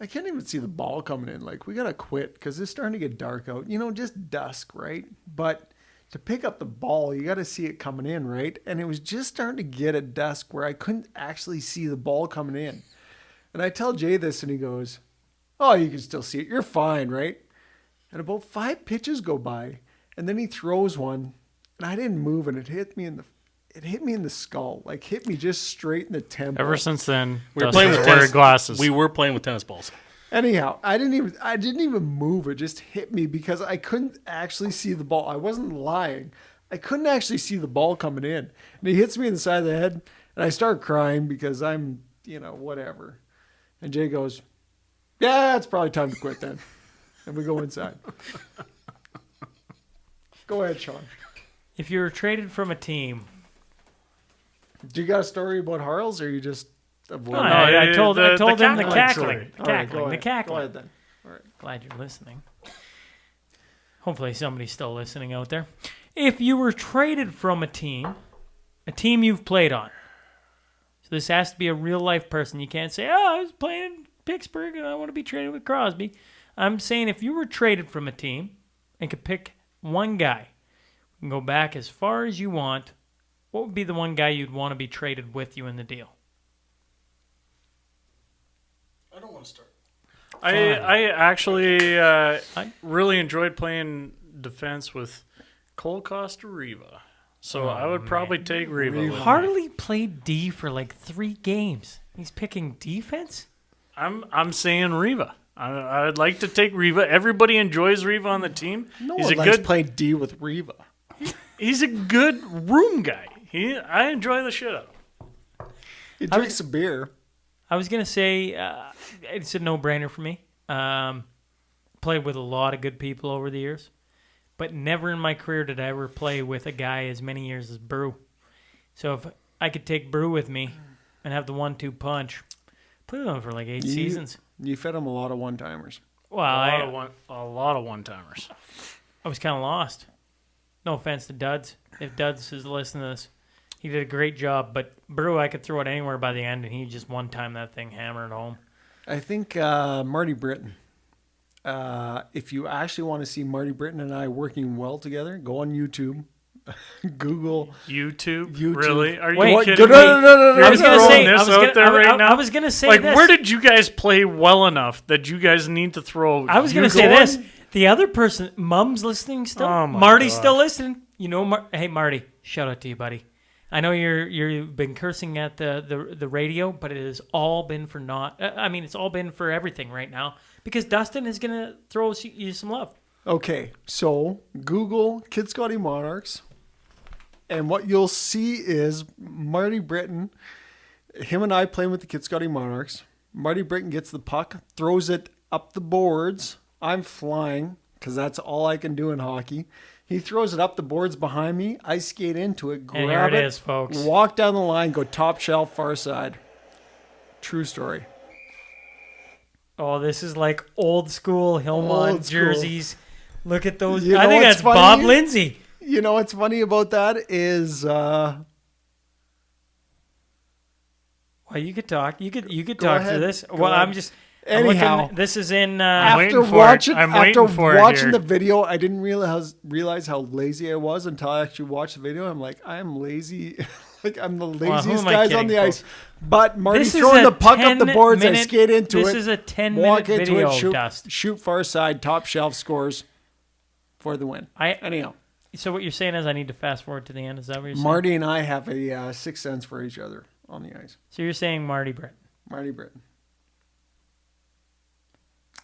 I can't even see the ball coming in. Like, we got to quit because it's starting to get dark out. Just dusk, right? But to pick up the ball, you got to see it coming in, right? And it was just starting to get at dusk where I couldn't actually see the ball coming in. And I tell Jay this, and he goes, "Oh, you can still see it. You're fine, right?" And about 5 pitches go by, and then he throws one, and I didn't move, and it hit me in the skull, like hit me just straight in the temple. Ever since then, We were Dustin's playing with wearing tennis glasses. We were playing with tennis balls. Anyhow, I didn't even move. It just hit me because I couldn't actually see the ball. I wasn't lying. I couldn't actually see the ball coming in. And he hits me in the side of the head, and I start crying because I'm, whatever. And Jay goes, "Yeah, it's probably time to quit then." And we go inside. Go ahead, Sean. If you were traded from a team, Do you got a story about Harles, or you just avoid? no, it? I told the him the cackling cackling, story. the All right, cackling, the Go cackling. ahead then. All right. Glad you're listening. Hopefully somebody's still listening out there. If you were traded from a team you've played on, so this has to be a real life person. You can't say, "Oh, I was playing in Pittsburgh and I want to be traded with Crosby." I'm saying if you were traded from a team and could pick one guy and go back as far as you want, what would be the one guy you'd want to be traded with you in the deal? I don't want to start. I actually really enjoyed playing defense with Cole Costa Riva. So I would probably take Riva. with me. Harley played D for like 3 games. He's picking defense? I'm saying Riva. I'd like to take Riva. Everybody enjoys Riva on the team. No he's one a likes good. playing D with Riva. He's a good room guy. I enjoy the shit out of him. He drinks a beer. I was going to say it's a no-brainer for me. Played with a lot of good people over the years, but never in my career did I ever play with a guy as many years as Brew. So if I could take Brew with me and have the 1-2 punch, play with him for like 8 seasons. You fed him a lot of one-timers. Well, A lot of one-timers. I was kind of lost. No offense to Duds. If Duds is listening to this, he did a great job. But Brew, I could throw it anywhere by the end, and he just one-time that thing, hammer it home. I think Marty Britton. If you actually want to see Marty Britton and I working well together, go on YouTube. Google YouTube? YouTube. Really? Are you Wait, kidding me? No. I was You're gonna throwing say, this out there right now? I was gonna say Like, this. where did you guys play well enough that you guys need to throw? I was gonna say this. The other person, Mum's listening still. Oh my Marty's God. still listening. Hey Marty, shout out to you, buddy. I know you've been cursing at the radio, but it has all been for it's all been for everything right now because Dustin is gonna throw you some love. Okay, so Google Kid Scotty Monarchs, and what you'll see is Marty Britton, him and I playing with the Kid Scotty Monarchs. Marty Britton gets the puck, throws it up the boards. I'm flying because that's all I can do in hockey. He throws it up the boards behind me. I skate into it, grab And here it is, folks. walk down the line, go top shelf, far side. True story. Oh, this is like old school Hillmont Old school. jerseys. Look at those. You I know think what's that's funny? Bob Lindsay. You know what's funny about that is Well, you could talk. You could talk ahead. through this. Go Well, ahead. I'm just. Anyhow. I'm looking, this is in. waiting after for it. watching I'm after waiting for it watching here. the video, I didn't realize how lazy I was until I actually watched the video. I'm like, I am lazy. Like I'm the who laziest am I guys kidding, on the folks? ice. But Marty's This is throwing a the puck up the boards. I 10-minute skate into it. This is a 10-minute walk into video, it, Dust. shoot far side, top shelf, scores for the win. Anyhow, So what you're saying is I need to fast forward to the end. Is that what you're saying? Marty and I have a sixth sense for each other on the ice. So you're saying Marty Brett. Marty Britton.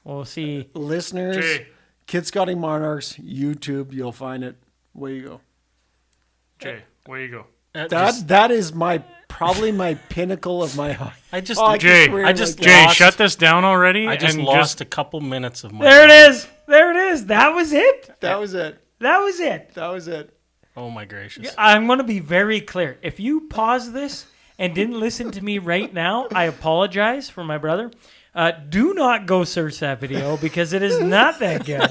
We'll see. Listeners, Jay. Kid Scotty Monarchs, YouTube, you'll find it. Where you go. Jay, where you go? That is probably my pinnacle of my hockey. I just Jay, I just Jay, lost, shut this down already. I just and lost a couple minutes of my There it is. There it is. That was it. That was it. That was it. That was it. Oh my gracious. I'm going to be very clear. If you pause this and didn't listen to me right now, I apologize for my brother. Do not go search that video because it is not that good.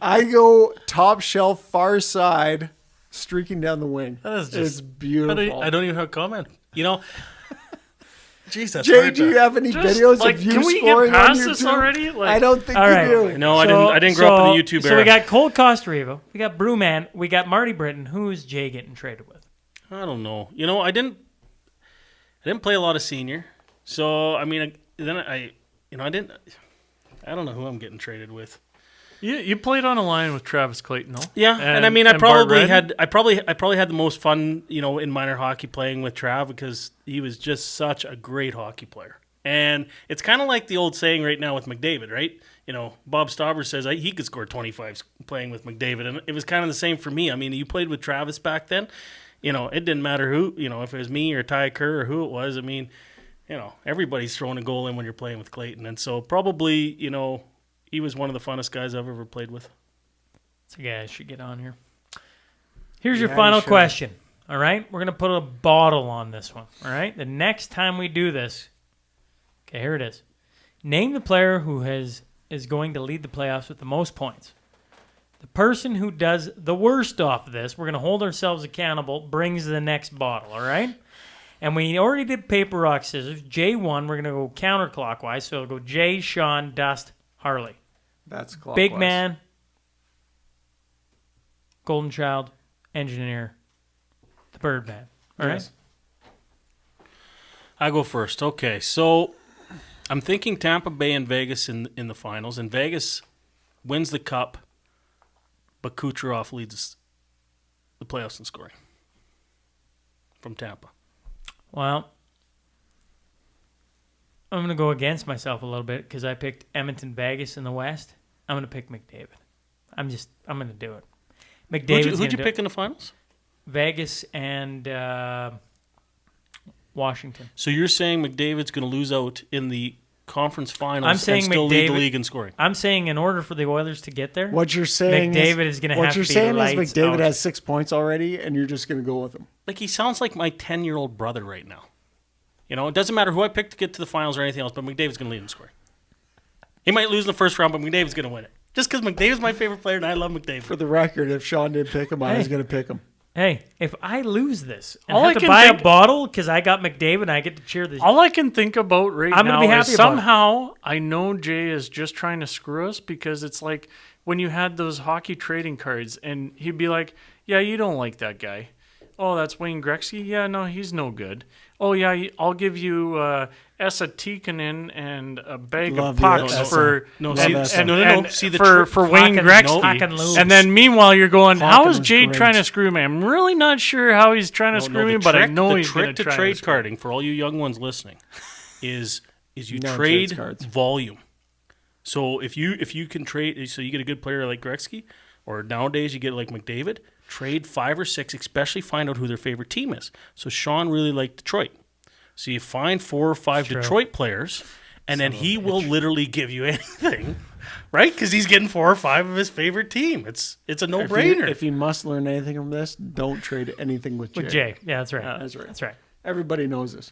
I go top shelf, far side, streaking down the wing. That is It's just beautiful. I don't even have a comment. You know, Jeez, that's Jay, hard do you to- have any Just, videos like, of you can we scoring get on past YouTube? this already? Like, I don't think All you right. do. No, I didn't grow up in the YouTube So era. we got Cole Costarivo, we got Brewman, we got Marty Britton. Who's Jay getting traded with? I don't know. I didn't play a lot of senior. So, I mean, I don't know who I'm getting traded with. You played on a line with Travis Clayton, though. Yeah, and I mean, and Bart Redden. I probably had the most fun, in minor hockey playing with Trav because he was just such a great hockey player. And it's kind of like the old saying right now with McDavid, right? Bob Stauber says he could score 25 playing with McDavid, and it was kind of the same for me. I mean, you played with Travis back then. It didn't matter who, if it was me or Ty Kerr or who it was. I mean, everybody's throwing a goal in when you're playing with Clayton, and so probably, he was one of the funnest guys I've ever played with. That's a guy I should get on here. Here's your Yeah, final you should. question. All right, we're gonna put a bottle on this one. All right, the next time we do this, okay, here it is. Name the player who is going to lead the playoffs with the most points. The person who does the worst off of this, we're gonna hold ourselves accountable, brings the next bottle. All right. And we already did paper, rock, scissors. Jay won. We're going to go counterclockwise. So it'll go Jay, Sean, Dust, Harley. That's clockwise. Big man, Golden Child, Engineer, the Birdman. All right? Yes. I go first. Okay, so I'm thinking Tampa Bay and Vegas in the finals, and Vegas wins the cup, but Kucherov leads the playoffs in scoring from Tampa. Well, I'm going to go against myself a little bit because I picked Edmonton, Vegas in the West. I'm going to pick McDavid. I'm going to do it. McDavid's Who'd you pick in the finals? Vegas and Washington. So you're saying McDavid's going to lose out in the conference finals I'm saying and still lead the McDavid- league in scoring? I'm saying in order for the Oilers to get there, What you're saying McDavid is going to what have to you're be saying lights is McDavid out. has 6 points already, and you're just going to go with him. Like, he sounds like my 10-year-old brother right now. It doesn't matter who I pick to get to the finals or anything else, but McDavid's going to lead in scoring. He might lose in the first round, but McDavid's going to win it. Just because McDavid's my favorite player and I love McDavid. For the record, if Sean did pick him, I was going to pick him. Hey, if I lose this and All have I to can buy think- a bottle because I got McDavid and I get to cheer the All I can think about right I'm gonna now be is happy about it. somehow I know Jay is just trying to screw us because it's like when you had those hockey trading cards and he'd be like, yeah, you don't like that guy. Oh, that's Wayne Gretzky? Yeah, no, he's no good. Oh, yeah, I'll give you Esa Tikkanen and a bag Love of pucks Esa. for No, Love see, Esa. no. See, the for trick- Wayne Haken- Gretzky. Haken lose. And then meanwhile you're going, how Haken is was Jay great. trying to screw me? I'm really not sure how he's trying to screw me, but I know the he's going trick to to try trade screw me. carding for all you young ones listening is you No trade trades cards. volume. So if you can trade, so you get a good player like Gretzky, or nowadays you get like McDavid, trade 5 or 6, especially find out who their favorite team is. So Sean really liked Detroit. So you find 4 or 5 True. Detroit players, and then he will literally give you anything, right? Because he's getting 4 or 5 of his favorite team. It's a no-brainer. If you must learn anything from this, don't trade anything with Jay. with Jay. Yeah, that's right. That's right. That's right. Everybody knows this.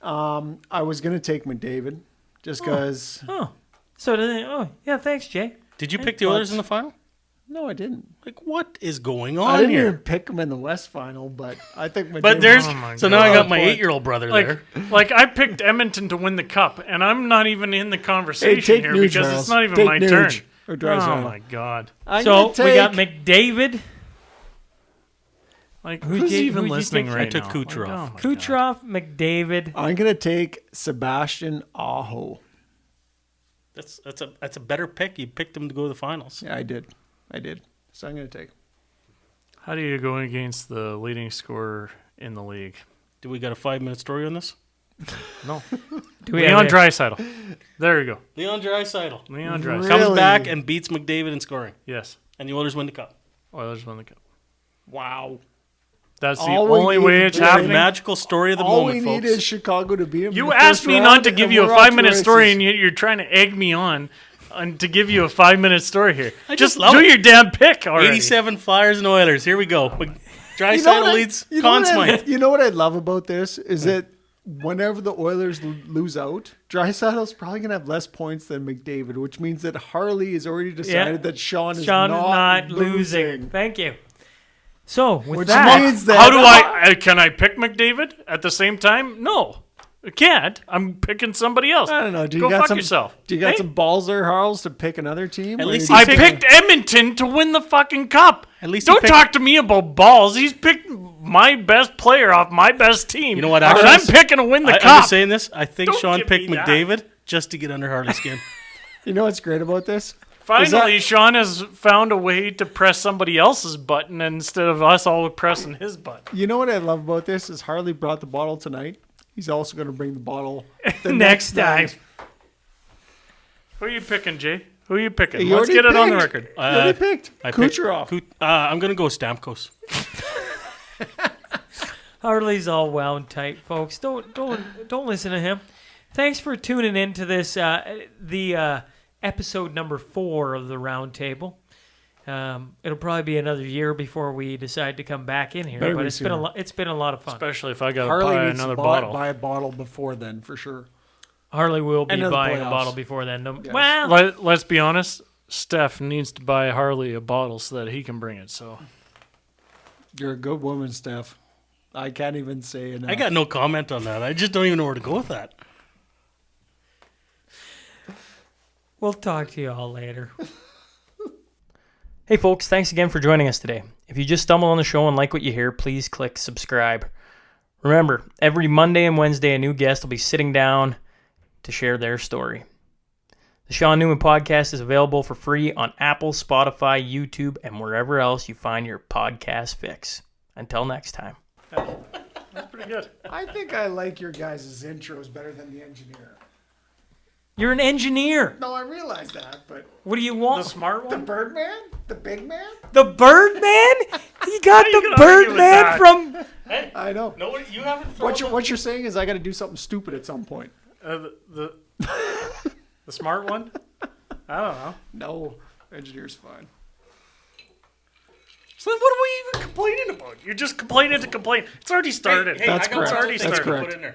I was going to take McDavid just because. Oh, so did they, yeah, thanks, Jay. Did you pick the Oilers in the final? No, I didn't. Like, what is going I on didn't here? even pick him in the West final, but I think McDavid. But there's Oh my so now I God. got my 8-year-old brother there. Like I picked Edmonton to win the cup, and I'm not even in the Hey, conversation take here Nuge, because Charles. it's not even Take my Nuge turn. Or Oh Draisaitl. my god! I'm So gonna we got take- McDavid, Like Who'd who's you- even who'd you listening take? right I took now? Kucherov. Like, oh my God. Kucherov, McDavid. I'm going to take Sebastian Aho. That's a better pick. You picked him to go to the finals. Yeah, I did. So I'm going to take him. How do you go against the leading scorer in the league? Do we got a 5-minute story on this? No, Do we Leon have Draisaitl. There you go. Leon Draisaitl Leon Draisaitl. Really? comes back and beats McDavid in scoring, Yes, and the Oilers win the cup. Oilers won the cup. Wow. That's the All we only need way to it's do- happening. Magical story of the All we moment, need folks. is Chicago to beat him. in You the asked first me round, not to and give you a we're off to 5-minute races. story, and yet you're trying to egg me on and to give you a 5-minute story here. I Just just love do it. your damn pick already. 87 Flyers and Oilers. Here we go. Draisaitl You know what I- leads you know Conn what I- Smythe. You know what I love about this is that whenever the Oilers lose out, Draisaitl's probably going to have less points than McDavid, which means that Harley has already decided that Sean is not losing. Thank you. So with Which that, means that How do I can I pick McDavid at the same time? No. I can't. I'm picking somebody else. I don't know. Do you Go got fuck some? yourself. Do you got Hey, some balls there, Harles, to pick another team? At Or least you he I just picked Edmonton to win the fucking cup. At least he Don't picked- talk to me about balls. He's picked my best player off my best team. You know what, And actually, I'm picking to win the I'm cup. just saying this. I think Don't Sean give picked me that. McDavid just to get under Harley's skin. You know what's great about this? Finally, Sean has found a way to press somebody else's button instead of us all pressing his button. You know what I love about this is Harley brought the bottle tonight. He's also going to bring the bottle the Next time. night. Who are you picking, Jay? Who are you picking? You Let's already get it on the picked. record. You already picked Kucherov. I'm going to go Stamkos. Harley's all wound tight, folks. Don't listen to him. Thanks for tuning in to this episode number 4 of the Roundtable. It'll probably be another year before we decide to come back in here, Better but be it's been sooner. it's been a lot of fun. Especially if I got to Harley buy needs another to bottle. buy a bottle before then, for sure. Harley will be And in the buying a playoffs. bottle before then. Yes. Well, Let's be honest. Steph needs to buy Harley a bottle so that he can bring it. So You're a good woman, Steph. I can't even say enough. I got no comment on that. I just don't even know where to go with that. we'll talk to you all later. Hey, folks, thanks again for joining us today. If you just stumbled on the show and like what you hear, please click subscribe. Remember, every Monday and Wednesday, a new guest will be sitting down to share their story. The Sean Newman Podcast is available for free on Apple, Spotify, YouTube, and wherever else you find your podcast fix. Until next time. that's pretty good. I think I like your guys' intros better than the engineer. You're an engineer. No, I realize that, but What do you The want? smart the one. Birdman? The big man? The Birdman? He got you the gonna argue with Birdman that? from... I know. No, you haven't. What you're saying is I got to do something stupid at some point. The smart one. I don't know. No, engineer's fine. So then what are we even complaining about? You're just complaining to complain. It's already started. Hey, That's I got correct. something That's to correct. put in there.